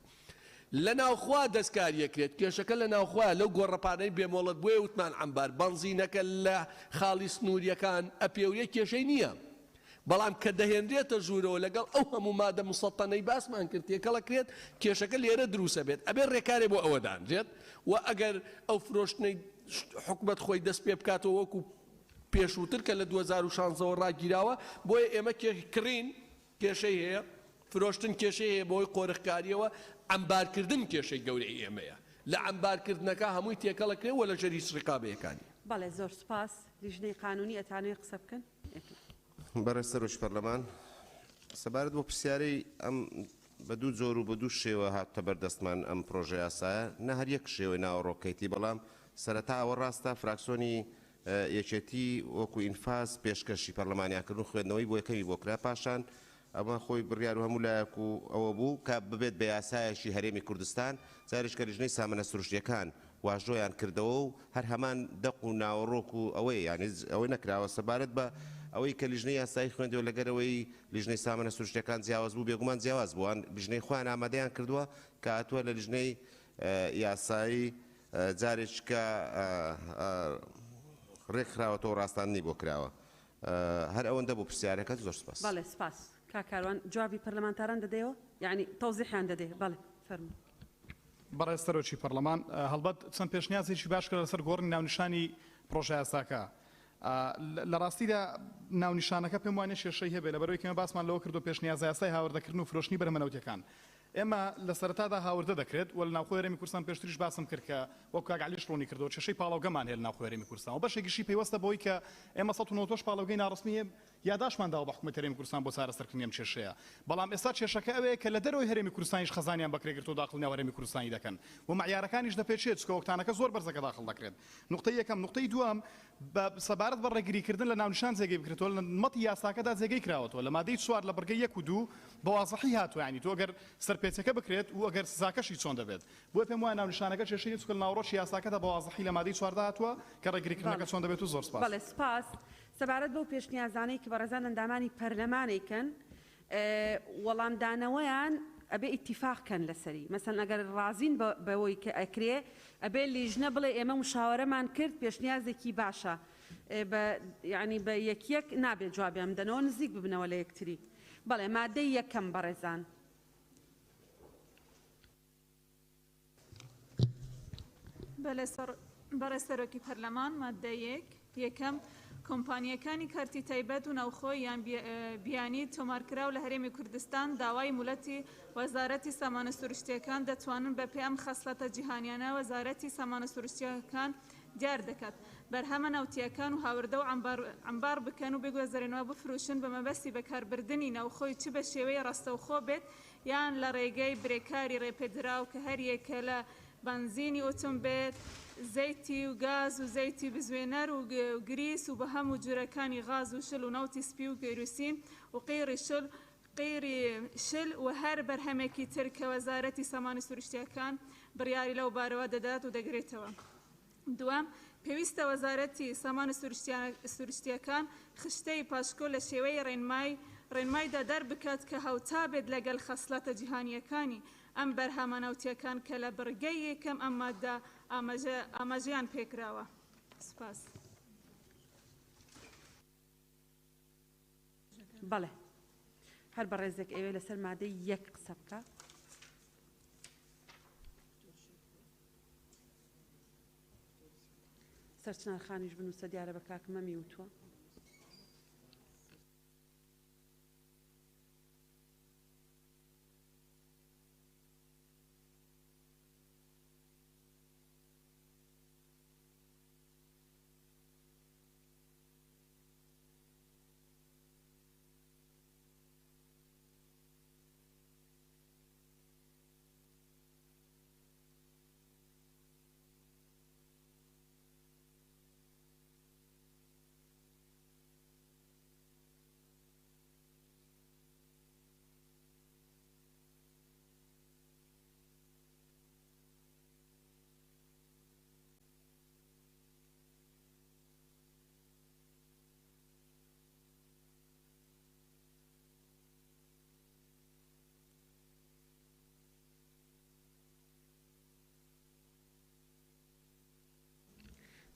لە ناوخوا دەستکاریەکرێت کێشەکە لە ناوخوا لەو گۆڕەپانەی بێمۆڵەت بۆیە وتمان عەمبار بنزینەکە لە خاڵی سنووریەکان ئەپێورێ کێشەی نییە بەڵام کە دەهێنرێتە ژوورەوە لەگەڵ ئەو هەموو مادە مسەڵتەنەی باسمان کرد تێکەڵەکرێت کێشەکە لێرە دروسە بێت ئەبێ ڕێکارێ بۆ ئەوە دانرێت و ئەگەر ئەو فرۆشتنەی حکوومەت خۆی دەست پێ بکاتەوە وەکو پێشووتر کە لە 2016 ڕاگیراوە بۆیە ئێمە کڕین کێشەی هەیە فرۆشتن کێشەی هەیە بۆی قۆرخکاریەوە ئەمبارکردن کێشەی گەورەی ئێمەیە لە ئەمبارکردنەکە هەمووی تێکەڵەکرێ وە لە ژەری ڕقابەیەکانی بەڵێ زۆر سپاس لیژنەی قانونی ئەتانوێ قسە بکەن بەڕێز سەرۆکی پەرلەمان سەبارەت بۆ پرسیارەی ئەم بە دوو جۆر و بە دوو شێوە هاتە بەردەستمان ئەم پرۆژە یاسایە نە هەر یەک شێوەی ناوەڕۆکەیتی بەڵام سەرەتا ئەوە ڕاستە فراکسیۆنی یەکێتی وەکو ئینفاس پێشکەشی پەرلەمانیانکردن خوێندنەوەی بۆ یەکەمی بۆ کرا پاشان ئەمە خۆی بڕیار و هەموو لایەک و ئەوە بوو کە ببێت بە یاسایەکی هەرێمی کوردستان جاریشکە لیژنەی سامانە سروشتیەکان واژۆیان کردەوە و هەر هەمان دەق و ناوەڕۆک و ئەوەی یعنی ئەوەی نەکراوە سەبارەت بە ئەوەی کە لیژنەی یاسایی خوێندەوە لەگەرەوەی لیژنەی سامانە سروشتیەکان جیاواز بوو بێگومان جیاواز بووان لیژنەی خۆیان ئامادەیان کردووە کە هاتووە لە لیژنەی یاسایی جارێککە ڕێکخراوەتەوە ڕاستاننی بۆ کراوە هەر ئەوەندە بۆ پرسیارەکەت زۆر سپاس بەڵێ سپاس کاکاروان جوابی پەرلەمانتاران دەدەیەوە یعنی تەوزیحیان دەدێ بەڵێ فەرموو بەڕێز سەرۆکی پەرلەمان هەڵبەت چەند پێشنیازێکی باش کرد لەسەر گۆڕنی ناونیشانی پرۆژە یاساکە لە ڕاستیدا ناونیشانەکە پێم وانە کێشەی هەبێت لەبەرەوەی کەمە باسمان لەوە کردو پێشنیازە یاسای هاوردەکردن و فرۆشتنی بەرهەمەنەوتیەکان ئێمە لە سەرەتادا هاوردە دەکرێت و لە ناوخۆی هەرێمی کوردستان پێشتریش باسم کرد کە وەکو کاک عەلی شڵۆنی کردەوە کێشەی پاڵاوگەمان هەیە لە ناوخۆی هەرێمی کوردستان و بەشێکیشی پێوەستە بەوەی کە ئێمە 190 پاڵاوگەی ناڕسمیە یاداشمانداوە بە حکوومەتی هەرێمی کوردستان بۆ چارەسەرکردنی ئەم کێشەیە بەڵام ئێستا کێشەکە ئەوەیە کە لە دەرەوەی هەرێمی کوردستانیش خەزانیان بەکرێگرت و داخڵنیاو هەرێمی کوردستانی دەکەن و معیارەکانیش دەپێچێت چکە وەکتانەکە زۆر بەرزەکە داخڵ دەکرێت نقطەی یەکەم نقطەی دووەم بە سەبارەت بە ڕێگریکردن لە ناونیشان جێگەی بکرێتەوە لە مەتی یاساکەدا جێگەی کراوەتەوە لە مادەی 4 لە بڕگەی 1 و 2 بە وازەحی هاتووە یعنی تۆ ئەگەر سەرپێچەکە بکرێت و ئەگەر سزاکەشی چۆن دەبێت بۆ پێم وایە ناونیشانەکە کێشەی چکە ناوڕۆژی یاساکەدا بە وازەحی لە مادەی 4 هاتووە کە ڕێگریکردنەکە چۆن دەبێت و زۆر سپاس بەڵێ سپاس سەبارەت بەو پێشنیازانەی کە بەڕێزان ئەندامانی پەرلەمانێکن وەڵامدانەوەیان ئەبێ ئیتیفاقکەن لەسەری مەسەن ئەگەر ڕازین بەوەی کە ئەکرێ ئەبێ لیژنە بڵێ ئێمە مشاوەرەمان کرد پێشنیازێکی باشە یعنی بە یەک نابێت جوابیان بدەنەوە نزیک ببنەوە لە یەکتری بەڵێ مادەی یەکەم بەڕێزان بەڕێ سەرۆکی پەرلەمان مادە یەکەم کۆمپانیەکانی کارتی تایبەت و ناوخۆی یان بیانی تۆمارکراو لە هەرێمی کوردستان داوای مولەتی وەزارەتی سامانە سروشتیەکان دەتوانن بە پێ ئەم خەسڵەتە جیهانیانە وەزارەتی سامانە سروشتیەکان دیار دەکات بەرهەمە ناوتیەکان و هاوردە و ئەمبار بکەن و بگوێزەرێنەوە بفرۆشن بە مەبەستی بەکاربردنی ناوخۆی چ بە شێوەیە ڕاستەوخۆ بێت یان لە ڕێگەی برێکاری ڕێپێدراو کە هەریەکە لە بنزینی ئۆتۆمبیل زەیتی و گاز و زەیتی بزوێنەر و گریس و بە هەموو جورەکانی غاز و شل و ناوتی سپی و گەیروسین و قیری شل و هەر بەرهەمێکی تر کە وەزارەتی سامانە سروشتیەکان بڕیاری لەو بارەوە دەدات و دەگرێتەوە. دوام پێویستە وەزارەتی سامانە سروشتیەکان خشتەی پاشکۆ لە شێوەی ڕێنمایدا دەربکات کە هاوتا بێت لەگەڵ خەسڵەتە جیهانیەکانی ئەم بەرهەمە ناوتیەکان کە لە بڕگەی یەکەم ئەم مادە ئاماژەیان پێکراوە. سپاس. بەڵێ هەر بە ڕێزێک ئێوێ لەسەر مادەی یەک قسە بکە. سەرچنارخانیش بنووسە دیارە بە کاکمە میوتووە.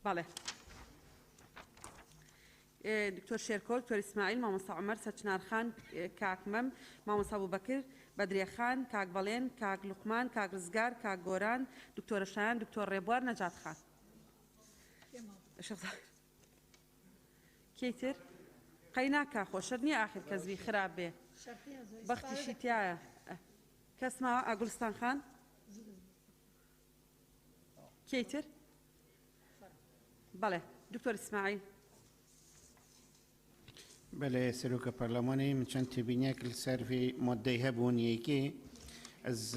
بەڵێ دکتۆر شێرکۆل دکتۆر ئیسماعیل مامۆستا عومەر سەرچنارخان کاکمەم مامۆستا ئەبوبەکر بەدرێخان کاک بەڵێن کاک لوقمان کاک ڕزگار کاک گۆران دکتۆرە شایان دکتۆر ڕێبوار نەجات خان کەیتر قەی ناکا خۆشەر نییە ئاخر کەسبی خراپ بێ بەختیشی تایە کەس ماوە ئاگولستان خان کەیتر بەڵێ دكتور اسماعيل. بله سروک پارلمانی من چند تبینیه کل سر في ماده هبونیه که از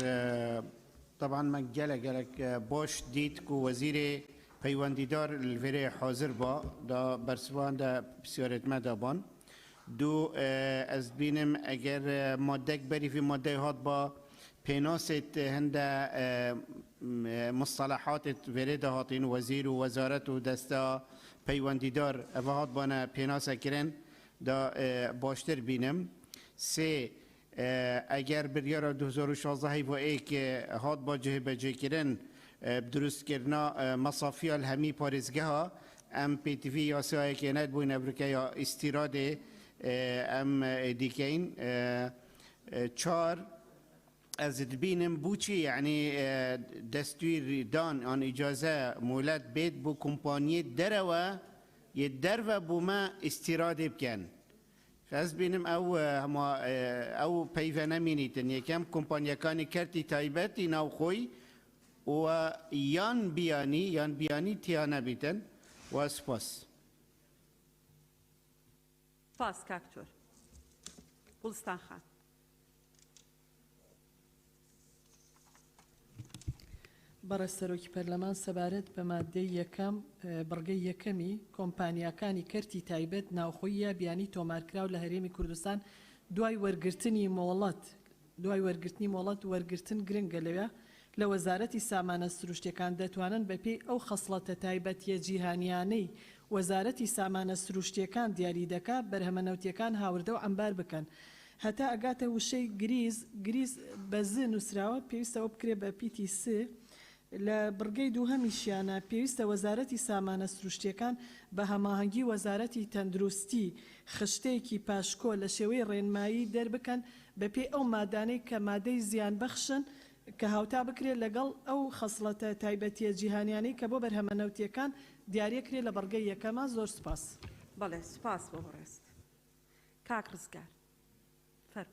طبعا من جلك باش ديت كو وزير پیوندیدار الفري حاضر با دا برسوان دا بسیارت مدابان دو از بینم اگر ماده بری في ماده هات با پیناست هند مصطلحات فري هاتين وزير و وزارت و دستا پیوندیدار اوهات بانا پیناس کرن دا باشتر بینم سه اگر بریار 2016 و ایک هات با جه بجه کرن درست کرنا مصافی الهمی پارزگه ها ام پی تی وی یا سایه که ند بوین ابرکه یا استیراده ام دیکین چار از بینم بوچی یعنی دستور دان آن اجازه مولد بید بو کمپانی دروا یه درو بو ما استیراده بکن از بینم او پیوانه مینیتن یکم کمپانی کانی کرتی تایبتی ناو خوی و یان بیانی تیانه بیتن و سپاس سپاس کاکتور گلستان خان. بەڕێز سەرۆکی پەرلەمان سەبارەت بە مادەی یەکەم بڕگەی یەکەمی کۆمپانیاکانی کەرتی تایبەت ناوخۆیە بیانی تۆمارکراو لە هەرێمی کوردستان دوای وەرگرتنی مۆڵەت وەرگرتن گرنگە لەوێ لە وەزارەتی سامانە سروشتیەکان دەتوانن بەپێی ئەو خەسڵەتە تایبەتیە جیهانیانەی وەزارەتی سامانە سروشتیەکان دیاری دەکا بەرهەمەنەوتیەکان هاوردە و ئەمبار بکەن هەتا ئەگاتە وشەی گریز بەز نووسراوە پێویستەوە بکرێ بە PTC لە بڕگەی دووهەمیشیانە پێویستە وەزارەتی سامانە سروشتیەکان بە هەماهەنگی وەزارەتی تەندروستی خشتێکی پاشکۆ لە شێوەی ڕێنمایی دەربکەن بەپێی ئەو مادانەی کە مادەی زیان بەخشن کە هاوتا بکرێت لەگەڵ ئەو خەسڵەتە تایبەتیە جیهانیانەی کە بۆ بەرهەمەنەوتیەکان دیارەکرێت لە بەڕگەی یەکەمە. زۆر سپاس. بەڵێ سپاس بۆ ڕێست کاک ڕزگار فەر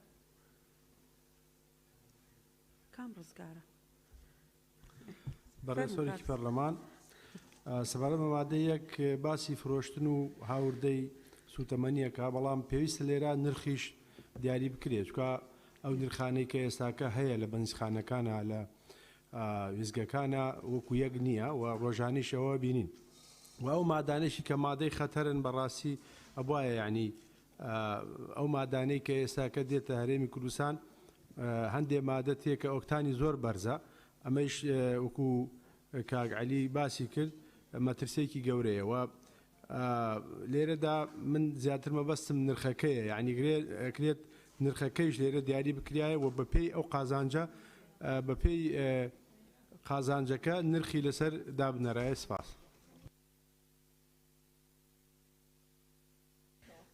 کام ڕزگارە بەڕێز سەرۆکی پەرلەمان سەبارەت بە مادەی یەک باسی فرۆشتن و هاوردەی سوتەمەنیەکە بەڵام پێویستە لێرە نرخیش دیاری بکرێت چکە ئەو نرخانەی کە ئێستاکە هەیە لە بەنزخانەکانە لە ویزگەکانە وەکو یەک نییە و ڕۆژانیشەوە بینین و ئەو مادانێکی کە مادەی خەتەرن بەڕاستی ئەبواە یعنی ئەو مادانەی کە ئێستاکە دێتە هەرێمی کوردستان هەندێک مادە تێکە ئۆکتانی زۆر بەرزە ئەمەش وەکو کاک عەلی باسی کرد مەترسێکی گەورەیە و لێرەدا من زیاتر مەبەستم نرخەکەیە یعنی ئەکرێت نرخەکەیش لێرە دیاری بکرایە و بەپێی ئەو قازانجە بەپێی قازانجەکە نرخی لەسەر دابنەرایە. سپاس.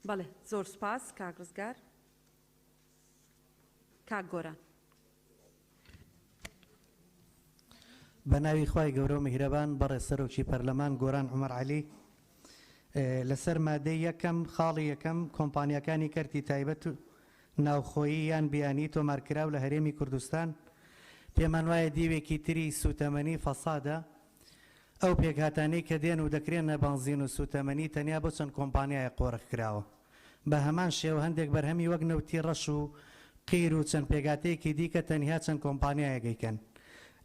بەڵێ زۆر سپاس کاک ڕزگار. کاک گۆران. بە ناوی خوای گەورە و میهرەبان بەڕێز سەرۆکی پەرلەمان گۆران عومەر عەلی لەسەر مادەی یەکەم خاڵی یەکەم کۆمپانیەکانی کەرتی تایبەت ناوخۆیی یان بیانی تۆمارکراو لە هەرێمی کوردستان پێمان وایە دیوێکی تری سوتەمەنی فەسادە ئەو پێکهاتانەی کە دێن و دەکرێنە بەنزین و سوتەمەنی تەنیا بۆ چەند کۆمپانیایە قۆڕخ کراوە بە هەمان شێوە هەندێک بەرهەمی وەک نەوتی ڕەش و قیر و چەند پێگاتەیەکی دیکە تەنیا چەند کۆمپانیایەگەیکەن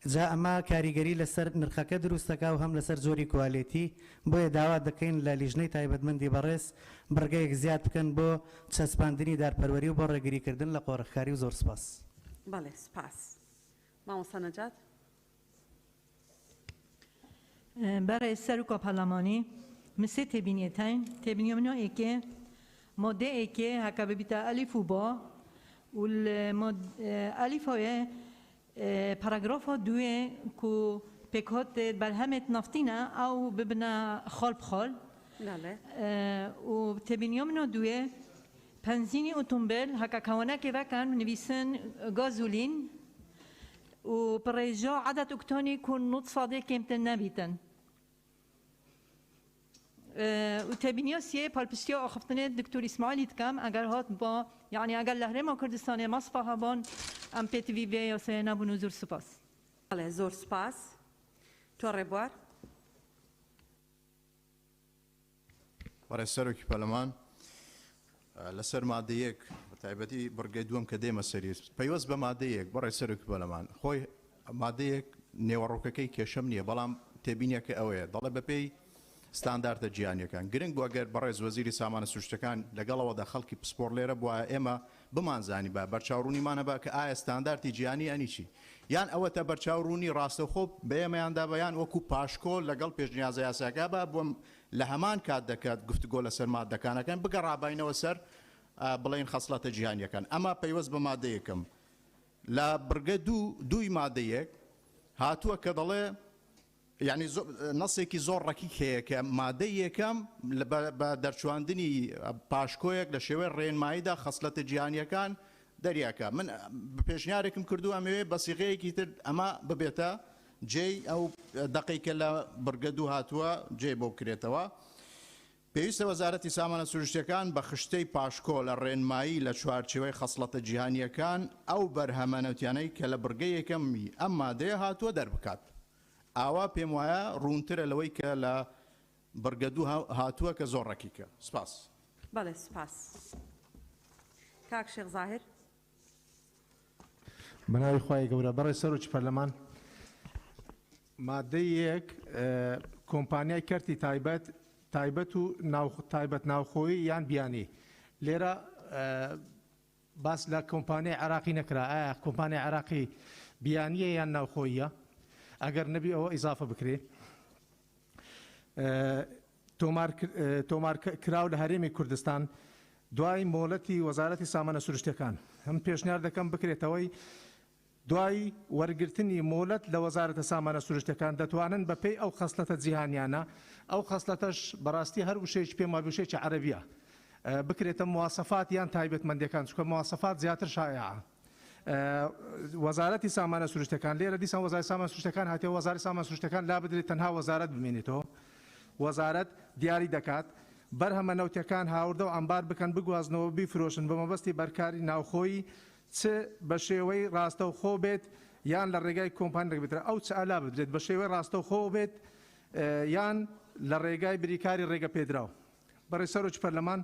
جا ئەمە کاریگەری لەسەر نرخەکە دروستەکە و هەم لەسەر جۆری کوالێتی بۆیە داوا دەکەین لە لیژنەی تایبەتمەندی بەڕێز بڕگەیەک زیاد بکەن بۆ چەسپاندنی دارپەروەری و بۆ ڕێگریکردن لە قۆڕخکاری و زۆر سپاس. بەڵێ سپاس. مامۆستا نەجات. بەڕێز سەرۆکە پەرلەمانی من سێ تێبینیەتین تێبینیە منۆ ئێکێ مۆدەیەکێ هەکە ببیتە ئەلیف و بۆ و ئەلیفۆیە پاراگرافا دوێ کو پێکهات بەرهەمێت نافتینە ئەو ببنە خۆڵ بخۆڵ و تێبینیە منۆ دوێ پەنزینی ئۆتۆمبیل هەکە کەوانەکێ بەکەن نویسن گازولین و پڕێژۆ عەدەت ئۆکتۆنی کو نوت سادێ کێمتر نەبیتن و تێبینیە سێ پاڵپشتیە ئاخفتنێت دکتۆر ئیسماعیلی دکەم ئەگەر هات بۆ یعنی ئەگەر لە هەرێما کوردستانê مەسفە هەبۆن ئەم PTV یاسایە نەبوون و زۆر سوپاس. بەڵێ زۆر سپاس. تۆ ڕێبوار. بەڕێز سەرۆکی پەرلەمان لەسەر مادەیەک بەتایبەتی بڕگەی دووەم کە دێمە سەری پەیوەست بە مادەیەک بەڕێز سەرۆکی پەرلەمان خۆی مادەیەک نێوەڕۆکەکەی کێشەم نییە بەڵام تێبینیەکە ئەوەیە دەڵێ بەپێی ستانداردە گیانیەکان گرنگ بوو ئەگەر بەڕێز وەزیری سامانە سروشتەکان لەگەڵەوەدا خەڵکی پسپۆر لێرە بووە ئێمە بمانزانی بە بەرچاوڕوونیمانە بە کە ئایا ستانداردی گیانی ئەنی چی یان ئەوەتە بەرچاوڕوونی ڕاستەوخۆ بەێمەیاندا بەیان وەکو پاشکۆ لەگەڵ پێشنیازە یاساکە بە بۆم لە هەمان کات دەکات گفتگۆ لەسەر مادەکانەکان بگەڕابینەوە سەر بڵێن خەسڵەتە جیهانیەکان ئەمە پەیوەست بە مادەیەکەم لە بڕگە دووی مادەیەک هاتووە کە دەڵێ یعنی نەسێکی زۆر ڕەکی هەیە کە مادەی یەکەم بە دەرچواندنی پاشکۆیەک لە شێوەی ڕێنماییدا خەسڵەتە جیهانیەکان دەریاکە من پێشنیارێکم کردو ئەمەوێ بە سیغەیەکی تر ئەمە ببێتە جێی ئەو دەقیکە لە بڕگە دوو هاتووە جێ بۆ بکرێتەوە پێویستە وەزارەتی سامانە سروشتیەکان بە خشتەی پاشکۆ لە ڕێنمایی لە چوارچێوەی خەسڵەتە جیهانیەکان ئەو بەرهەمەنەوتیانەی کە لە بڕگە یەکەمی ئەم مادەیە هاتووە دەربکات ئاوا پێم وایە ڕوونترە لەوەی کە لە بڕگە دوو هاتووە کە زۆر ڕەکیکە سپاس بەڵێ سپاس کاک شێخ زاهر بەناوی خوای گەورە بەڕێز سەرۆکی پەرلەمان مادەی یەک کۆمپانیای کەرتی تایبەت و تایبەت ناوخۆیی یان بیانی لێرە باس لە کۆمپانیای عراقی نەکرا ئایا کۆمپانیای عراقی بیانیە یان ناوخۆییە ئەگەر نەبی ئەوە ئیزافە بکرێ تۆمار کراو لە هەرێمی کوردستان دوای مۆڵەتی وەزارەتی سامانە سروشتەکان هەم پێشنیار دەکەم بکرێتەوەی دوای وەرگرتنی مۆلەت لە وەزارەتە سامانە سروشتەکان دەتوانن بەپێی ئەو خەسڵەتە جیهانیانە ئەو خەسڵەتەش بەڕاستی هەر وشەیەکی پێم وایە وشەیەکی عەرەبیە بکرێتە مواسەفات یان تایبەتمەندیەکان چونکە مواسەفات زیاتر شایعە وەزارەتی سامانە سروشتەکان لێرە دیسان وەزارەتی سامانە سروشتەکان هاتیەوە وەزارەتی سامانە سروشتەکان لا بدرێت تەنها وەزارەت بمێنێتەوە وەزارەت دیاری دەکات بەرهەمە نەوتەکان هاوردە و ئەمبار بکەن بگوازنەوە بیفرۆشن بە مەبەستی بەرکاری ناوخۆیی چ بە شێوەی ڕاستەوخۆ بێت یان لە ڕێگای کۆمپانی بێترە ئەو چ ئالا بدرێت بە شێوەی ڕاستەوخۆ بێت یان لە ڕێگای بریکاری ڕێگە پێدراو بەڕێز سەرۆکی پەرلەمان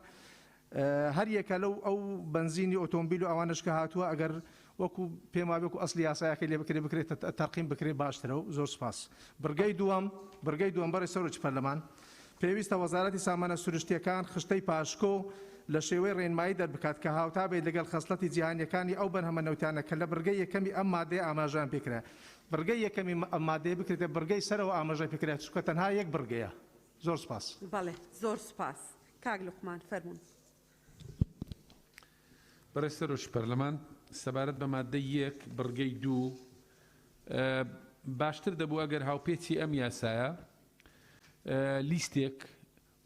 هەر یەکە لەو ئەو بنزینی ئۆتۆمبیل و ئەوانش کە هاتووە ئەگەر وەکو پێم وایە وەکو ئەسلی یاسایەکەی لێ بکرێت تەرقیم بکرێت باشترە و زۆر سپاس بڕگەی دووەم بەڕێز سەرۆکی پەرلەمان پێویستە وەزارەتی سامانە سروشتیەکان خشتەی پاشکۆ لە شێوەی ڕێنمایی دەربکات کە هاوتا بێت لەگەڵ خەسڵەتی جیهانیەکانی ئەو بەرهەمە نەوتیانە کە لە بڕگەی یەکەمی ئەم مادەی ئاماژیان پێکرا بڕگەی یەکەمی ئەم مادەیە بکرێتە بڕگەی سەرەوە ئاماژە پێکرێت چونکە تەنها یەک بڕگەیە زۆر سپاس بەڵێ زۆر سپاس کاک لوقمان فەرموون بەڕێز سەرۆکی پەرلەمان سەبارەت بە مادەی یەک بڕگەی دوو باشتر دەبوو ئەگەر هاوپێچی ئەم یاسایە لیستێک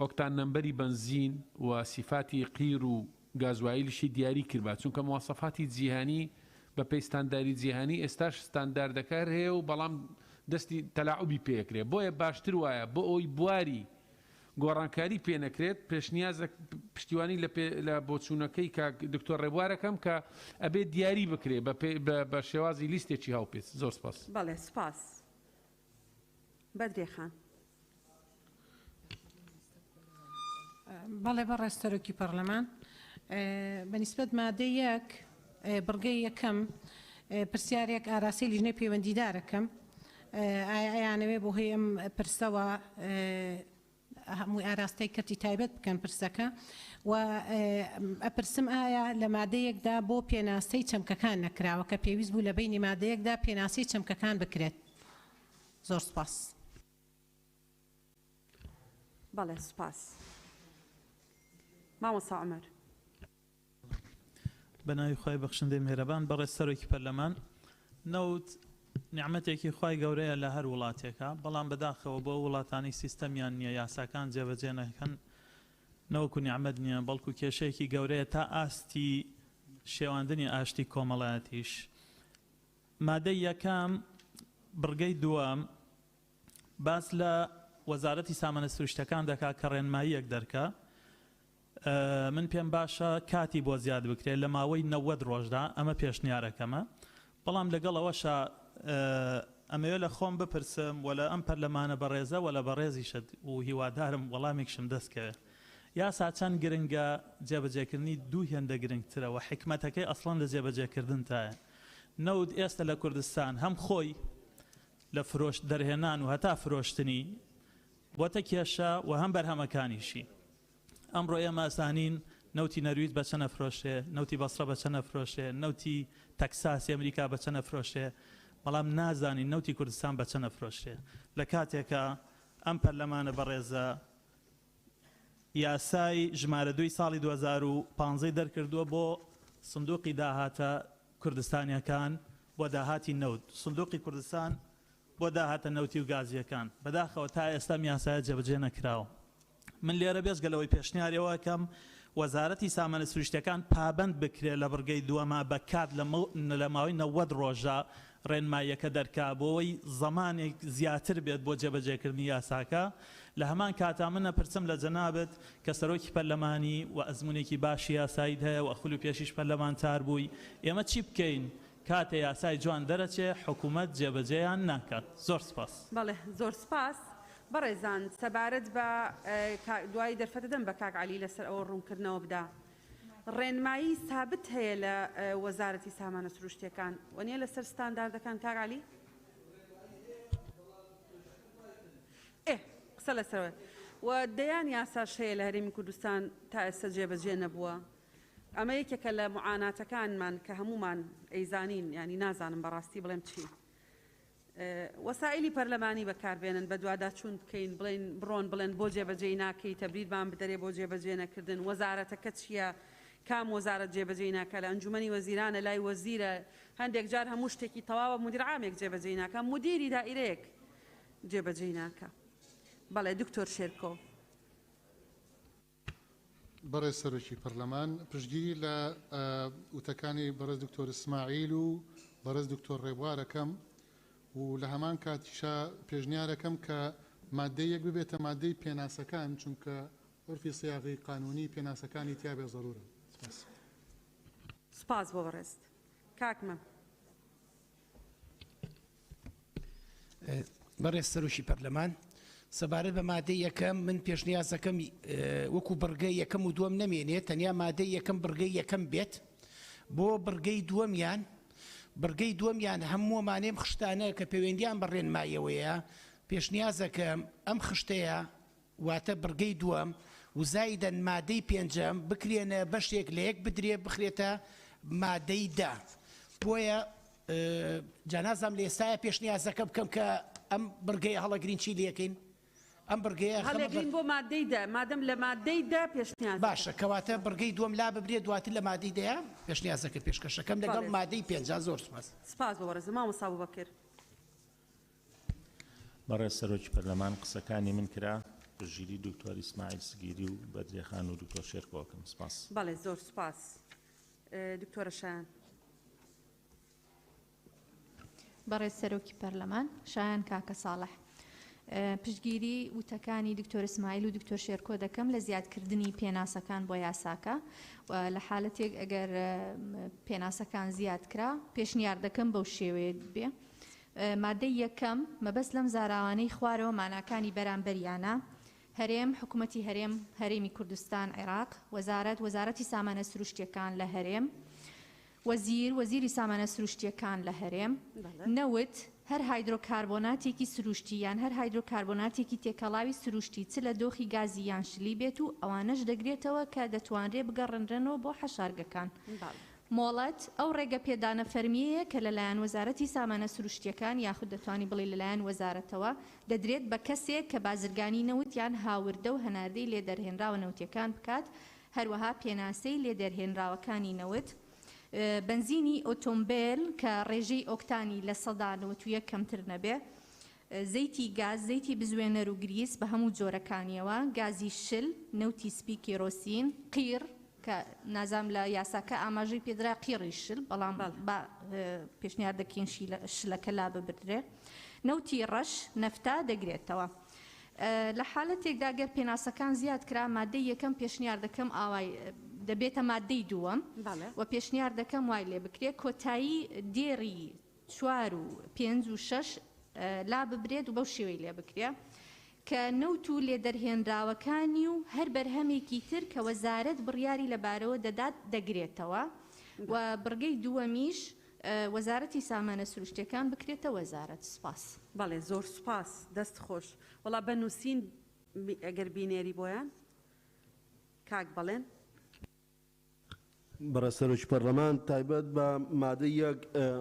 ئۆکتان نەمبەری بنزین و سیفاتی قیر و گازوایلیشی دیاری کردبا چونکە مواسەفاتی جیهانی بە پێی ستانداری جیهانی ئێستاش ستانداردەکار هەیە و بەڵام دەستی تەلاعوبی پێکرێت بۆیە باشتر وایە بۆ ئەوی بواری گۆڕانکاری پێ نەکرێت پێشنیازە پشتیوانی لە بۆچوونەکەی کە دکتۆر ڕێبوارەکەم کە ئەبێت دیاری بکرێت بە شێوازی لیستێکی هاوپێچ زۆر سپاس بەڵێ سپاس بەدرێ خان بەڵێ بەڕێز سەرۆکی پەرلەمان بەنسبەت مادەی یەک بڕگەی یەکەم پرسیارێک ئاراسی لیژنەی پەیوەندیدارەکەم ئایانەوێ بۆ هەیە ئەم پرسەوە هەمووی ئاراستەی کەرتی تایبەت بکەن پرسەکە و ئەپرسم ئایا لە مادەیەکدا بۆ پێناسەی چەمکەکان نەکراوە کە پێویست بوو لە بینی مادەیەکدا پێناسی چەمکەکان بکرێت زۆر سپاس بەڵێ سپاس مامۆستا عومەر بەناوی خوای بەخشندەی میهرەبان بەڕێز سەرۆکی پەرلەمان نەوت نیعمەتێکی خوای گەورەیە لە هەر وڵاتێکە بەڵام بەداخەوە بۆ وڵاتانی سیستەمیان نییە یاساکان جێبەجێ نەکەن نەوەکو نیعمەت نییە بەڵکو کێشەیەکی گەورەیە تا ئاستی شێواندنی ئاشتی کۆمەڵایەتیش مادەی یەکەم بڕگەی دووەم باس لە وەزارەتی سامانە سروشتەکان دەکات کە ڕێنماییەک دەرکە من پێم باشە کاتی بۆ زیاد بکرێت لە ماوەی 90 ڕۆژدا ئەمە پێشنیارەکەمە بەڵام لەگەڵەوەشە ئەمەوێت لە خۆم بپرسم وە لە ئەم پەرلەمانە بەڕێزە وە لە بەڕێزیشت و هیوادارم وەڵامێکشم دەستکەوێت یاسا چەند گرنگە جێبەجێکردنی دوو هێندە گرنگترەوە حکمەتەکەی ئەسڵان لە جێبەجێکردنتایە نەود ئێستا لە کوردستان هەم خۆی لە فرۆشت دەرهێنان و هەتا فرۆشتنی بۆتە کێشە و هەم بەرهەمەکانیشی ئەمڕۆ ئێمە ئاسانین نەوتی نەرویت بە چەنە فرۆشێ نەوتی بەسڕە بە چەنە فرۆشێ نەوتی تەکساسی ئەمریکا بە چەنە فرۆشێ بەڵام نازانین نەوتی کوردستان بە چەنە فرۆشێ لە کاتێکە ئەم پەرلەمانە بەڕێزە یاسای ژمارە 2 ساڵی 2015 دەرکردووە بۆ سندوقی داهاتە کوردستانیەکان بۆ داهاتی نەوت سندوقی کوردستان بۆ داهاتە نەوتی و گازیەکان بەداخەوە تا ئێستا یاسایە جێبەجێ نەکراوە من لێرە بێزگەلەوەی پێشنیاریەوەکەم وەزارەتی سامانە سروشتیەکان پابند بکرێت لە بڕگەی دووەما بە کات لە ماوەی 90 ڕۆژە ڕێنماییەکە دەرکا بۆەوەی زەمانێک زیاتر بێت بۆ جێبەجێکردنی یاساکە لە هەمان کاتا منە پرسم لە جەنابەت کە سەرۆکی پەرلەمانی و ئەزمونێکی باشی یاسایید هەیە و ئەخول و پێشیش پەرلەمانتار بووی ئێمە چی بکەین کاتێ یاسای جوان دەرەچێ حکوومەت جێبەجێیان ناکات زۆر سپاس بەڵێ زۆر سپاس بەڕێزان سەبارەت بە دوای دەرفەتە دەم بە کاک عەلی لەسەر ئەوە ڕوونکردنەوە بدا ڕێنمایی سابت هەیە لە وەزارەتی سامانە سروشتیەکان وەنیە لەسەر ستانداردەکان کاک عەلی قسە لەسەرەوە و دەیان یاساش هەیە لە هەرێمی کوردستان تا ئێستا جێبەجێ نەبووە ئەمە یەکێکە لە معاناتەکانمان کە هەمومان ئەیزانین ینی نازانم بەڕاستی بڵێم چی وەسائلی پەرلەمانی بەکاربێنن بە دوواداچوون بکەین بڵێن بڕۆن بڵێن بۆ جێبەجێ ناکەی تەبریدمان بدەرێ بۆ جێبەجێ نەکردن وەزارەتەکە چییە کام وەزارەت جێبەجێ ناکە لە ئەنجومەنی وەزیرانە لای وەزیرە هەندێک جار هەموو شتێکی تەواوە مدیر عامێک جێبەجێ ناکە مدیری دائیرەیەک جێبەجێ ناکە بەڵێ دکتۆر شێرکۆ بەڕێز سەرۆکی پەرلەمان پشتگیری لە وتەکانی بەڕێز دکتۆر ئیسماعیل و بەڕێز دکتۆر ڕێبوارەکەم و لە هەمان کاتیشا پێشنیارەکەم کە مادەیەک ببێتە مادەی پێناسەکان چونکە عرفی سیاغی قانونی پێناسەکانی تیابێ ضرورە سپاس بۆ بەڕێست کاکمە بەڕێز سەرۆکی پەرلەمان سەبارەت بە مادەی یەکەم من پێشنیازەکەم وەکو بڕگەی یەکەم و دووەم نەمێنێت تەنیا مادەی یەکەم بڕگەی یەکەم بێت بۆ بڕگەی دووەمیان بڕگەی دووەمیان هەمووەمانێم خشتانە کە پەیوەندیان بە ڕێنماییەوەیە پێشنیازەکەم ئەم خشتەیە واتە بڕگەی دووەم و زایدەن مادەی پێنجەم بکرێنە بەشێک لە یەک بدرێ بخرێتە مادەی دا بۆیە جانازام لە ئێستاە پێشنیازەکە بکەم کە ئەم بڕگەی هەڵەگرین چی لەکەین ئەم بڕگەیە هەڵەگرین بۆ مادەی دا مادەم لە مادەی دا پێشنیاز باشە کەواتە بڕگەی دووەم لا ببرێت دواتر لە مادەی دەیە پێشنیازەکە پێشکەشەکەم لەگەڵ مادەی پێنجا زۆر سپاس سپاس بۆ وەرزە مامۆستا بوبەکر بەڕێز سەرۆکی پەرلەمان قسەکانی من کرا پشتگیری دکتۆر ئیسماعیل سگیری و بەدرێخان و دکتۆر شێرکۆکەم سپاس بەڵێ زۆر سپاس دکتۆرە شایان بەڕێز سەرۆکی پەرلەمان شایان کاکە ساڵح پشتگیری وتەکانی دکتۆر ئیسماعیل و دکتۆر شێرکۆ دەکەم لە زیادکردنی پێناسەکان بۆ یاساکە لە حالەتێک ئەگەر پێناسەکان زیاد کرا پێشنیار دەکەم بەو شێوەیە بێ مادەی یەکەم مەبەست لەم زاراوانەی خوارەوە ماناکانی بەرامبەریانە هەرێم حکوومەتی هەرێم هەرێمی کوردستان عێراق وەزارەتی سامانە سروشتیەکان لە هەرێم وەزیری سامانە سروشتیەکان لە هەرێم نەوت هەر هایدرۆکاربۆناتێکی سروشتی یان هەر هایدرۆکاربۆناتێکی تێکەڵاوی سروشتی چ لە دۆخی گازی یان شلی بێت و ئەوانەش دەگرێتەوە کە دەتوانرێ بگەڕێنرێنەوە بۆ حەشارگەکان مۆڵەت ئەو ڕێگە پێدانە فەرمیەیە کە لەلایەن وەزارەتی سامانە سروشتیەکان یاخود دەتوانی بڵێ لەلایەن وەزارەتەوە دەدرێت بە کەسێک کە بازرگانی نەوت یان هاوردە و هەناردەی لێ دەرهێنراوە نەوتیەکان بکات هەروەها پێناسەی لێ دەرهێنراوەکانی نەوت بنزینی ئۆتۆمبیل کە ڕێژەی ئۆکتانی لە 191 کەمتر نەبێ زەیتی گاز زەیتی بزوێنەر و گریس بە هەموو جۆرەکانیەوە گازی شل نەوتی سپی کێرۆسین قیر کە نازام لە یاساکە ئاماژەی پێدرا قیڕی شل بەڵام پێشنیار دەکەین شلەکە لا ببردرێ نەوتی ڕەش نەفتا دەگرێتەوە لە حالەتێکدا گەر پێناسەکان زیاد کرا مادەی یەکەم پێشنیار دەکەم ئاوای دەبێتە مادەی دووەم و پێشنیار دەکەم وای لێ بکرێت کۆتایی دێڕی 4 و 5 و 6 لا ببرێت و بەو شێوەی لێ بکرێ کە نەوت و لێدەرهێنراوەکانی و هەر بەرهەمێکی تر کە وەزارەت بڕیاری لەبارەوە دەدات دەگرێتەوە و بڕگەی دووەمیش وەزارەتی سامانە سروشتیەکان بکرێتە وەزارەت. سپاس. بەڵێ زۆر سپاس، دەست خۆش. وەڵا بەنووسین ئەگەر بینێری بۆیان کاک بەڵێن. بەڕێسەرۆکی پەرلەمان تایبەت بە مادەی یەک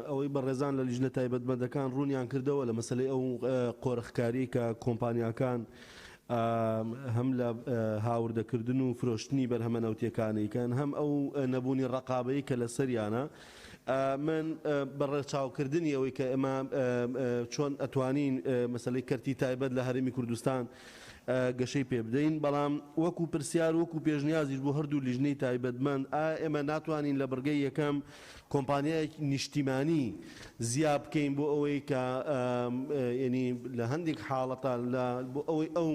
ئەوەی بەڕێزان لە لیژنە تایبەتمەندەکان ڕوونیان کردەوە لە مەسلەی ئەو قۆرەخکاری کە کۆمپانیاکان هەم لە هاوردەکردن و فرۆشتنی بەرهەمە نەوتیەکانیکەن هەم ئەو نەبوونی ڕقابەی کە لە سەریانە من بەڕێچاوکردنی ئەوەی کە ئێمە چۆن ئەتوانین مەسلەی کەرتی تایبەت لە هەرێمی کوردستان گەشەی پێ بدەین، بەڵام وەکو پرسیار وەکو پێشنیازیش بۆ هەردوو لیژنەی تایبەتمەند ئێمە ناتوانین لە بڕگەی یەکەم کۆمپانیایەک نیشتیمانی زیاد بکەین بۆ ئەوەی کە ینی لە هەندێک حاڵەتە بۆ ئەوەی ئەو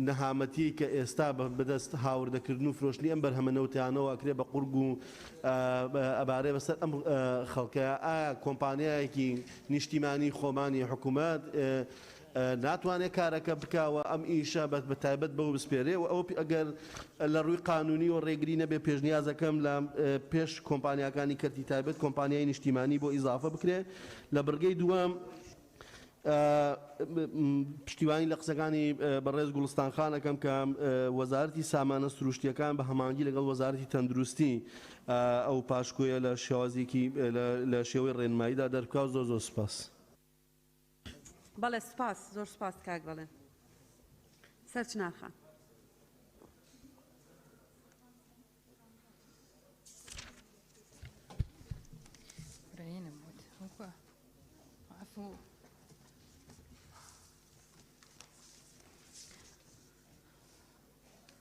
نەهامەتی کە ئێستا بەدەست هاوردەکردن و فرۆشتنی ئەم بەرهەمە نەوتیانەوە ئەکرێ بە قورگ و ئەبارێ بەسەر ئەم خەڵکە کۆمپانیایەکی نیشتیمانی خۆمانی حکوومەت ناتوانێت کارەکە بکاوە ئەم ئیشە بە تایبەت بەو بسپێرێ و ئەو ئەگەر لە ڕووی قانونی و ڕێگری نەبێ پێشنیازەکەم لە پێش کۆمپانیاکانی کەرتی تایبەت کۆمپانیای نیشتیمانی بۆ ئیزافە بکرێ. لە بڕگەی دووەم پشتیوانی لە قسەکانی بەڕێز گوڵستان خانەکەم کە وەزارەتی سامانە سروشتیەکان بە هەمانگی لەگەڵ وەزارەتی تەندروستی ئەو پاشکۆیە لە شێوازێکی لە شێوەی ڕێنماییدا دەرکاو. زۆر زۆر سپاس. بەڵێ سپاس، زۆر سپاس کاک بەڵێن. سەرچناخان.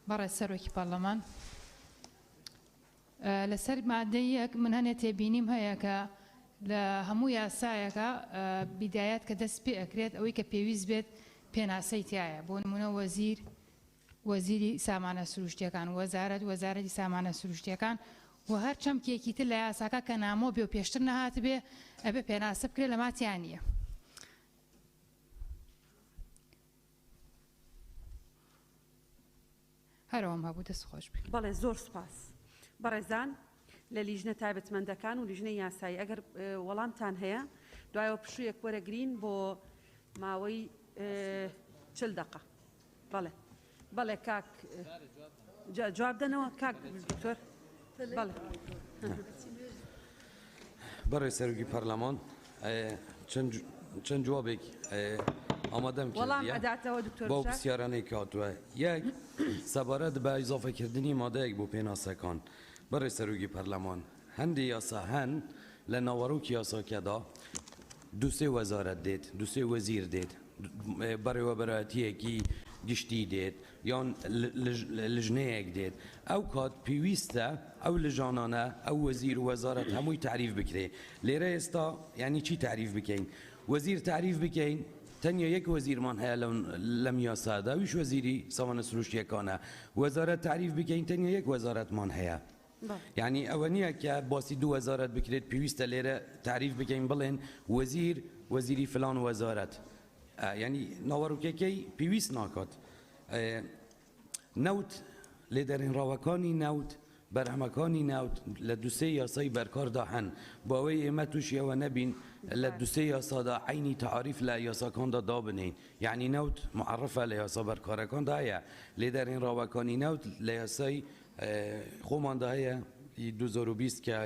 بەڕێز سەرۆکی پەرلەمان لەسەر مادەی یەک من هەنێ تێبینیم هەیە کە لە هەموو یاسایەکە بیدایەت کە دەست پێ ئەکرێت ئەوەی کە پێویست بێت پێناسەی تایە. بۆ نمونە وەزیری سامانە سروشتیەکان، وەزارەتی سامانە سروشتیەکان و هەر چەمکێکی تر لە یاساکە کە نامۆ بێ و پێشتر نەهات بێ ئەبێ پێناسە بکرێت لە ماتیان نییە. هەرەوەم هەبوو، دەست خۆش بێت. بەڵێ زۆر سپاس. بەڕێزان لە لیژنە تایبەتمەندەکان و لیژنەی یاسایی ئەگەر وەڵامتان هەیە دوایەوە پشوویەک وەرەگرین بۆ ماوەی 40 دقە. بەڵێ کاک جواب دەنەوە کاک دکتۆر. بەڵێ بەڕێز سەرۆکی پەرلەمان چەند جوابێک ئامادەم کردیە بۆ پرسیارانەی کاتووە. یەک سەبارەت بە ئیزافەکردنی مادەیەک بۆ پێناسەکان. بەڕێز سەرۆکی پەرلەمان هەندێک یاسا هەن لە ناوەڕۆکی یاساکەدا دووسێ وەزارەت دێت، دووسێ وەزیر دێت، بەڕێوەبەرەتیەکی گشتی دێت یان لژنەیەک دێت. ئەو کات پێویستە ئەو لژانانە ئەو وەزیر و وەزارەت هەمووی تعریف بکرێ. لێرە ئێستا یعنی چی تعریف بکەین؟ وەزیر تعریف بکەین تەنیا یەک وەزیرمان هەیە لەم یاسادا ویش وەزیری سامانە سروشتیەکانە. وەزارەت تعریف بکەین تەنیا یەک وەزارەتمان هەیە. یعنی ئەوە نییە کە باسی دوو وەزارەت بکرێت پێویستە لێرە تعریف بکەین بڵێن وەزیری فلان وەزارەت. یعنی ناوەڕۆکێکەی پێویست ناکات. نەوت لێدەرهێنراوەکانی نەوت بەرهەمەکانی نەوت لە دووسێ یاسای بەرکاردا هەن بۆ ئەوەی ئێمە تووشیەوە نەبین لە دووسێ یاسادا عینی تعریف لە یاساکاندا دابنین. یعنی نەوت معرفە لە یاسا بەرکارەکاندا هەیە، لێدەرهێنراوەکانی نەوت لە یاسای خۆماندا هەیە 2020 کە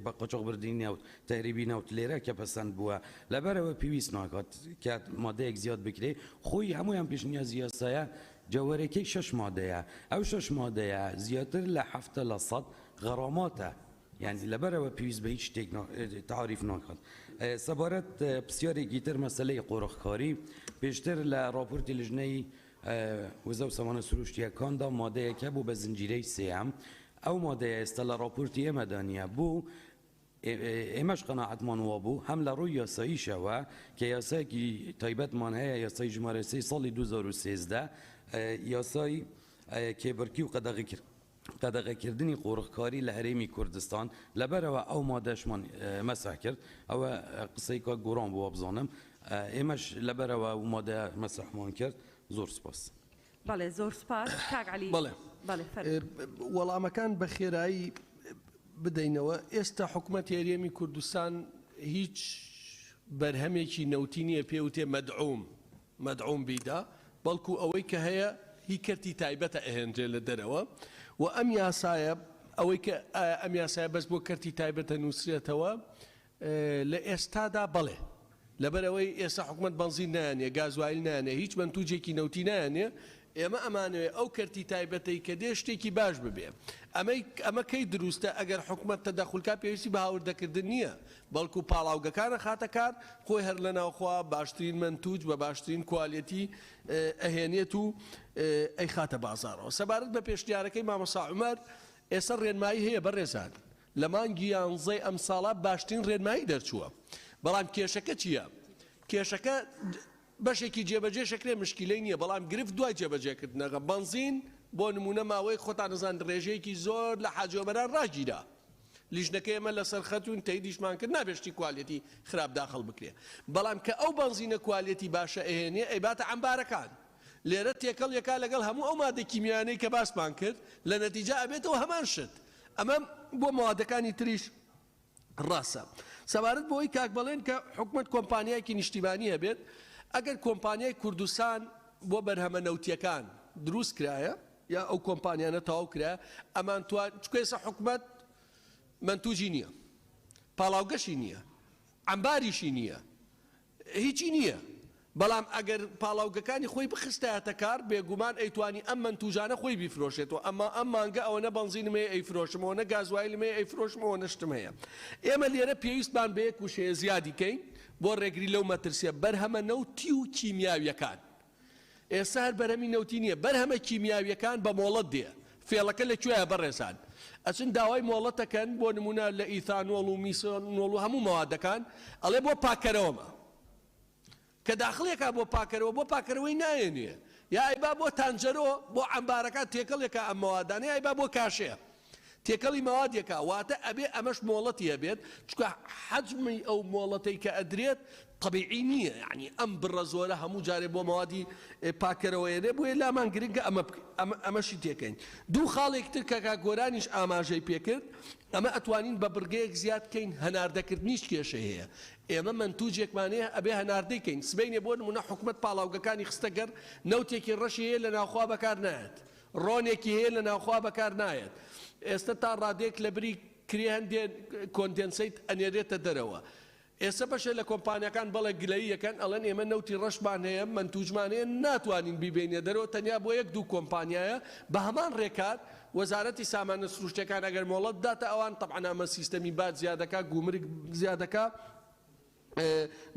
بە قاچاغبردنی نەوت تەهریبی نەوت لێرە کە پەسەند بووە. لەبەرەوە پێویست ناکات کە مادەیەک زیاد بکرێ. خۆی هەمویان پێشنیازی یاسایە جەوەرەکەی 6 مادەیە. ئەو 6 مادەیە زیاتر لە 70% غەراماتە. یعنی لەبەرەوە پێویست بە هیچ شتێک تعریف ناکات. سەبارەت پرسیارێکی تر مەسەلەی قۆڕخکاری پێشتر لە راپۆرتی لیژنەی وەزە و سامانە سروشتیەکاندا مادەیەکە بوو بە زنجیرەی سێەم. ئەو مادەیە ئێستا لە راپۆرتی ئێمەدانە بوو ئێمەش قەناعەتمان وا بوو هەم لە ڕووی یاساییشەوە کە یاسایەکی تایبەتمان هەیە یاسای ژمارە 3 ساڵی 2013 یاسای کێبڕکی و قەدەغەکردنی قۆڕخکاری لە هەرێمی کوردستان. لەبەرەوە ئەو مادەشمان مەسح کرد. ئەوە قسەی کە گۆڕان بووە بزانم ئێمەش لەبەرەوە و مۆدە مەسەحمان کرد زۆر سپاس. بەڵێ زۆر سپاس کاک عەلی. بەڵێ وەڵامەکان بە خێرایی بدەینەوە. ئێستا حکوومەت هێرێمی کوردستان هیچ بەرهەمێکی نەوتی نییە پێوتێ مەدعوم بیدا، بەڵکو ئەوەی کە هەیە هی کەرتی تایبەتە ئەهێنرێ لە دەرەوە و ئەم یاسایە ئەوەی کە ئەم یاسایە بەس بۆ کەرتی تایبەتە نووسرێتەوە لە ئێستادا بەڵێ لەبەرەوەی ئێستا حکوومەت بەنزین نایانێ گازوایل نایانێ هیچ منتوجێکی نەوتی نایانێ ئێمە ئەمانوێ ئەو کەرتی تایبەتەی کە دێ شتێکی باش ببێ. ئەمە کەی دروستە ئەگەر حکوومەت تەدەخولکا پێویستی بە هاوردەکردن نییە، بەڵکو پاڵاوگەکانە خاتە کار خۆی هەر لە ناوخوا باشترین منتوج بە باشترین کوالیتی ئەهێنێت و ئەی خاتە بازارەوە. سەبارەت بە پێشنیارەکەی مامۆستا عومەر ئێستا ڕێنمایی هەیە بەڕێزان لە مانگی 11 ئەم ساڵە باشترین ڕێنمایی دەرچووە، بەڵام کێشەکە چییە؟ کێشەکە بەشێکی جێبەجێ شکرێ مشکلەی نییە، بەڵام گرفت دوای جێبەجێکردنەکە بنزین بۆ نمونە ماوەی خۆتان نەزان ڕێژەیەکی زۆر لە حاجۆبەران ڕاگیرا لیژنەکە ئێمە لەسەر خەتون تەیدیشمان کرد نابێشتی کوالیتی خراپ داخل بکرێ، بەڵام کە ئەو بنزینە کوالیتی باشە ئەهێنێ ئەیباتە عەمبارەکان لێرە تێکەڵ یەکا لەگەڵ هەموو ئەو مادە کیمیانەی کە باسمان کرد لە نەتیجە ئەبێتەوە هەمان شت. ئەمە بۆ مەوادەکانی تریش ڕاستە. سەبارەت بۆی کاک بەڵێن کە حکوومەت کۆمپانیایەکی نیشتیمانی هەبێت، ئەگەر کۆمپانیای کوردستان بۆ بەرهەمە نەوتیەکان دروست کرایە یا ئەو کۆمپانیانە تەواو کرایە ئەمان توان چکێسە حکوومەت منتوجی نییە، پاڵاوگەشی نییە، ئەمباریشی نییە، هیچی نییە، بەڵام ئەگەر پاڵاوگەکانی خۆی بخستایەتە کار بێگومان ئەیتوانی ئەم منتوجانە خۆی بیفرۆشێتەوە. ئەمە ئەم مانگە ئەوەنە بنزینمەیە ئەیفرۆشمەوەنە گازوایلمەیە ئەیفرۆشمەوە نشتم هەیە. ئێمە لێرە پێویستمان بە یەک وشەیە زیادی کەین بۆ ڕێگری لەو مەترسیە بەرهەمە نەوتی و کیمیاویەکان. ئێستا هەر بەرهەمی نەوتی نییە، بەرهەمە کیمیاویەکان بە مۆڵەت دێ. فێڵەکە لەکوێیە بەڕێزان؟ ئەچن داوای مۆڵەتەکەن بۆ نمونە لە ئیثانۆڵ و میسۆنۆڵ و هەموو مەوادەکان ئەڵێ بۆ پاکەرەوەمە کە داخڵێکا بۆ پاکەرەوەی نایێنێ یا ئەیبا بۆ تانجەرۆ بۆ عەمبارەکە تێکەڵێکە ئەم مەوادانە ئەیبا بۆ کاشەیە تێکەڵی مەوادێکە واتە ئەبێ ئەمەش مۆڵەتی هەبێت چکە حەجمی ئەو مۆڵەتەی کە ئەدرێت طبیعی نییە، یعنی ئەم بڕە زۆرە هەموو جارێ بۆ مەوادی پاکەرەوەیێنێ بۆیە لامان گرنگە ئەمەشی تێکەین. دوو خاڵێک تر کە گۆرانیش ئاماژەی پێکرد ئەمە ئەتوانین بە بڕگەیەک زیاد بکەین هەناردەکردنیش کێشە هەیە. ئێمە منتوجێکمانەیە ئەبێ هەناردەیکەین. سبەینێ بۆ نمونە حکوومەت پاڵاوگەکانی خستەگەر نەوتێکی ڕەشی هەیە لە ناوخوا بەکار نایەت، ڕۆنێکی هەیە لە ناوخوا بەکار نایەت. ئێستا تا ڕادێک لە بری کرێ هەندێک کۆندێنسەیت ئەنێرێتە دەرەوە. ئێستا بەشە لە کۆمپانیەکان بەڵێ گلەییەکەن ئەڵێن ئێمە نەوتی ڕەشمان هەیە منتوجمان هەیە ناتوانین بیبینێ دەرەوە تەنیا بۆ یەک دوو کۆمپانیایە بە هەمان ڕێکات وەزارەتی سامانە سروشتەکان ئەگەر مۆڵەت داتە ئەوان طبعا ئەمە سیستەمی بات زیادەکە گومرگ زیادەکە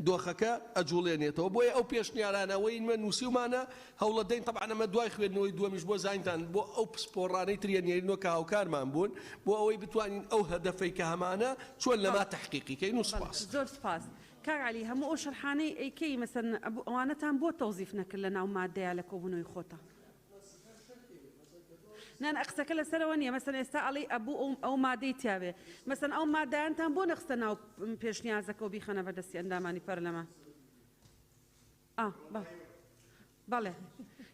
دۆخەکە ئەجوڵێنێتەوە. بۆیە ئەو پێشنیارانەوەی من نووسیمانە هەوڵە دەین طبعا ئەمە دوای خوێندنەوەی دووەمیش بۆ زانیتان بۆ ئەو پسپۆڕانەی ترێنێرینەوە کە هاوکارمان بوون بۆ ئەوەی بتوانین ئەو هەدەفەی کە هەمانە چۆن لەما تەحقیقیکەین و سوپاس. زۆر سپاس. کاک عەلی هەموو ئەو شەرحانەی ئەیکەی مەسەن ئەوانەتان بۆ تەوزیف نەکرد لە ناو مادەیە لە کۆبوونەوەی خۆتە؟ نان ئەقسەکە لەسەرەوە نییە مەسەن ئێستا ئەڵێ ئەبوو ئەو مادەی تیاوێ مەسەن ئەو مادەیانتان بۆ نەخستە ناو پێشنیازەکە و بیخەنە بەدەستی ئەندامانی پەرلەمان. بەڵێ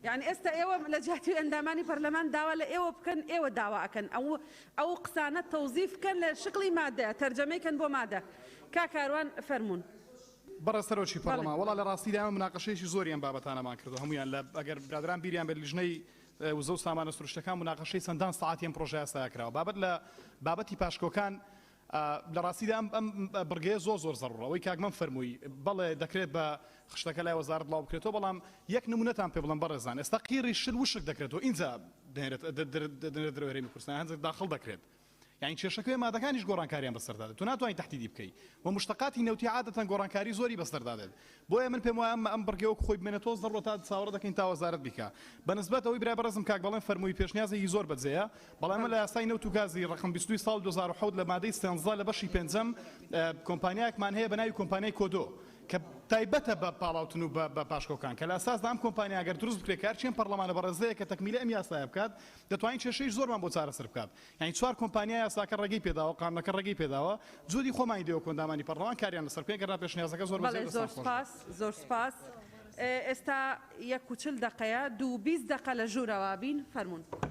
یعنی ئێستا ئێوە لە جاتی ئەندامانی پەرلەمان داوا لە ئێوە بکەن ئێوە داوا ئەکەن ئەو قسانە تەوزیف بکەن لە شکلی مادەیە تەرجەمەیکەن بۆ مادە. کاکاروان فەرموون. بەڕە سەرۆکی پەرلەمان وەڵا لە ڕاستیدا ئەمە مناقەشەیەکی زۆریان بابەتانەمان کردو هەمویان لە ئەگەر برادران بیریان بە لیژنەی وزە و سامانە سروشتەکان مناقەشەی چەندان سەعاتیان پرۆژە یاسا کراوە بابەت لە بابەتی پاشکۆکان لە ڕاستیدا ئەم بڕگەیە زۆر زەڕوڕە ئەوەی کاکمەم فەرمووی بەڵێ دەکرێت بە خشتەکە لای وەزارەت بڵاو بکرێتەوە بەڵام یەک نمونەتان پێ بڵم بەڕێزان ئێستا قیری شر وشک دەکرێتەوە اینجا دەنێرێت هەرێمی کوردستان هەندێک داخڵ دەکرێت یعنی کێشەکەی مادەکانیش گۆڕانکاریان بەسەردادێت تو ناتوانین تهدیدی بکەی و مشتقاتی نەوتی عادەتەن گۆڕانکاری زۆری بەسەردادێت بۆیە من پێم وایە ئەم بڕگەیە خۆی بمێنێتەوە زەڕۆ تا چاوەڕە دەکەین تا وەزارەت بیکە بەنسبەت ئەوەی برای بەڕێزم کاک بەڵێن فەرمووی پێشنیازێکی زۆر بەجێیە بەڵام لە یاسای نەوت و گازی ڕقم 22 ساڵ 2007 لە مادەی 13 لە بەشی پێنجەم کۆمپانیایەکمان هەیە بە ناوی کۆمپانیای کۆدۆ کە تایبەتە بە پاڵاوتن و بە پاشکۆکان کە لە ئاساسدا ئەم کۆمپانیا ئەگەر دروست بکرێت کارچیان پەرلەمانە بەڕێزەیە کە تەکمیلی ئەم یاسایە بکات دەتوانین کێشەی زۆرمان بۆ چارەسەر بکات یعنی چوار کۆمپانیا یاساکە ڕێگەی پێداوە قانونەکە ڕێگەی پێداوە جۆری خۆمانی دێوە کۆندامانی پەرلەمان کاریان لەسەر بکەین گەڕا پێشنیازەکە زۆر زۆر سپاس ئێستا 1 دقەیە 2 20 دقە لە ژوورەوە بین فەرمونون